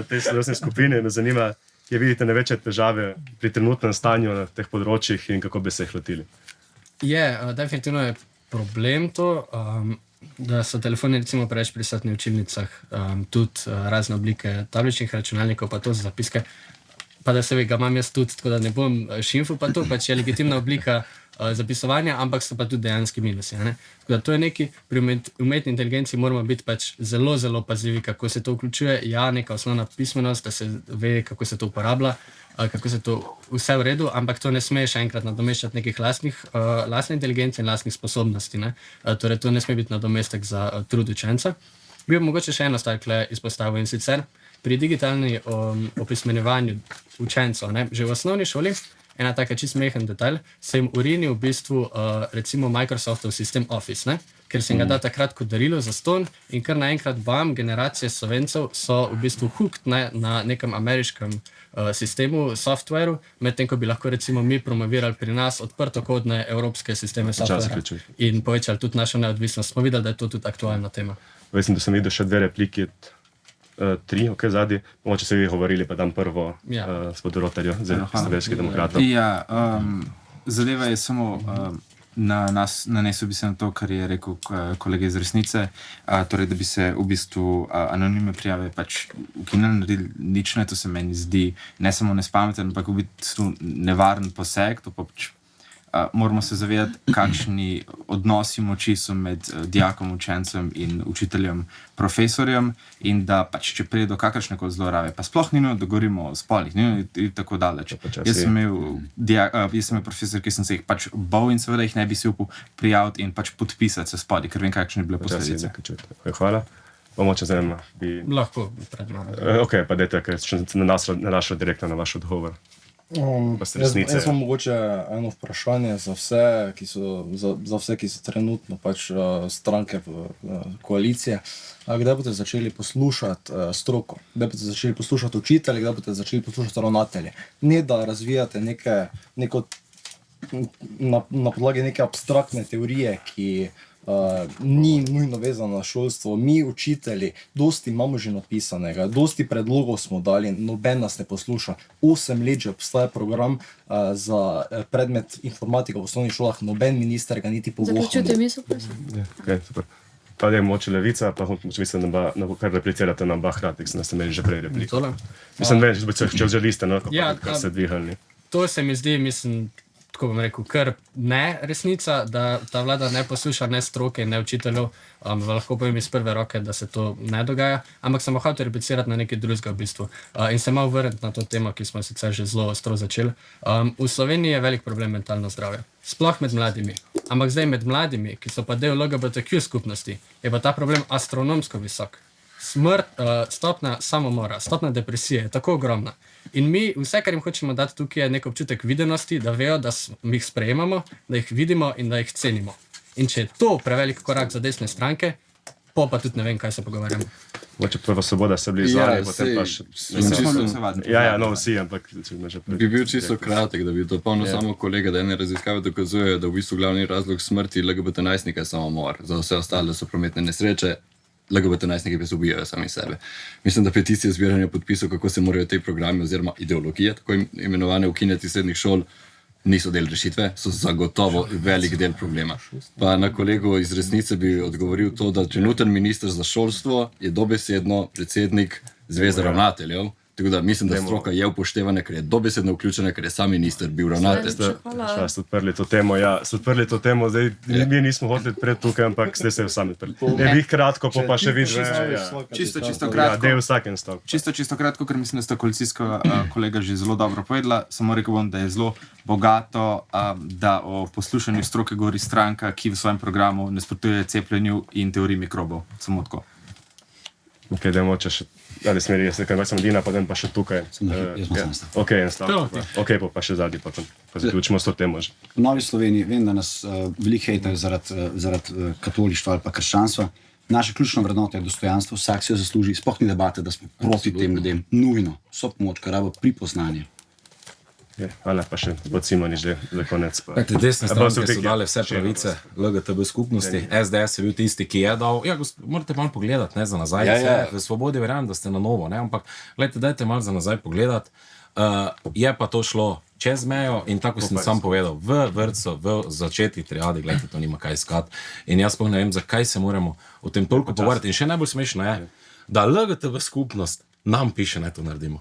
tej starostne skupine. Me zanima, kje vidite največje težave pri trenutnem stanju na teh področjih in kako bi se jih lotili. Definitivno je problem to, da so telefoni recimo preveč prisotni v učilnicah, tudi razne oblike tabličnih računalnikov, pa to za zapiske, pa da se ga imam jaz tudi, tako da ne bom šimfal, pa to pač je legitimna oblika zapisovanja, ampak so pa tudi dejanski minusi. Tako da to je nekaj, pri umetni inteligenci moramo biti pač zelo, zelo pazljivi, kako se to vključuje. Ja, neka osnovna pismenost, da se ve, kako se to uporablja, kako se to vse v redu, ampak to ne sme še enkrat nadomeščati nekih lastne inteligence in lastnih sposobnosti. Torej, to ne sme biti nadomestek za trud učenca. Bi mogoče še eno stvar izpostavil in sicer pri digitalni opismenjevanju učencev, že v osnovni šoli, ena taka čist mehen detalj, se jim urini v bistvu recimo Microsoftov sistem Office, ker se jim ga da takrat kot darilo za ston in kar naenkrat generacije Slovencev so v bistvu hooked na nekem ameriškem sistemu, softwareu, medtem ko bi lahko recimo mi promovirali pri nas odprtokodne evropske sisteme softwarea in povečali tudi našo neodvisnost. Smo videli, da je to tudi aktualna tema. Mislim, da sem videl še 2 repliki, 3, ok, zadnji. Mogoče se vi govorili, pa dam prvo gospodu Rotarju, Slovenskih demokratov. Ja, zadeva je samo nanesel bi se na to, kar je rekel kolega iz Resnice, torej, da bi se v bistvu anonimne prijave pač ukinili, naredili nične, to se meni zdi ne samo nespameten, ampak v bistvu nevaren poseg, to pa pač moramo se zavedati, kakšni odnosi moči so med dijakom, učencem in učiteljem, profesorjem in da pač, če pride do kakršnekoli zlorabe, pa sploh ni nujno, da govorimo o spolih, ni nujno tako daleč. Jaz sem imel profesor, ki sem se jih pač bal in seveda jih ne bi si upal prijaviti in pač podpisati se spodi, ker vem, kakšne bile posledice. Hvala. Pomoče zdaj lahko pred mano. Ok, pa dajte, ker se nanaša direktno na vaš odgovor. Jaz imam mogoče eno vprašanje za vse, ki so trenutno pač stranke v koalicije. Kdaj boste začeli poslušati stroko? Kdaj boste začeli poslušati učitelje? Kdaj boste začeli poslušati ravnatelje? Ne da razvijate na podlagi neke abstraktne teorije, ki ni nujno vezana na šolstvo. Mi, učitelji, dosti imamo že napisanega, dosti predlogov smo dali, noben nas ne posluša. 8 let že obstaja program za predmet informatika v osnovnih šolah, noben minister ga niti povoha. Zaključujte misel, prosim. Okay, super. Pa je moče Levica, pa mislim, da kar replicirate na Bahrat, ki ste imeli že prej repliko. Mislim, če želite, no, kar se dvihali. To se mi zdi, mislim, tako bom rekel, kar ne resnica, da ta vlada ne posluša ne stroke, ne učiteljev. Lahko povem iz prve roke, da se to ne dogaja, ampak sem hotel replicirati na nekaj drugega v bistvu. In se malo vrniti na to temo, ki smo sicer že zelo ostro začeli. V Sloveniji je velik problem mentalno zdravje. Sploh med mladimi. Ampak zdaj med mladimi, ki so pa del LGBTQ skupnosti, je pa ta problem astronomsko visok. Stopna samomora, stopna depresije je tako ogromna. In mi, vse, kar jim hočemo dati tukaj, je nek občutek videnosti, da vejo, da jih sprejemamo, da jih vidimo in da jih cenimo. In če je to prevelik korak za desne stranke, pa tudi ne vem, kaj se pogovarjamo. Moče prva Svoboda se bili zadnji, potem pa še... vsi, ampak... Bi bil čisto kratek, da bi dopolnil samo kolega, da ene raziskave dokazujejo, da v bistvu glavni razlog smrti LGBT najstnika je samomor. Za vse ostale so prometne nesreče, LGBT najstniki pa se ubijajo sami sebe. Mislim, da peticije zbiranja podpisov, kako se morajo te programe oziroma ideologije, tako imenovane, ukinjati srednjih šol, niso del rešitve, so zagotovo velik del problema. Pa na kolegu iz resnice bi odgovoril to, da trenuten minister za šolstvo je dobesedno predsednik Zveze ravnateljev, tako da mislim, da stroka je upoštevana, ker je dobesedno vključena, ker je sam minister bil ravnatelj. Ste odprli to temo, zdaj mi nismo hoteli pred tukaj, ampak ste se sami odprli. Ne bi kratko, pa še vidim. Čisto kratko. Dej vsakem stavku. Čisto kratko, ker mislim, da sta koalicijska kolega že zelo dobro povedala. Samo rekel bom, da je zelo bogato, da o poslušanju stroke govori stranka, ki v svojem programu nasprotuje cepljenju in teoriji mikrobov. Samo tako. Ok, da moče še... Ali smeri, jaz nekaj sem Dina, potem pa še tukaj. Ok, en stavek. Ok, pa še zadnji, pa zaključimo s to temo že. V Novi Sloveniji vem, da nas veliko hejtajo zaradi katolištva ali pa krščanstva. Naša ključna vrednota je dostojanstvo, vsak si jo zasluži, sploh ni debate, da smo proti tem ljudem. Nujno, so pomoč, kar rabo pripoznanje. Hvala, pa še pod Simoni že za konec. Desne stranke so dale vse pravice LGTB skupnosti, SDS je bil tisti, ki je dal, morate malo pogledati, ne, za nazaj, v Svobodi verjamem, da ste na novo, ne, ampak gledajte, dajte malo za nazaj pogledati, je pa to šlo čez mejo in tako sem sam povedal, v vrtcu, v začetni triadi, gledajte, to nima kaj iskati in jaz sploh ne vem, zakaj se moramo o tem toliko pogovarjati in še najbolj smešno je, da LGTB skupnost nam piše, naj to naredimo.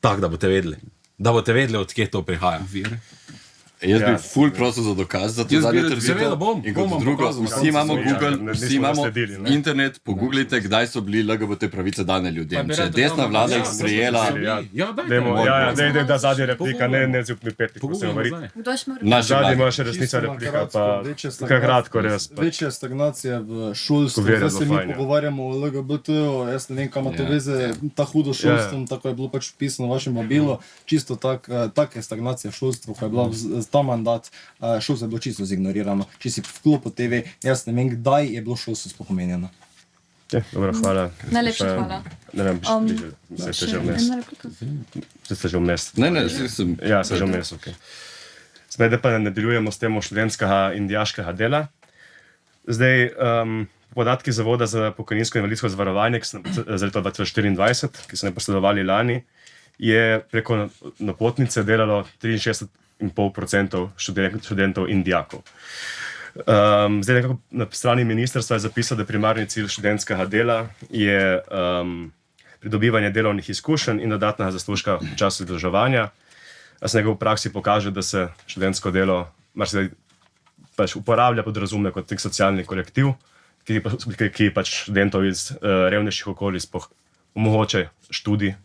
Tak, da boste vedeli, od kje to prihaja. Jaz bi ful prosil za dokaz, za to zadnje trditev. In kot drugo, vsi imamo Google, vsi imamo internet, pogooglite, kdaj so bili LGBT pravice dane ljudem. Če je desna vlada jih sprejela... Da zadnja replika, ne zjup mi peti, ko se govoriti. Zadnji ima še resnica replika, pa kratko res. Večja stagnacija v šolstvu, zdaj se mi pogovarjamo o LGBT-u, jaz ne vem, kam ima to veze, ta hudo šolstvo, tako je bilo pač pisano v vašem mobilu, čisto tak je stagnacija v šolstvu, ko je bila ta mandat, šolstvo je bilo čisto zignorirano. Če si vklopo TV, jaz ne vem, kdaj je bilo šolstvo sploh omenjeno. Dobro, hvala. Najlepša hvala. Ne vem, ste že vmes. Ste že vmes. Ne, sem... Ja, ste že vmes, ok. Zdaj, da pa nadaljujemo s temo študentskega in dijaškega dela. Zdaj, podatki Zavoda za pokojninsko in invalidsko zavarovanje za leto 2024, ki so ne posredovali lani, je preko napotnice delalo 63,5% študentov in dijakov. Zdaj nekako na strani ministrstva je zapisal, da primarni cilj študentskega dela je pridobivanje delovnih izkušenj in dodatnega zaslužka v času izobraževanja. A se nekako v praksi pokaže, da se študentsko delo pač uporablja podrazumne kot nek socialni kolektiv, ki pač študentov iz revnejših okolij sploh omogoča študij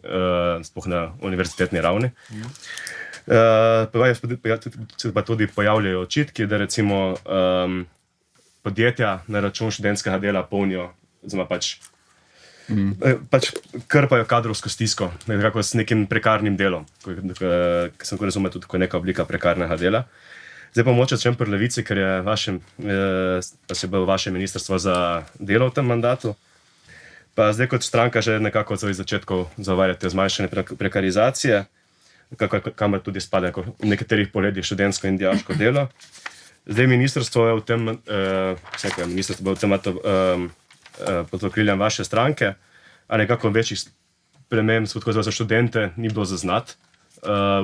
sploh na univerzitetni ravni. Se pa tudi pojavljajo očitki, da recimo podjetja na račun študentskega dela polnijo, oziroma pač krpajo kadrovsko stisko, nekako s nekim prekarnim delom, ki sem razumel tudi kot neka oblika prekarnega dela. Zdaj pa moče čem pri Levici, ker je bilo vaše ministrstvo za delo v tem mandatu. Pa zdaj kot stranka že nekako od svojih začetkov zagovarjate zmanjšanje prekarizacije, kamor tudi spada v nekaterih pogledih študentsko in dijaško delo. Zdaj, ministrstvo je v tem, ministrstvo je v tem pod okriljem vaše stranke, a nekako večjih sprememb za študente ni bilo zaznati.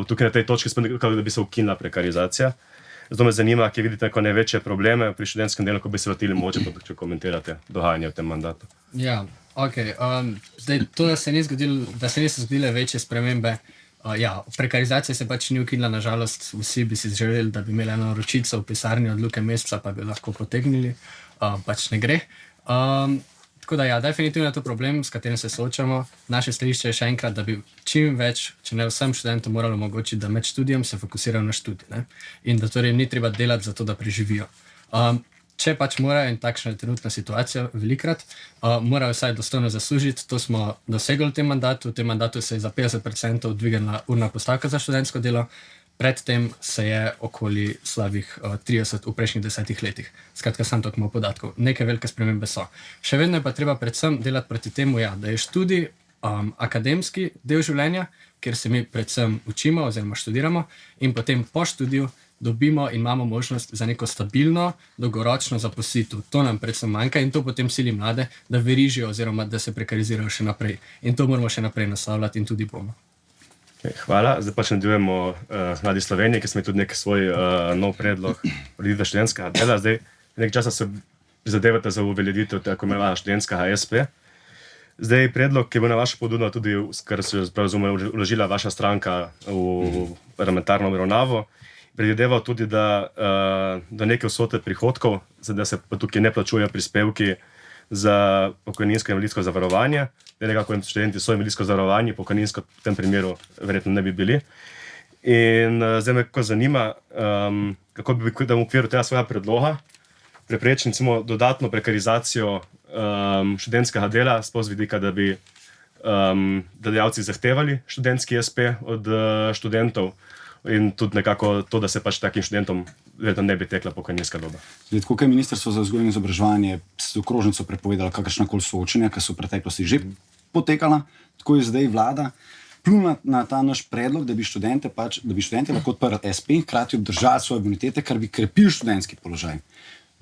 Tukaj na tej točki smo nekako, da bi se ukinila prekarizacija. Zato me zanima, kje vidite neko največje probleme pri študentskem delu, ko bi se vrtili, mogoče pa če komentirate dogajanje v tem mandatu. Ja, ok. Zdaj, to, da se niso zgodile večje spremembe, prekarizacija se pač ni ukinila, nažalost, vsi bi si želeli, da bi imeli eno ročico v pisarni od Luke Mesca, pa bi lahko potegnili, pač ne gre. Tako da definitivno je to problem, s katerim se soočamo. Naše stališče je še enkrat, da bi čim več, če ne vsem študentom moralo omogočiti, da med študijem se fokusirajo na študij, ne? In da torej ni treba delati za to, da preživijo. Če pač morajo, in takšna je trenutna situacija velikrat, morajo vsaj dostojno zaslužiti, to smo dosegli v tem mandatu se je za 50% dvignila urna postavka za študentsko delo, predtem se je okoli slabih 30 v prejšnjih 10 letih. Skratka, sam toliko podatkov. Neke velike spremembe so. Še vedno je pa treba predvsem delati proti temu, da je študij akademski del življenja, kjer se mi predvsem učimo oziroma študiramo in potem po študiju dobimo in imamo možnost za neko stabilno, dolgoročno zaposlitev. To nam predvsem manjka in to potem sili mlade, da verižijo oziroma da se prekarizirajo še naprej. In to moramo še naprej naslavljati in tudi bomo. Hvala. Zdaj pač nadaljujemo Mladi Sloveniji, ki smo tudi nek svoj nov predlog ureditve študentskega dela. Zdaj nekaj časa se prizadevate za uveljavitev tako imenovanega študentskega SP. Zdaj predlog, ki je bil na vašo pobudo tudi, kar se je vložila vaša stranka v parlamentarno obravnavo, predvideva tudi, da do neke vsote prihodkov, da se pa tukaj ne plačujejo prispevki za pokojninsko in invalidsko zavarovanje, da nekako študenti so invalidsko zavarovanje, pokojninsko v tem primeru verjetno ne bi bili. In zdaj me kako zanima, kako bi v okviru tega svojega predloga preprečili dodatno prekarizacijo študentskega dela, sploh z vidika, da bi delodajalci zahtevali študentski SP od študentov in tudi nekako to, da se pač takim študentom verjetno ne bi tekla pokojninska doba. Tako je Ministrstvo za vzgojo in izobraževanje s okrožnico prepovedalo kakršnakoli soočenja, ki so v preteklosti že potekala, tako je zdaj vlada plunila na ta naš predlog, da bi študente lahko odprli SP in hkrati obdržali svoje bonitete, kar bi krepil študentski položaj.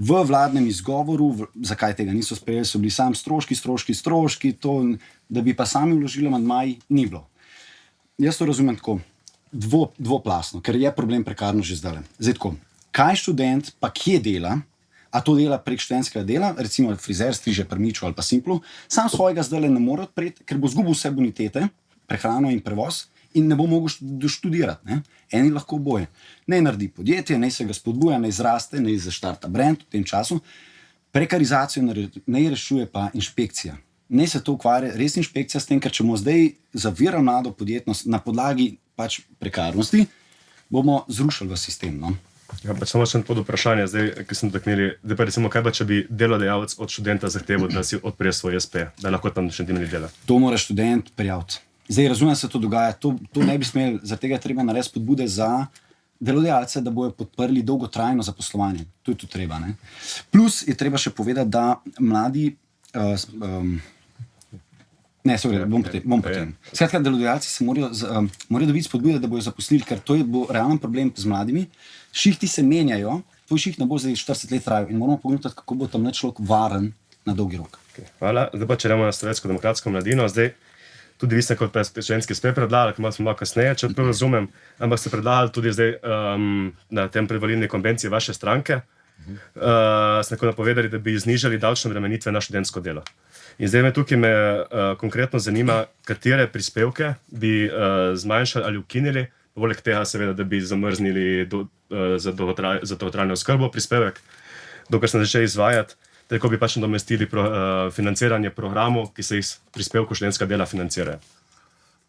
V vladnem izgovoru, zakaj tega niso sprejeli, so bili sam stroški, to, da bi pa sami vložili amandmaji, ni bilo. Jaz to razumem tako dvoplasno, ker je problem prekarno že zdaj. Zdaj tako, kaj študent pa kje dela, a to dela prek študentskega dela, recimo frizer, striže pri Miču ali pa Simplu, sam svojega zdaj ne more odpreti, ker bo zgubil vse bonitete, prehrano in prevoz in ne bo mogel doštudirati. Ne? Eni lahko oboje. Naj naredi podjetje, naj se ga spodbuja, naj zraste, naj zaštarta brand v tem času. Prekarizacijo naj rešuje pa inšpekcija. Naj se to ukvarja res inšpekcija s tem, ker če bomo zdaj zavirali mlado podjetnost na podlagi pač prekarnosti, bomo zrušili v sistem. No? Ja, pač samo še pod vprašanje, zdaj, ki sem dotaknili, da pa recimo, kaj pa, če bi delodajalec od študenta zahteval, da si odpre svoj SP, da lahko tam še dimni dela? To mora študent prijaviti. Zdaj razumem, se to dogaja, to ne bi smeli, zaradi tega treba narediti spodbude za delodajalce, da bojo podprli dolgotrajno zaposlovanje. To je tudi treba. Ne? Plus je treba še povedati, da mladi bom potem. Skratka, delodajalci se morajo dobiti spodbude, da bojo zaposlili, ker to je bo realen problem z mladimi. Šihti se menjajo, tvoj šiht ne bo zdaj 40 let trajal in moramo pogledati, kako bo tam človek varen na dolgi rok. Hvala. Zdaj pa če gremo na Slovensko-demokratsko mladino. Zdaj tudi vi ste kot študentski SP predlagali, ki smo malo kasneje, če prav razumem, ampak ste predlagali tudi zdaj na tem predvolilni konvenciji vaše stranke, ste nekako napovedali, da bi znižali davčne obremenitve na študentsko delo. In zdaj me tukaj konkretno zanima, katere prispevke bi zmanjšali ali ukinili, poleg tega seveda, da bi zamrznili za dolgotrajno oskrbo prispevek, dokler se ne začne izvajati, tako bi pač nadomestili financiranje programov, ki se iz prispevkov študentskega dela financirajo.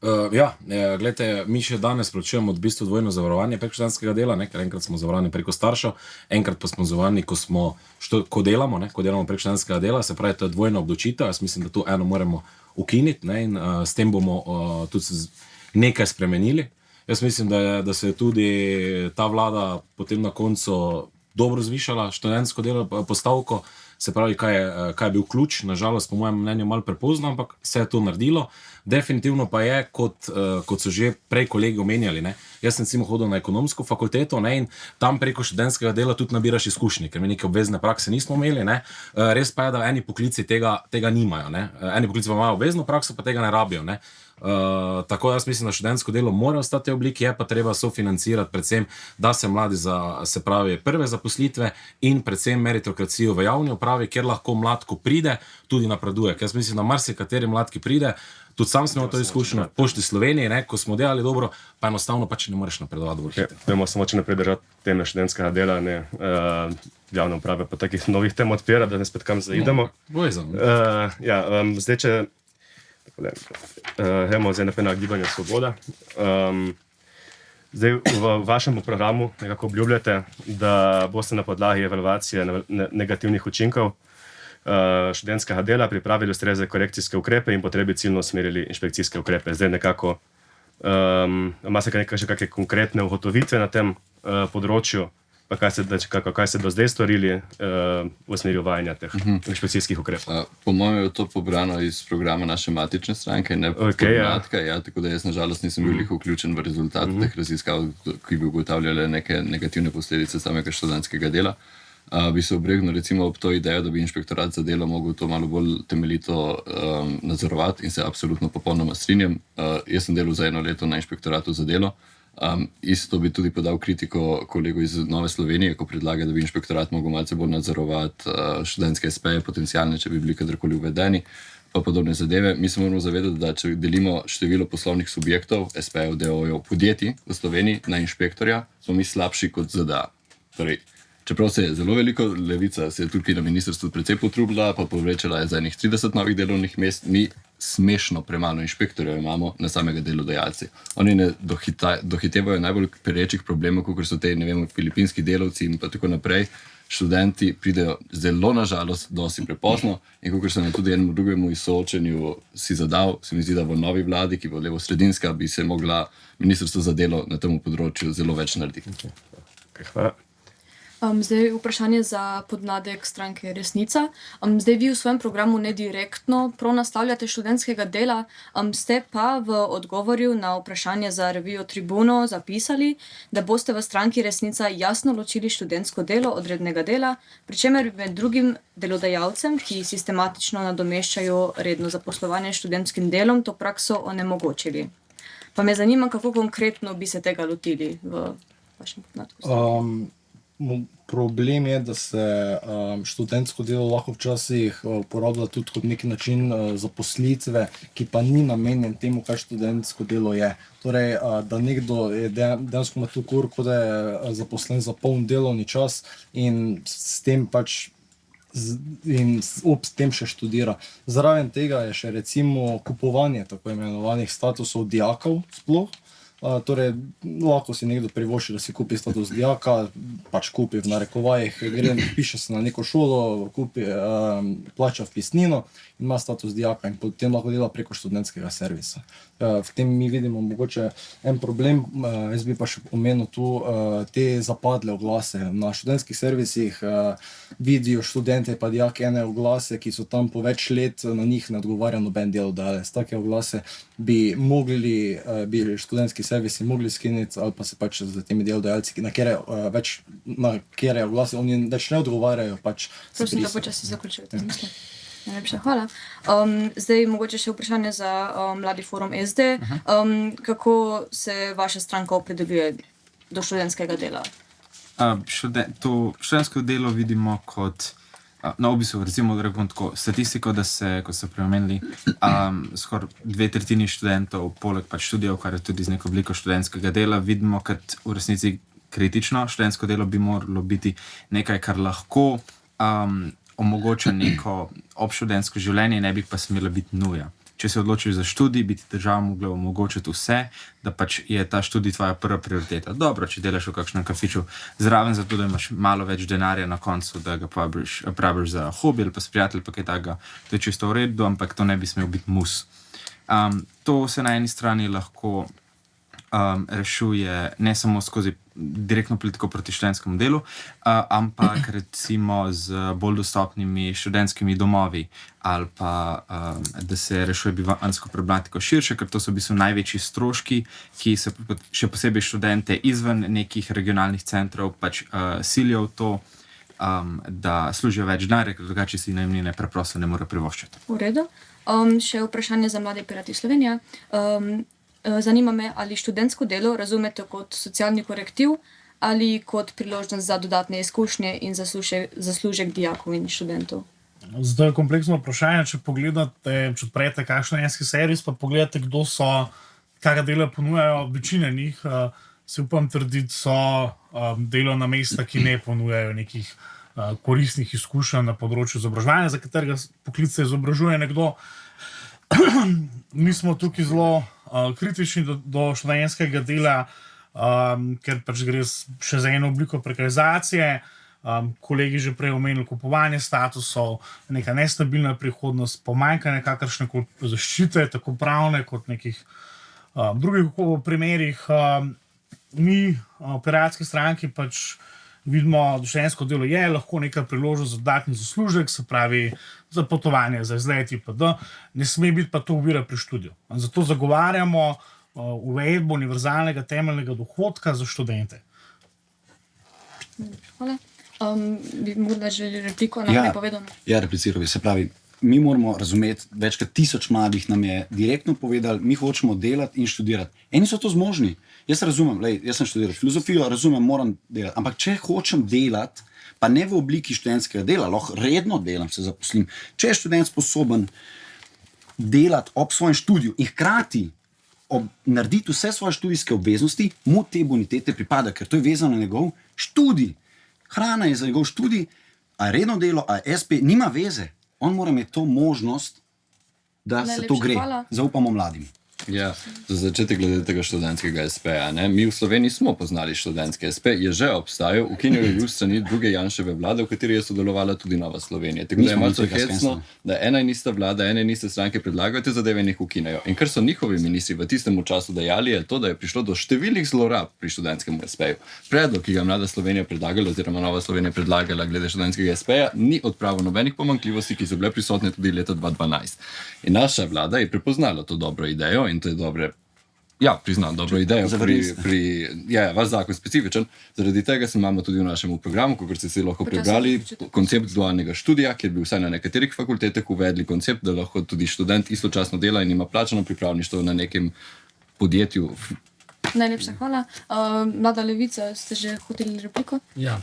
Gledajte, mi še danes plačujemo v bistvu dvojno zavarovanje prek študentskega dela, ker enkrat smo zavarovani preko staršev, enkrat pa smo zavarovani, ko delamo prek študentskega dela, se pravi, to je dvojna obdavčitev. Jaz mislim, da tu eno moramo ukiniti in s tem bomo tudi nekaj spremenili. Jaz mislim, da se je tudi ta vlada potem na koncu dobro zvišala študentsko delo postavko se pravi, kaj je bil ključ, nažalost, po mojem mnenju, malo prepozno, ampak se je to naredilo. Definitivno pa je, kot so že prej kolegi omenjali, ne, jaz sem recimo hodil na ekonomsko fakulteto, ne, in tam preko študentskega dela tudi nabiraš izkušnje, ker mi neke obvezne prakse nismo imeli. Ne. Res pa je, da eni poklici tega nimajo. Ne. Eni poklici pa imajo obvezno prakso, pa tega ne rabijo. Ne. Tako jaz mislim, da študentsko delo mora ostati v obliki, je pa treba sofinancirati predvsem, da se mladi se pravi prve zaposlitve in predvsem meritokracijo v javni upravi, kjer lahko mlad, ko pride, tudi napreduje. Ker jaz mislim, da marsikateri mlad, ki pride, tudi sam sem imel to izkušnjo v Pošti Slovenije, ne, ko smo delali dobro, pa enostavno pač ne moreš napredovati dovolj hitro. Dajmo samo če naprej držati teme študentskega dela, ne javne uprave, pa takih novih tem odpira, da ne spet kam zaidemo. Zdaj, če gremo zdaj naprej na Gibanje Svoboda. Zdaj v vašem programu nekako obljubljate, da boste na podlagi evalvacije negativnih učinkov študentskega dela pripravili ustrezne korekcijske ukrepe in potrebi ciljno usmerili inšpekcijske ukrepe. Zdaj nekako ima se še kakšne konkretne ugotovitve na tem področju, pa kaj se do zdaj storili v smeri uvajanja teh inšpekcijskih ukrepov? Po mojem je to pobrano iz programa naše matične stranke, ne podatka, tako da jaz nažalost nisem bil vključen v rezultat teh raziskav, ki bi ugotavljale neke negativne posledice samega študentskega dela. Bi se obregnil recimo ob to idejo, da bi inšpektorat za delo mogel to malo bolj temeljito nadzorovati in se absolutno popolnoma strinjam. Jaz sem delal za 1 leto na inšpektoratu za delo. Isto bi tudi podal kritiko kolegu iz Nove Slovenije, ko predlaga, da bi inšpektorat mogel malce bolj nadzorovati študentske SP-je potencialne, če bi bili kadarkoli uvedeni, pa podobne zadeve. Mi se moramo zavedati, da če delimo število poslovnih subjektov, SP-jev, DO-jev, podjetij v Sloveniji na inšpektorja, smo mi slabši kot ZDA. Torej, čeprav se je zelo veliko, Levica se je tukaj na ministrstvu precej potrudila, pa povečala je za enih 30 novih delovnih mest, mi smešno premalo inšpektorjev imamo na samega delodajalci. Oni ne dohitevajo najbolj perečih problemov, kot so te, ne vem, filipinski delavci in pa tako naprej. Študenti pridejo zelo nažalost dosti prepozno in kot sem tudi enemu drugemu soočenju si zadal, se mi zdi, da v novi vladi, ki bo levo-sredinska, bi se mogla ministrstvo za delo na tem področju zelo več narediti. Hvala. Zdaj vprašanje za podmladek stranke Resnica. Zdaj vi v svojem programu ne direktno naslavljate študentskega dela, ste pa v odgovorju na vprašanje za revijo Tribuno zapisali, da boste v stranki Resnica jasno ločili študentsko delo od rednega dela, pri čemer med drugim delodajalcem, ki sistematično nadomeščajo redno zaposlovanje s študentskim delom, to prakso onemogočili. Pa me zanima, kako konkretno bi se tega lotili v vašem podmladku. Problem je, da se študentsko delo lahko včasih uporablja tudi kot neki način zaposlitve, ki pa ni namenjen temu, kaj študentsko delo je. Torej, da nekdo je dejansko ima toliko ur, kot da je zaposlen za poln delovni čas in s tem pač ob tem še študira. Zraven tega je še recimo kupovanje tako imenovanih statusov dijakov sploh. Torej, lahko si nekdo privošči, da si kupi status dijaka, pač kupi v narekovajih, piše se na neko šolo, plača vpisnino in ima status dijaka in potem lahko dela preko študentskega servisa. V tem mi vidimo mogoče en problem, jaz bi pa še omenil tu te zapadle oglase. Na študentskih servisih vidijo študente pa dijaki ene oglase, ki so tam po več let, na njih ne odgovarja noben delodajalec. Take oglase bi študentski servisi mogli skiniti ali pa se pač z temi delodajalci, na kere oglase oni več ne odgovarjajo, pač se Prosim, da počasi zaključujete. Najlepša hvala. Zdaj mogoče še vprašanje za Mladi forum SD. Kako se vaša stranka opredeljuje do študentskega dela? Študentsko delo vidimo kot, v bistvu recimo tako statistiko, da se, kot so preomenili, skoraj 2/3 študentov, poleg pač študijev, kar je tudi z neko obliko študentskega dela, vidimo kot v resnici kritično. Študentsko delo bi moralo biti nekaj, kar lahko omogoča neko obštudentsko življenje, ne bi pa smela biti nuja. Če se odločiš za študij, bi ti država mogla omogočiti vse, da pač je ta študij tvoja prva prioriteta. Dobro, če delaš v kakšnem kafiču zraven, zato da imaš malo več denarja na koncu, da ga praviš za hobi ali pa s prijatelji, pa kaj takega, to je čisto v redu, ampak to ne bi smel biti mus. To se na eni strani lahko rešuje ne samo skozi direktno politiko proti študentskemu delu, ampak recimo z bolj dostopnimi študentskimi domovi ali pa da se rešuje bivanjsko problematiko širše, ker to so v bistvu največji stroški, ki se še posebej študente izven nekih regionalnih centrov pač silijo v to, da služijo več denarja, ker drugače si najemnine preprosto ne more privoščiti. V redu. Še vprašanje za Mlade pirati Slovenija. Zanima me, ali študentsko delo razumete kot socialni korektiv ali kot priložnost za dodatne izkušnje in zaslužek dijakov in študentov? Zdaj je kompleksno vprašanje, če pogledate, če odprete kakšen študentski servis, pa pogledate, kdo so, kakšna dela ponujajo, večina njih, se upam trditi, so delovna mesta, ki ne ponujajo nekih koristnih izkušenj na področju izobraževanja, za katerega poklic se izobražuje nekdo. Mi smo tukaj zelo kritični do študentskega dela, ker pač gre še za eno obliko prekarizacije. Kolegi že prej omenili kupovanje statusov, neka nestabilna prihodnost, pomanjkanje kakršne koli zaščite, tako pravne kot nekih drugih primerih. Mi v Piratski stranki pač vidimo, da študentsko delo je lahko neka priložnost za dodatni zaslužek, se pravi za potovanje, za izlet itd. Ne sme biti pa to ovira pri študiju. Zato zagovarjamo uvedbo univerzalnega temeljnega dohodka za študente. Hvala. Bi morda želeli repliko na nepovedano? Ja, repliciral bi. Se pravi, mi moramo razumeti, več kot 1000 mladih nam je direktno povedali, mi hočemo delati in študirati. Eni so to zmožni. Jaz razumem, jaz sem študiral filozofijo, razumem, moram delati. Ampak če hočem delati, pa ne v obliki študentskega dela, lahko redno delam, se zaposlim. Če je študent sposoben delati ob svojem študiju in hkrati narediti vse svoje študijske obveznosti, mu te bonitete pripada, ker to je vezano na njegov študij. Hrana je za njegov študij, a je redno delo, a je SP, nima veze. On mora imeti to možnost, da se to gre. Zaupamo mladim. Ja, za začetek glede tega študentskega SP-ja. Mi v Sloveniji smo poznali študentski SP, je že obstajal, ukinil je bil strani druge Janševe vlade, v kateri je sodelovala tudi Nova Slovenija. Tako da je malo hecno, da ena in ista vlada, ene in iste stranke predlagajo te zadeve in jih ukinejo. In kar so njihovi ministri v tistem času dejali, je to, da je prišlo do številnih zlorab pri študentskem SP-ju. Predlog, ki ga Mlada Slovenija predlagala oziroma Nova Slovenija predlagala glede študentskega SP-ja, ni odpravil nobenih pomanjkljivosti, ki so bile prisotne tudi leta 2012. In naša vlada je prepoznala to dobro idejo in to je dobre, ja, priznam, dobro idejo vaš zakon specifičen. Zaradi tega se imamo tudi v našem programu, kot ste si lahko prebrali, koncept dualnega študija, kjer bi vsaj na nekaterih fakultetah uvedli koncept, da lahko tudi študent istočasno dela in ima plačano pripravništvo na nekem podjetju. Najlepša hvala. Mlada Levica, ste že hoteli repliko? Ja.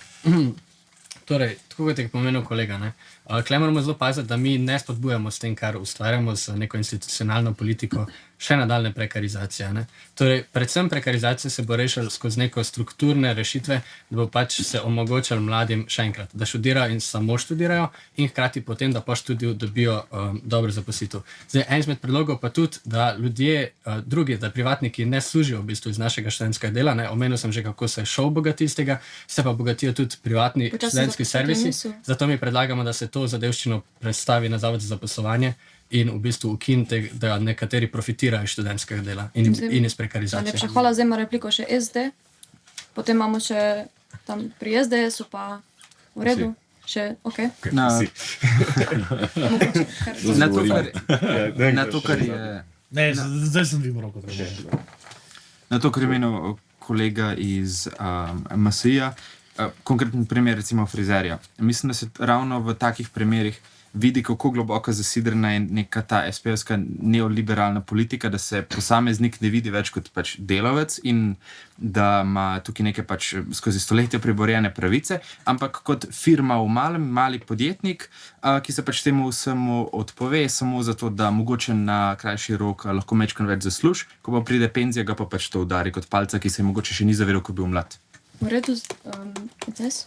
Torej, tako kot je pomenil kolega, tukaj moramo zelo paziti, da mi ne spodbujamo s tem, kar ustvarjamo z neko institucionalno politiko, še nadaljne prekarizacije. Torej, predvsem prekarizacija se bo rešila skozi neko strukturne rešitve, da bo pač se omogočalo mladim še enkrat, da študirajo in samo študirajo in hkrati potem, da po študiju dobijo dobro zaposlitev. Zdaj, en izmed predlogov pa tudi, da ljudje drugi, da privatniki ne služijo v bistvu iz našega študentskega dela. Omenil sem že, kako se šov bogati iz tega, se pa bogatijo tudi privatni študentski servisi. Zato mi predlagamo, da se to zadevščino predstavi na Zavod za zaposlovanje in v bistvu ukinite, da nekateri profitirajo iz študentskega dela in iz prekarizacije. Najlepša hvala, zdaj ima repliko še SD, potem imamo še tam pri SDS-u pa v redu, še ok. Na to, kar je... Ne, zdaj sem vi moral kot reči. Na to, kar je menil kolega iz MSI-ja, konkreten primer recimo frizerja. Mislim, da se ravno v takih primerih vidi, kako globoko zasidrena je neka ta SP-ovska neoliberalna politika, da se posameznik ne vidi več kot pač delavec in da ima tukaj neke pač skozi stoletja priborjene pravice, ampak kot firma v mali podjetnik, ki se pač temu vsemu odpove samo zato, da mogoče na krajši rok lahko mečkan več zasluž, ko pa pride penzija, ga pa pač to udari kot palca, ki se mogoče še ni zavedel, ko bil mlad. V redu, ECS?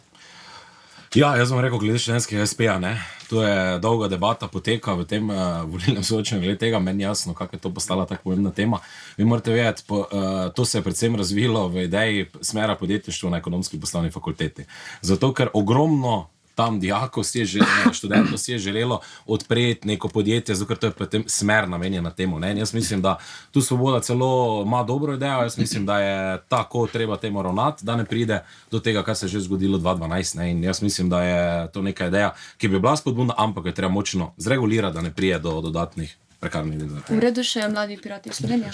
Ja, jaz bom rekel, glede študentskega SP-ja, to je dolga debata, poteka v tem volilnem soočenju glede tega, meni jasno, kako je to postala tako pomembna tema. Vi morate vedeti, to se je predvsem razvilo v ideji smera podjetništva na ekonomski poslovni fakulteti. Zato, ker ogromno tam dijakov, študentov si je želelo odpreti neko podjetje, zato ker to je potem smer namenjena temu. Ne? In jaz mislim, da tu Svoboda celo ima dobro idejo, jaz mislim, da je tako treba temu ravnati, da ne pride do tega, kar se je že zgodilo 2012. Ne? In jaz mislim, da je to neka ideja, ki bi bila spodbudna, ampak je treba močno zregulirati, da ne pride do dodatnih prekarnih delov. V redu še Mladi pirati Slovenija.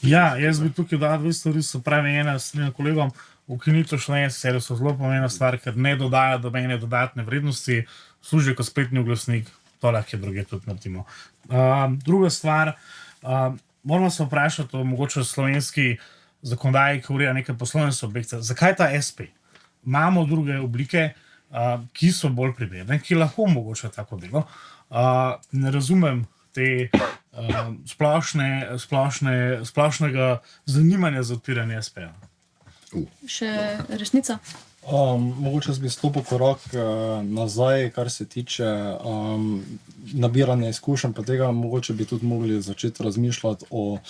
Ja, jaz bi tukaj dal dve stvari, so pravi ena s kolegom. Ukinitev študentskih servisov zelo pomembna stvar, ker ne dodaja dobene dodatne vrednosti, služi kot spletni oglasnik, to lahko druge tudi naredimo. Druga stvar, moramo se vprašati o mogoče slovenski zakonodaji, ki ureja neke poslovne subjekte. Zakaj ta SP? Imamo druge oblike, ki so bolj primerne, ki lahko omogočajo tako delo. Ne razumem te splošnega zanimanja za odpiranje SP-ja. Še resnica? Mogoče bi stopil korak nazaj, kar se tiče nabiranja izkušenj, pa tega mogoče bi tudi mogli začeti razmišljati o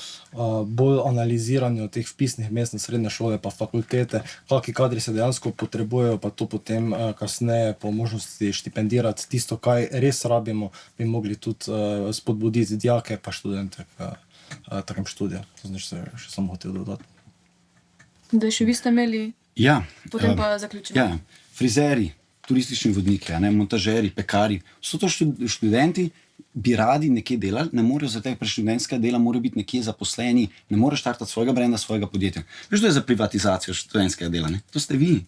bolj analiziranju teh vpisnih mest na srednje šole pa fakultete, kakšni kadri se dejansko potrebujejo, pa to potem kasneje po možnosti štipendirati. Tisto, kaj res rabimo, bi mogli tudi spodbuditi dijake pa študente k takim študijam. To znači še samo hotel dodati. Da še vi ste imeli, Ja, potem pa zaključimo. ja, frizeri, turistični vodniki, montažeri, pekari, so to študenti, bi radi nekje delali, ne morejo za tega preštudentskega dela, morajo biti nekje zaposleni, ne morejo štartati svojega brenda, svojega podjetja. Veš, to je za privatizacijo študentskega dela, ne? To ste vi.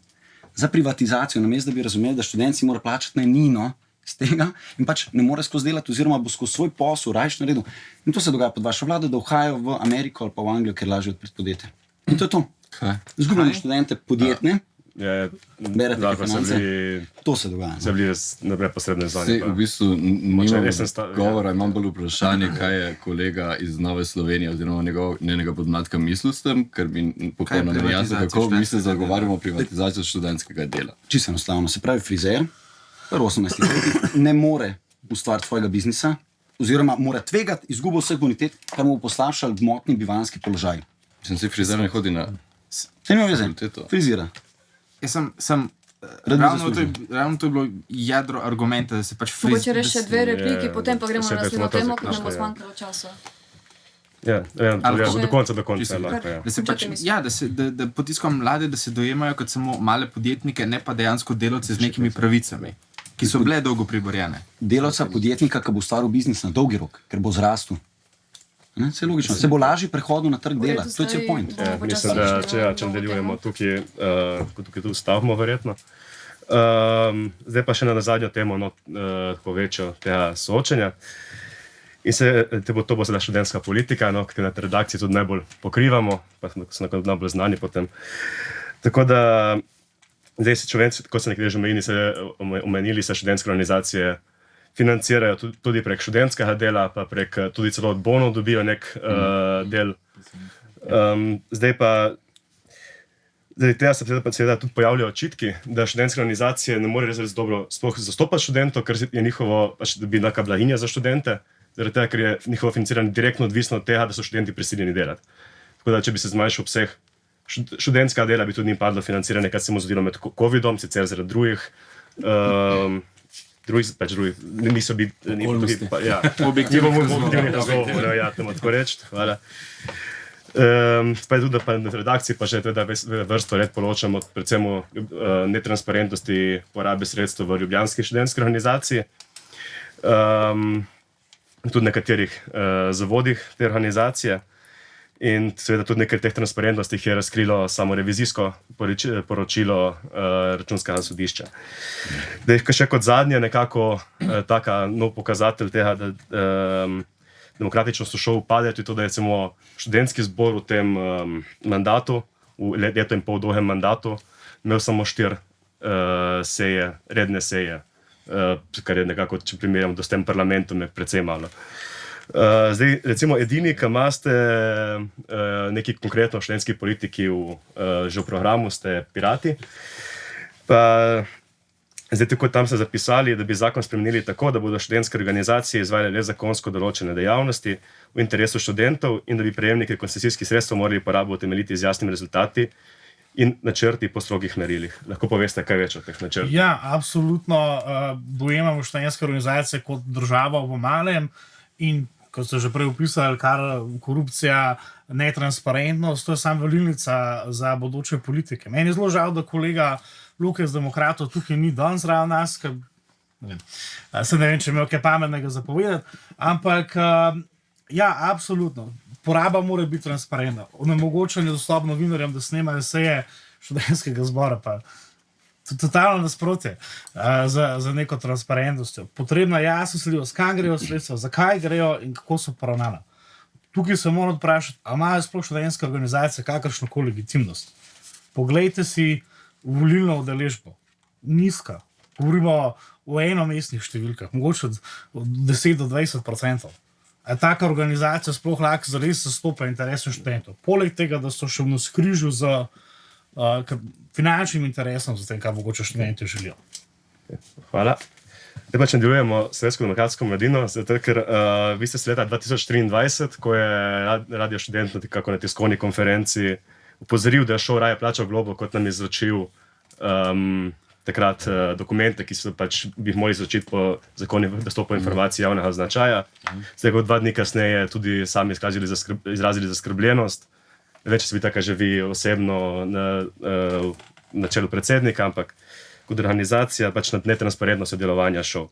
Za privatizacijo, namesto da bi razumeli, da študent si mora plačati najemnino z tega in pač ne more skozi delati, oziroma bo skozi svoj posel rajš naredil. In to se dogaja pod vašo vlado, da uhajajo v Ameriko ali pa v Anglijo, ker lažje odpreti podjetje. In to je to. Zgubljamo študente podjetne, berete finance, to se dogaja. Se bili neposredne zvanje. V bistvu nimam govora, imam bolj vprašanje, kaj je kolega iz Nove Slovenije oziroma njenega podmladka mislil s tem, ker mi popolnoma ni jasno, kako mi se zagovarjamo privatizacijo študentskega dela. Čisto enostavno, se pravi frizer, 18 let, ne more ustvariti svojega biznisa, oziroma mora tvegati izgubo vseh bonitet, kar mu bo poslabšal gmotni bivanjski položaj. Sem si frizer ne hodi na Nima veze, frizira. Ravno to je bilo jedro argumenta, da se pač Mogoče reči še dve repliki, potem pa gremo na naslednjo temo, ker nam bo zmanjkalo časa. Ja, do konca lahko, ja. Da se pač, da potiskamo mlade, da se dojemajo kot samo male podjetnike, ne pa dejansko delavce z nekimi pravicami, ki so bile dolgo priborjene. Delavca, podjetnika, ki bo ustvaril biznis na dolgi rok, ker bo zrastel. Vse logično, se bo lažje prehodil na trg dela, to je cel point. Mislim, da če nadaljujemo tukaj, tu stavimo verjetno. Zdaj pa še na zadnjo temo, tako večjo tega soočenja. In to bo sedaj študentska politika, ki na redakciji tudi najbolj pokrivamo, pa so najbolj znani potem. Tako da, zdaj kot se nekaj že omenili, se študentske organizacije financirajo tudi prek študentskega dela, pa prek tudi celo od bonov dobijo nek del. Zdaj pa, zaradi tega se seveda tudi pojavljajo očitki, da študentske organizacije ne morejo res dobro sploh zastopati študentov, ker je njihovo, da bi neka blaginja za študente, zaradi tega, ker je njihovo financiranje direktno odvisno od tega, da so študenti prisiljeni delati. Tako da, če bi se zmanjšal obseg študentskega dela, bi tudi njim padlo financiranje, kar se mu zgodilo med COVID-om, sicer zaradi drugih, niso bili objektivni razgovor, ja, temu tako reči, hvala. Pa je tudi, da na redakciji pa že vrsto let poročamo predvsem o netransparentnosti porabe sredstev v ljubljanski študentski organizaciji, tudi nekaterih zavodih te organizacije. In seveda tudi nekaj teh transparentnosti je razkrilo samo revizijsko poročilo Računskega sodišča. Da je še kot zadnje nekako taka nov pokazatelj tega, da demokratičnost v šovu pade, tudi to, da je samo študentski zbor v tem mandatu, v leto in pol dolgem mandatu, imel samo 4 seje, redne seje, kar je nekako, če primerjamo s tem parlamentom, je precej malo. Zdaj, recimo, edini, ki imate neki konkretno študentski politiki že v programu, ste Pirati. Pa zdaj, tako tam ste zapisali, da bi zakon spremenili tako, da bodo študentske organizacije izvajale le zakonsko določene dejavnosti v interesu študentov in da bi prejemniki koncesijskih sredstev morali porabo utemeljiti z jasnimi rezultati in načrti po strogih merilih. Lahko poveste kaj več o teh načrtih? Ja, absolutno dojemamo študentske organizacije kot državo v malem in kot ste že prej opisali, kar korupcija, netransparentnost, to je samo volilnica za bodoče politike. Meni je zelo žal, da kolega Luka iz Demokratov tukaj ni danes zraven nas, ker ne vem, če imel kaj pametnega zapovedati, ampak ja, absolutno. Poraba mora biti transparentna. Onemogočanje dostop novinarjem, da snemajo seje študentskega zbora, pa totalno nasprotje za neko transparentnostjo. Potrebna je jasno sledljivost, kam grejo sredstva, zakaj grejo in kako so poravnana. Tukaj se moramo vprašati, ali imajo sploh študentske organizacije kakršnokoli legitimnost. Poglejte si volilno udeležbo. Nizka. Govorimo o enomestnih številkah, mogoče od 10 do 20%. A taka organizacija sploh lahko zares zastopa interese študentov. Poleg tega, da so še v navzkrižju z finančnim interesom za tem, kaj mogoče študenti želijo. Hvala. Zdaj pa če nadaljujemo Slovensko demokratsko mladino, zato ker vi ste se leta 2023, ko je Radio Študent na tiskovni konferenci upozoril, da je šel raje plačal globo, kot nam je izročil takrat dokumente, ki so pač bi jih morali izročiti po zakonu dostopa informacij javnega značaja. Zdaj, kot 2 dni kasneje, tudi sami izrazili zaskrbljenost. Ne vem, če se bi tako že vi osebno na čelu predsednika, ampak kot organizacija pač nad netransparentnostjo delovanja šel.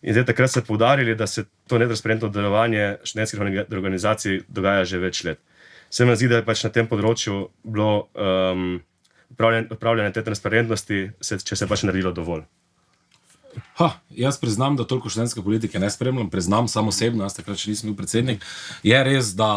In zdaj takrat ste poudarili, da se to netransparentno delovanje študentskih organizacij dogaja že več let. Se mi zdi, da je pač na tem področju bilo upravljanje te transparentnosti, če se pač naredilo dovolj. Jaz priznam, da toliko študentske politike ne spremljam, priznam samo osebno, jaz takrat še nisem bil predsednik. Je res, da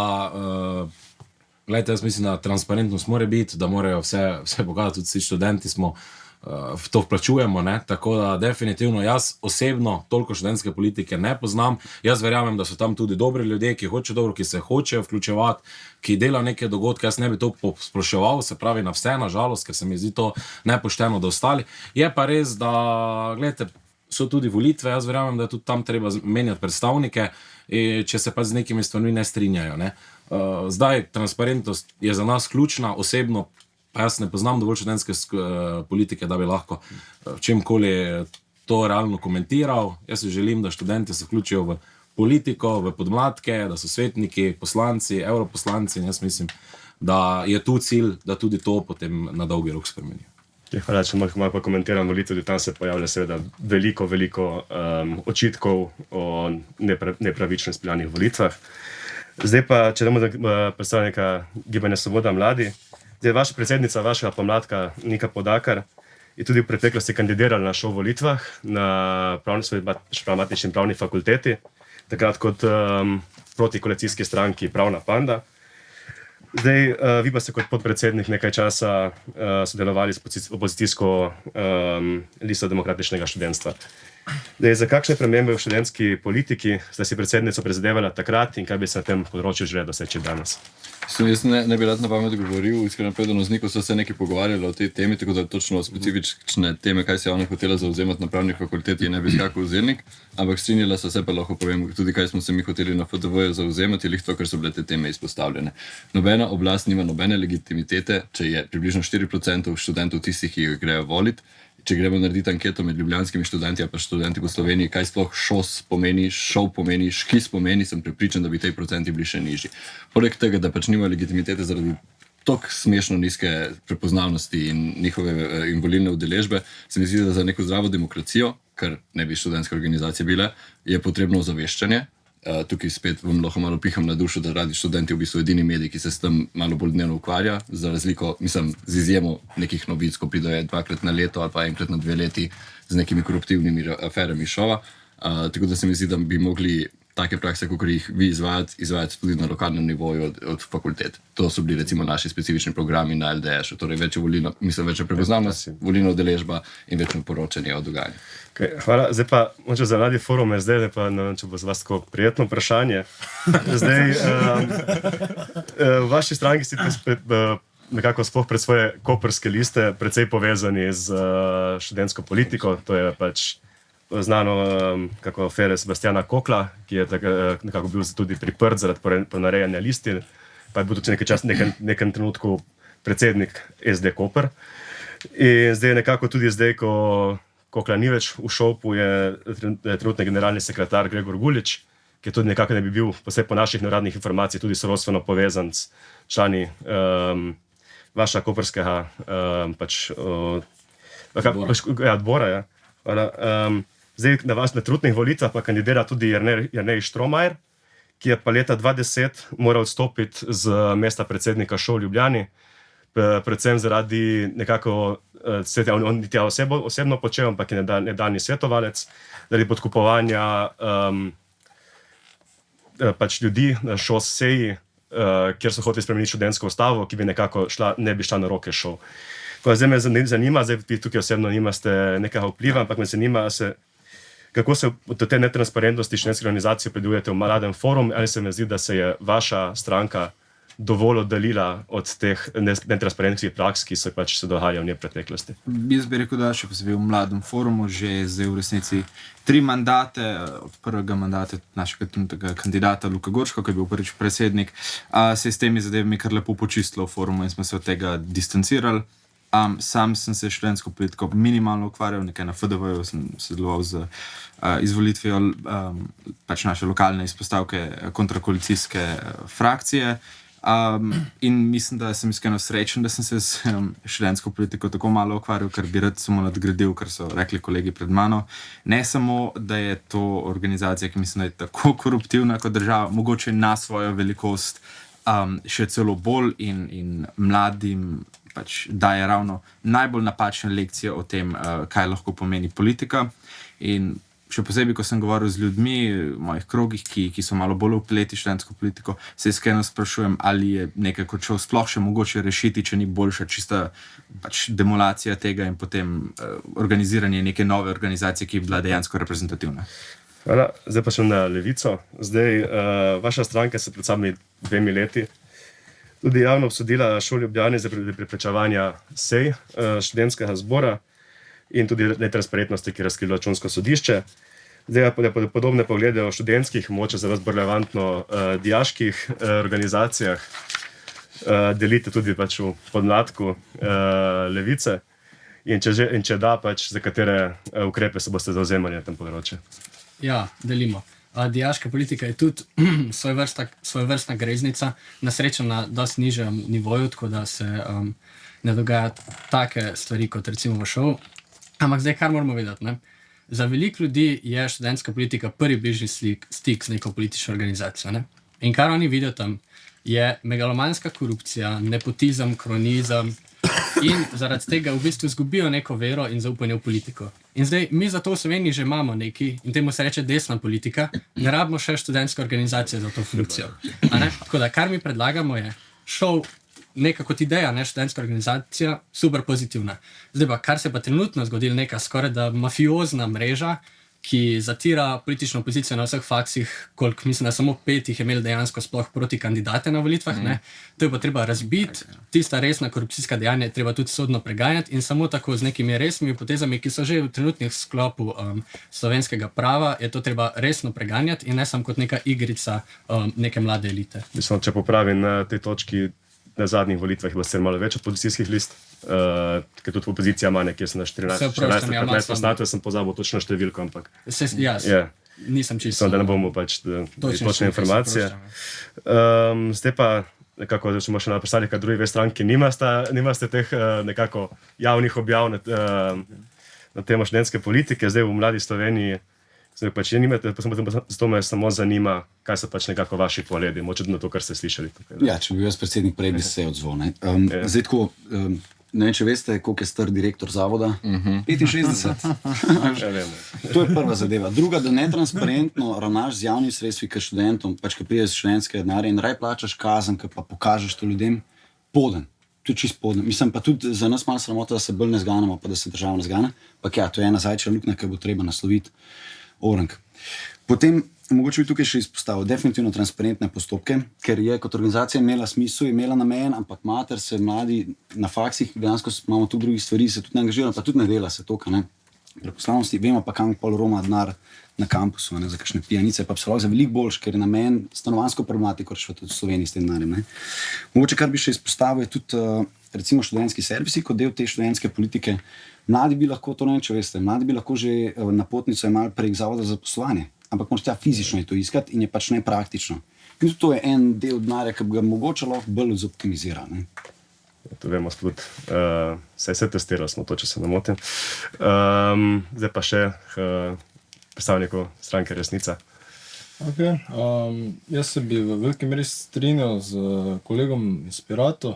gledajte, jaz mislim, da transparentnost mora biti, da morajo vse bogati, tudi vsi študenti smo v to vplačujemo, ne? Tako da definitivno jaz osebno toliko študentske politike ne poznam. Jaz verjamem, da so tam tudi dobri ljudje, ki hočejo dobro, ki se hočejo vključevati, ki delajo neke dogodke. Jaz ne bi to posploševal, se pravi na vse, na žalost, ker se mi zdi to nepošteno do ostali. Je pa res, da gledajte, so tudi volitve, jaz verjamem, da je tudi tam treba menjati predstavnike, če se pa z nekimi stvarmi ne strinjajo, ne. Zdaj, transparentnost je za nas ključna, osebno pa jaz ne poznam dovolj študentske politike, da bi lahko v čemkoli to realno komentiral. Jaz si želim, da študenti se vključijo v politiko, v podmladke, da so svetniki, poslanci, evroposlanci in jaz mislim, da je tu cilj, da tudi to potem na dolgi rok spremenijo. Hvala, če malo pa komentiram volitev, da tam se pojavlja seveda veliko očitkov o nepravično izpeljanih volitvah. Zdaj pa, če damo predstavnika Gibanja Svoboda mladi, zdaj vaša predsednica, vašega pomladka Nika Podakar je tudi v preteklosti kandidirala na šov volitvah na matični pravni fakulteti, takrat kot protikoalicijski stranki Pravna panda. Zdaj, vi pa ste kot podpredsednik nekaj časa sodelovali s opozicijsko listo demokratičnega študentstva. Zdaj, za kakšne premembe v študentski politiki ste si predsednico prizadevala takrat in kaj bi se na tem področju želeli doseči danes? Jaz ne bi rad na pamet govoril, iskreno povedano, z Niko so se nekaj pogovarjali o tej temi, tako da točno specifične teme, kaj se je ona hotela zauzemati na pravni fakulteti, ne bi skakal vzornik, ampak strinjala so se, pa lahko povem tudi, kaj smo se mi hoteli na FDV zauzemati, lih to, ker so bile te teme izpostavljene. Nobena oblast nima nobene legitimitete, če je približno 4% študentov tistih, ki jih grejo voliti. Če gremo narediti anketo med ljubljanskimi študenti, pa študenti po Sloveniji, kaj sploh šov pomeni, škis pomeni, sem prepričan, da bi tej procenti bili še nižji. Poleg tega, da pač nima legitimitete zaradi tok smešno nizke prepoznavnosti in njihove volilne udeležbe, se mi zdi, da za neko zdravo demokracijo, kar ne bi študentske organizacije bile, je potrebno ozaveščanje. Tukaj spet vam lahko malo piham na dušo, da Radi Študenti v bistvu edini medij, ki se s tem malo bolj dnevno ukvarja, za razliko, mislim, z izjemo nekih novic, ko pridejo 2-krat na leto ali pa 1-krat na 2 leti z nekimi koruptivnimi aferami šova. Tako da se mi zdi, da bi mogli take prakse, kot jih vi izvajati tudi na lokalnem nivoju od fakultet. To so bili recimo naši specifični programi na LDŠ-u, torej večja prepoznavnost, volilna udeležba in večje poročanje o dogajanju. Hvala. Zdaj pa, moče zaradi forume, zdaj pa, če bo za vas tako prijetno vprašanje. Zdaj, v vaši stranki ste nekako sploh pred svoje koprske liste precej povezani z študentsko politiko, to je pač znano kako afere Sebastiana Kokla, ki je nekako bil tudi priprt zaradi ponarejanja listin, pa je bil tudi nekaj časa v nekem trenutku predsednik SD Koper. In zdaj nekako tudi zdaj, ko Kla ni več v šopu, je trenutni generalni sekretar Gregor Gulič, ki je tudi nekako ne bi bil, posebej po naših neuradnih informacijah, tudi sorodstveno povezan s člani vaša koperskega odbora. Ja. Zdaj na trenutnih volitvah pa kandidira tudi Jernej Štromajer, ki je pa leta 2010 moral odstopiti z mesta predsednika ŠOU v Ljubljani, predvsem zaradi nekako, on niti osebno počel, ampak je nedavni svetovalec, zaradi podkupovanja pač ljudi na ŠOS seji, kjer so hoteli spremeniti študentsko ustavo, ki bi nekako ne bi šla na roke ŠOU. Zdaj me zanima, zdaj vi tukaj osebno nimate nekega vpliva, ampak me zanima kako se do te netransparentnosti študentske organizacije predujete v Mladem forumu, ali se mi zdi, da se je vaša stranka dovolj oddaljila od teh netransparentnih praks, ki so pač se dogajajo v njej preteklosti? Jaz bi rekel, da še posebej v Mladem forumu že zdaj v resnici 3 mandate, od prvega mandata našega kandidata Luka Gorška, ki je bil prvič predsednik, se je s temi zadevami kar lepo počistilo v forumu in smo se od tega distancirali. Sam sem se študentsko politiko minimalno ukvarjal, nekaj na FDV-ju sem sodeloval z izvolitvijo pač naše lokalne izpostavke kontrakoalicijske frakcije. In mislim, da sem iskreno srečen, da sem se s študentsko politiko tako malo ukvarjal, ker bi rad samo nadgradil, kar so rekli kolegi pred mano. Ne samo, da je to organizacija, ki mislim, da je tako koruptivna kot država, mogoče na svojo velikost še celo bolj in mladim pač daje ravno najbolj napačne lekcije o tem, kaj lahko pomeni politika. In še posebej, ko sem govoril z ljudmi v mojih krogih, ki so malo bolj vpleti v študentsko politiko, se iskreno sprašujem, ali je nekaj kot šel sploh še mogoče rešiti, če ni boljša čista pač demolacija tega in potem organiziranje neke nove organizacije, ki je bila dejansko reprezentativna. Hvala. Zdaj pa še na Levico. Zdaj, vaša stranka se pred samimi 2 leti tudi javno obsodila ŠOU Ljubljani zaradi preprečevanja sej študentskega zbora in tudi netransparentnosti, ki je razkrilo Računsko sodišče. Zdaj pa podobne poglede o študentskih, mogoče za vas bolj relevantno dijaških organizacijah, delite tudi pač v podmladku Levice in če da, pač za katere ukrepe se boste zavzemali na tem področju? Ja, delimo. Dijaška politika je tudi svojevrstna greznica, na srečo na dosti nižjem nivoju, tako da se ne dogaja take stvari kot recimo v ŠOU. Ampak zdaj, kar moramo vedeti, ne? Za veliko ljudi je študentska politika prvi bližnji stik z neko politično organizacijo. Ne? In kar oni vidijo tam, je megalomanska korupcija, nepotizem, kronizem in zaradi tega v bistvu izgubijo neko vero in zaupanje v politiko. In zdaj, mi zato v Sloveniji že imamo neki, in temu se reče desna politika, ne rabimo še študentske organizacije za to funkcijo. Tako da, kar mi predlagamo je ŠOU, neka kot ideja, ne, študentska organizacija, super pozitivna. Zdaj pa, kar se pa trenutno zgodilo, neka skoraj da mafiozna mreža, ki zatira politično opozicijo na vseh faksih, koliko mislim, da samo 5 jih je imeli dejansko sploh proti kandidate na volitvah, ne. To je pa treba razbiti, tista resna korupcijska dejanja je treba tudi sodno preganjati in samo tako z nekimi resnimi potezami, ki so že v trenutnih sklopu slovenskega prava, je to treba resno preganjati in ne samo kot neka igrica neke mlade elite. Mislim, če popravim na tej točki, na zadnjih volitvah je bilo se malo več opozicijskih list, ker tudi opozicija ima nekje na 14-15 poslancev, sem pozabil točno številko, ampak... Nisem čisto. Da ne bomo pač točne informacije. Zdaj pa, nekako, če bomo še napisali, kaj drugi stranki nimaste teh nekako javnih objav na temo študentske politike, zdaj v Mladi Sloveniji pač nimate, zato me samo zanima, kaj so pač nekako vaši pogledi, moče na to, kar ste slišali tukaj. Ja, če bi jaz predsednik prej, bi se odzval. Zdaj tako, ne vem, če veste, koliko je star direktor zavoda? 65. To je prva zadeva. Druga, da netransparentno ravnaš z javnimi sredstvi k študentom, pač ki priješ študentske denarje in raj plačaš kazen, ki pa pokažeš to ljudem, poden. To je čist poden. Mislim pa tudi za nas malo sramota, da se bolj ne zganemo, pa da se država ne zgane. Pa ja, to je ena zajčja luknja, ki bo treba nasloviti. Potem, mogoče bi tukaj še izpostavil definitivno transparentne postopke, ker je kot organizacija imela smisel, imela namen, ampak mater se mladi na faksih, dejansko imamo tudi drugih stvari, se tudi ne angažirajo, pa tudi ne dela se to, ne. Preposlavnosti, vemo pa kam pol roma denar na kampusu, ne, za kakšne pijanice, pa psiholog za veliko boljš, ker je namen stanovanjsko problematiko rešiti tudi v Sloveniji s tem denarjem, ne. Mogoče, kar bi še izpostavil, je tudi recimo študentski servisi kot del te študentske politike. Mladi bi lahko, to ne vem, če veste, mladi bi lahko že napotnico imeli prek Zavoda za zaposlovanje, ampak moraš tja fizično je to iskati in je pač nepraktično. In to je en del denarja, ki bi ga mogoče lahko bolj zoptimizira. Ne? To vemo, tudi vse testirali smo to, če se ne motim. Zdaj pa še predstavnikov stranke Resnica. Okay. Jaz se bi v veliki meri strinjal z kolegom iz Piratov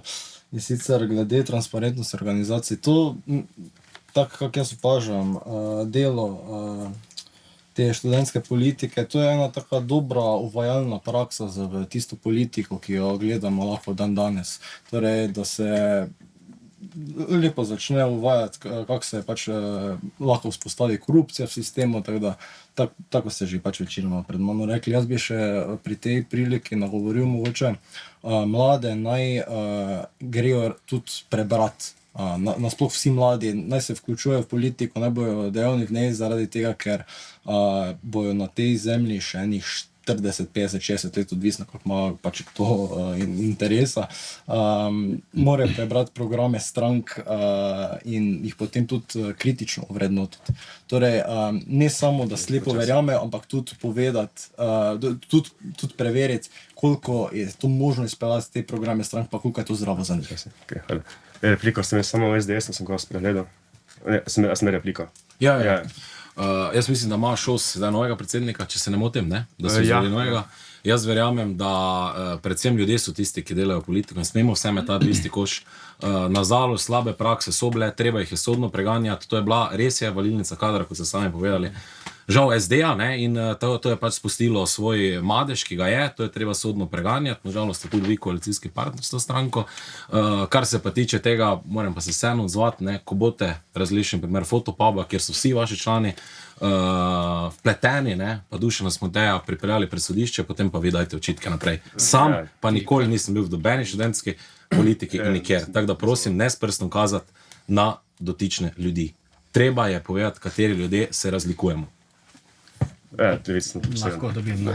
in sicer glede transparentnosti organizacij. To, tako kako jaz opažam, delo te študentske politike, to je ena taka dobra uvajalna praksa v tisto politiko, ki jo gledamo lahko dan danes. Torej, da se lepo začne uvajati, kako se pač lahko vzpostavi korupcija v sistemu, tako da tako ste že pač večinoma pred mano rekli. Jaz bi še pri tej priliki nagovoril mogoče mlade naj grejo tudi prebrati. Nasploh vsi mladi naj se vključujejo v politiko, naj bojo dejavni v njej zaradi tega, ker bojo na tej zemlji še enih 40, 50, 60 let, odvisno kako ima pač to interesa. Morajo prebrati programe strank in jih potem tudi kritično ovrednotiti. Torej, ne samo, da slepo verjamejo, ampak tudi povedati, tudi preveriti, koliko je to možno izpeljati te programe strank, pa koliko je to zdravo za njih. Okay, repliko sem samo v SDS, sem ga spregledal. Sem repliko. Ja. Jaz mislim, da ima ŠOS zdaj novega predsednika, če se ne motim, ne? Da so izvolili novega. Jaz verjamem, da predvsem ljudje so tisti, ki delajo politiko in smemo vse metati v isti koš. Nažalost, slabe prakse so bile, treba jih je sodno preganjati. To je bila res je valilnica kadra, kot ste sami povedali. Žal SD-ja, ne, in to je pač spustilo svoj madež, ki ga je, to je treba sodno preganjati, nažalost je tudi vi koalicijski partner s to stranko. Kar se pa tiče tega, moram pa se vseeno odzvati, ne, ko boste različni primer Fotopuba, kjer so vsi vaši člani vpleteni, ne, pa Dušana Smoteja pripeljali pred sodišče, potem pa vi dajte očitke naprej. Sam pa nikoli nisem bil v dobeni študentski politiki in nikjer. Tako da prosim, ne s prstom kazati na dotične ljudi. Treba je povedati, kateri ljudje se razlikujemo. Lahko dobim.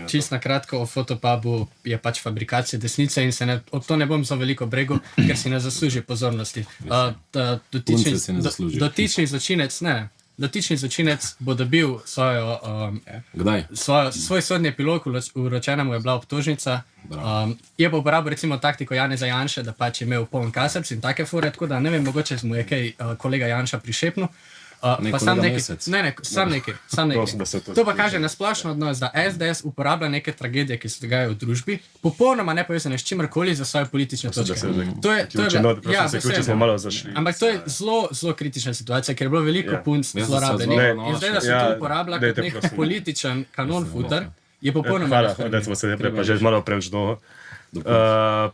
Čisto na kratko o Fotopubu je pač fabrikacija desnice in se to ne bom za veliko bregu, ker si ne zasluži pozornosti. Dotični zločinec bo dobil svoj sodni epilog, vročena mu je bila obtožnica. Je pa uporabil recimo taktiko Janeza Janše, da pač je imel poln kaseps in take fore, tako da ne vem, mogoče mu je kaj kolega Janša prišepnil. Pa sam nekaj. To pa kaže na splošno odnos, da SDS uporablja neke tragedije, ki se dogajajo v družbi, popolnoma nepovezane s čimerkoli za svoje politične točke. Ampak to je zelo, zelo kritična situacija, ker je bilo veliko punc zlorabljenih. In zdaj, da se to uporablja kot nek političen kanon futer, je popolnoma nepovezano. Da smo se pa že malo preveč dolgo.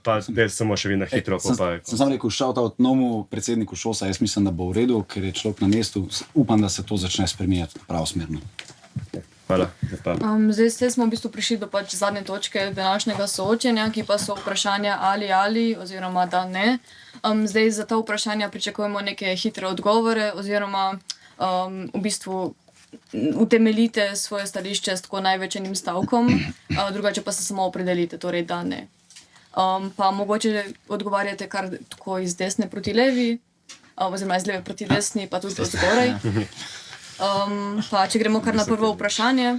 Pa samo še vi na hitro. Sem sam rekel, šautout novemu predsedniku ŠOS-a, jaz mislim, da bo v redu, ker je človek na mestu, upam, da se to začne spremenjati pravosmerno. Hvala. Zdaj smo v bistvu prišli do pač zadnje točke današnjega soočenja, ki pa so vprašanja ali, oziroma da ne. Zdaj za ta vprašanja pričakujemo neke hitre odgovore, oziroma v bistvu utemeljite svoje stališče s tako največjim stavkom, drugače pa se samo opredelite, torej da ne. Pa mogoče odgovarjate kar tako iz desne proti levi, oziroma iz leve proti desni, pa tudi od zgoraj. Pa če gremo kar na prvo vprašanje.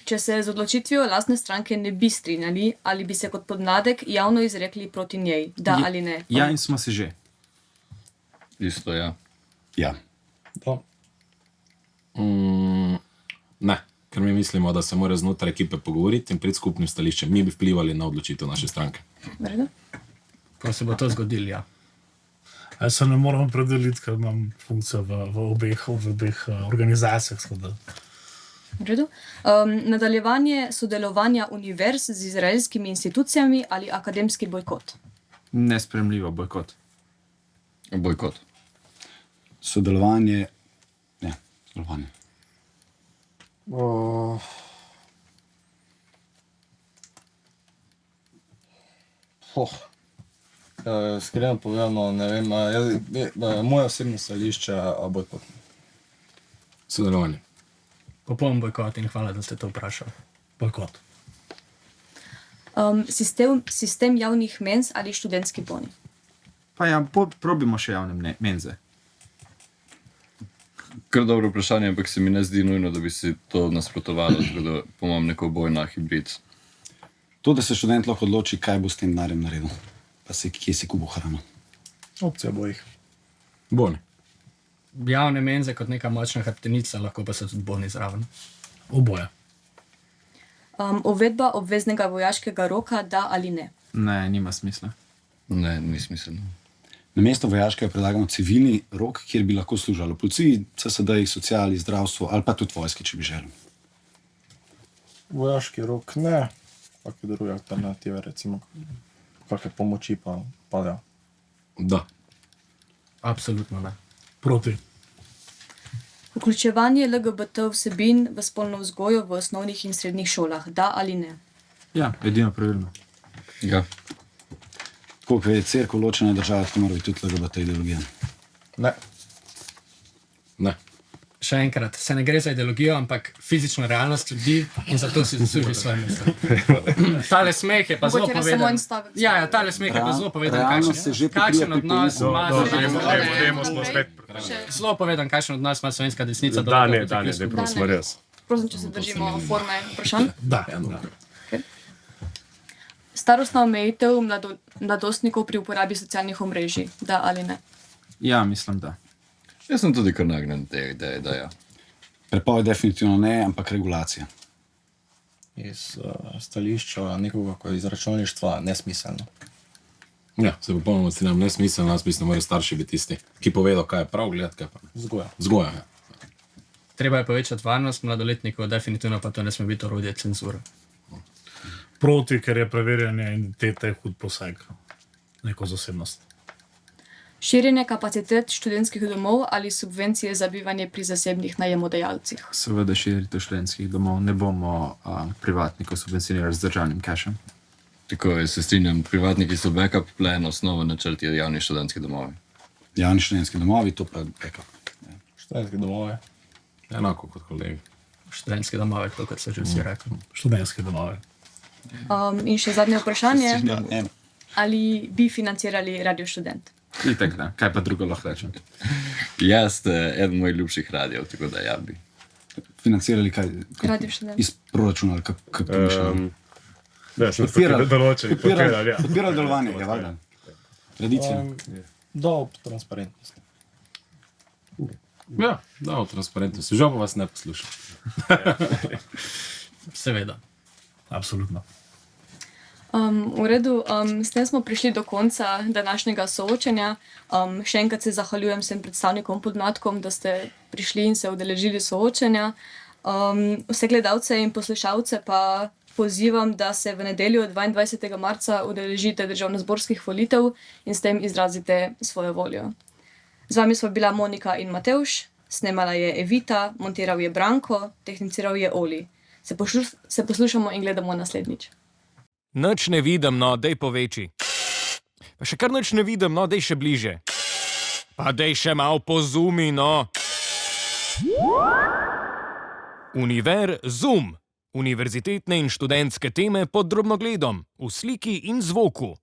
Če se z odločitvijo lastne stranke ne bi strinjali, ali bi se kot podmladek javno izrekli proti njej, da ali ne? Ja, in smo se že. Isto, ja. Ja. Ne, ker mi mislimo, da se mora znotraj ekipe pogovoriti in pred skupnim stališčem. Mi bi vplivali na odločitev naše stranke. Vredo? Ko se bo to zgodilo, ja. Jaz se ne moram predeliti, ker imam funkcijo v obeh organizacijah. Vredo? Nadaljevanje sodelovanja univerz z izraelskimi institucijami ali akademski bojkot? Nespremljivo bojkot. Bojkot. Sodelovanje. Iskreno povedano, ne vem, moje osebno stališče bojkot. Sodelovanje. Popoln bojkot in hvala, da ste to vprašali. Bojkot. Sistem javnih menz ali študentski boni. Pa ja, probimo še javne menze. Kar dobro vprašanje, ampak se mi ne zdi nujno, da bi si to nasprotovalo, tako da pomam neko bojna hibrid. To, da se študent lahko odloči, kaj bo s tem denarjem naredil, pa kje si kubo hrano. Opcija bojih. Boni. Javne menze kot neka močna hrbtenica, lahko pa so tudi boni zraven. Oboje. Uvedba obveznega vojaškega roka, da ali ne. Ne, nima smisla. Ne, ni smiselno. Namesto vojaškega predlagamo civilni rok, kjer bi lahko služalo policiji, CSD-jih, sociali, zdravstvu ali pa tudi vojski, če bi želel. Vojaški rok ne, kakšne druge alternative, recimo kakšne pomoči pa ja. Da. Absolutno ne. Proti. Vključevanje LGBT vsebin v spolno vzgojo v osnovnih in srednjih šolah, da ali ne. Ja, edino pravilno. Ja. Koliko je cerkev ločena država, tako mora biti tudi LGBT ideologija. Ne. Ne. Še enkrat, se ne gre za ideologijo, ampak fizično realnost ljudi in zato si zasluži svoje mesto. Tale smeh je pa zelo Mogoče samo en poveden. stavek. Ja, tale smeh je pa zelo poveden, Realnost se že kakšen pokrije pri odnos pouku. ima Dajmo smo spet. zelo poveden, kakšen odnos ima slovenska desnica do Da, ne, LGBTQ+. prosim, res. Prosim, če se držimo forme vprašanj. Da. Starostna omejitev mladostnikov pri uporabi socialnih omrežij, da ali ne. Ja, mislim, da. Jaz sem tudi kar nagnjen te ideje, da ja. Prepoved definitivno ne, ampak regulacija. Iz stališča nekoga, ko je iz računalništva nesmiselno. Ja, se popolnoma strinjam, nesmiselno, jaz mislim, da morajo starši biti tisti, ki povedo, kaj je prav gledati, kaj pa ne. Vzgoja. Vzgoja, ja. Treba je povečati varnost mladoletnikov, definitivno pa to ne sme biti orodje cenzure. Proti, ker je preverjanje identitete hud poseg. Neko zasebnost. Širjenje kapacitet študentskih domov ali subvencije za bivanje pri zasebnih najemodajalcih. Seveda širitev študentskih domov, ne bomo privatnikov subvencionirali z državnim cashom. Tako je, se strinjam, privatniki so backup plan, osnova načrt je javni študentski domovi. Javni študentski domovi, to pa je backup. Študentske domove. Enako kot kolegi. Študentske domove, tako kot so že vsi rekli. Študentske domove. In še zadnje vprašanje, Ne. ali bi financirali Radio Študent? Itak da, kaj pa drugo lahko rečem. Jaz ste eden mojih ljubših radijev, tako da ja bi. Financirali kaj? Radio Študent. Iz proračuna ali kako to mišljamo? Ne, sem tako določen, podpirali, ja. Podpirali delovanje, je valjda. Tradicija. Do transparentnosti. Ja, da, v transparentnosti. Žal pa vas ne poslušam. Seveda. Absolutno. V redu, s tem smo prišli do konca današnjega soočenja. Še enkrat se zahvaljujem vsem predstavnikom Podmladkom, da ste prišli in se udeležili soočenja. Vse gledalce in poslušalce pa pozivam, da se v nedeljo 22. marca udeležite državnozborskih volitev in s tem izrazite svojo voljo. Z vami sva bila Monika in Matevž, snemala je Evita, montiral je Branko, tehniciral je Oli. Se poslušamo in gledamo naslednjič. Nič ne vidim, no, dej poveči. Pa še kar nič ne vidim, no, dej še bliže. Pa dej še mal pozumi, no. Zoom. Univerzitetne in študentske teme pod drobnogledom, v sliki in zvoku.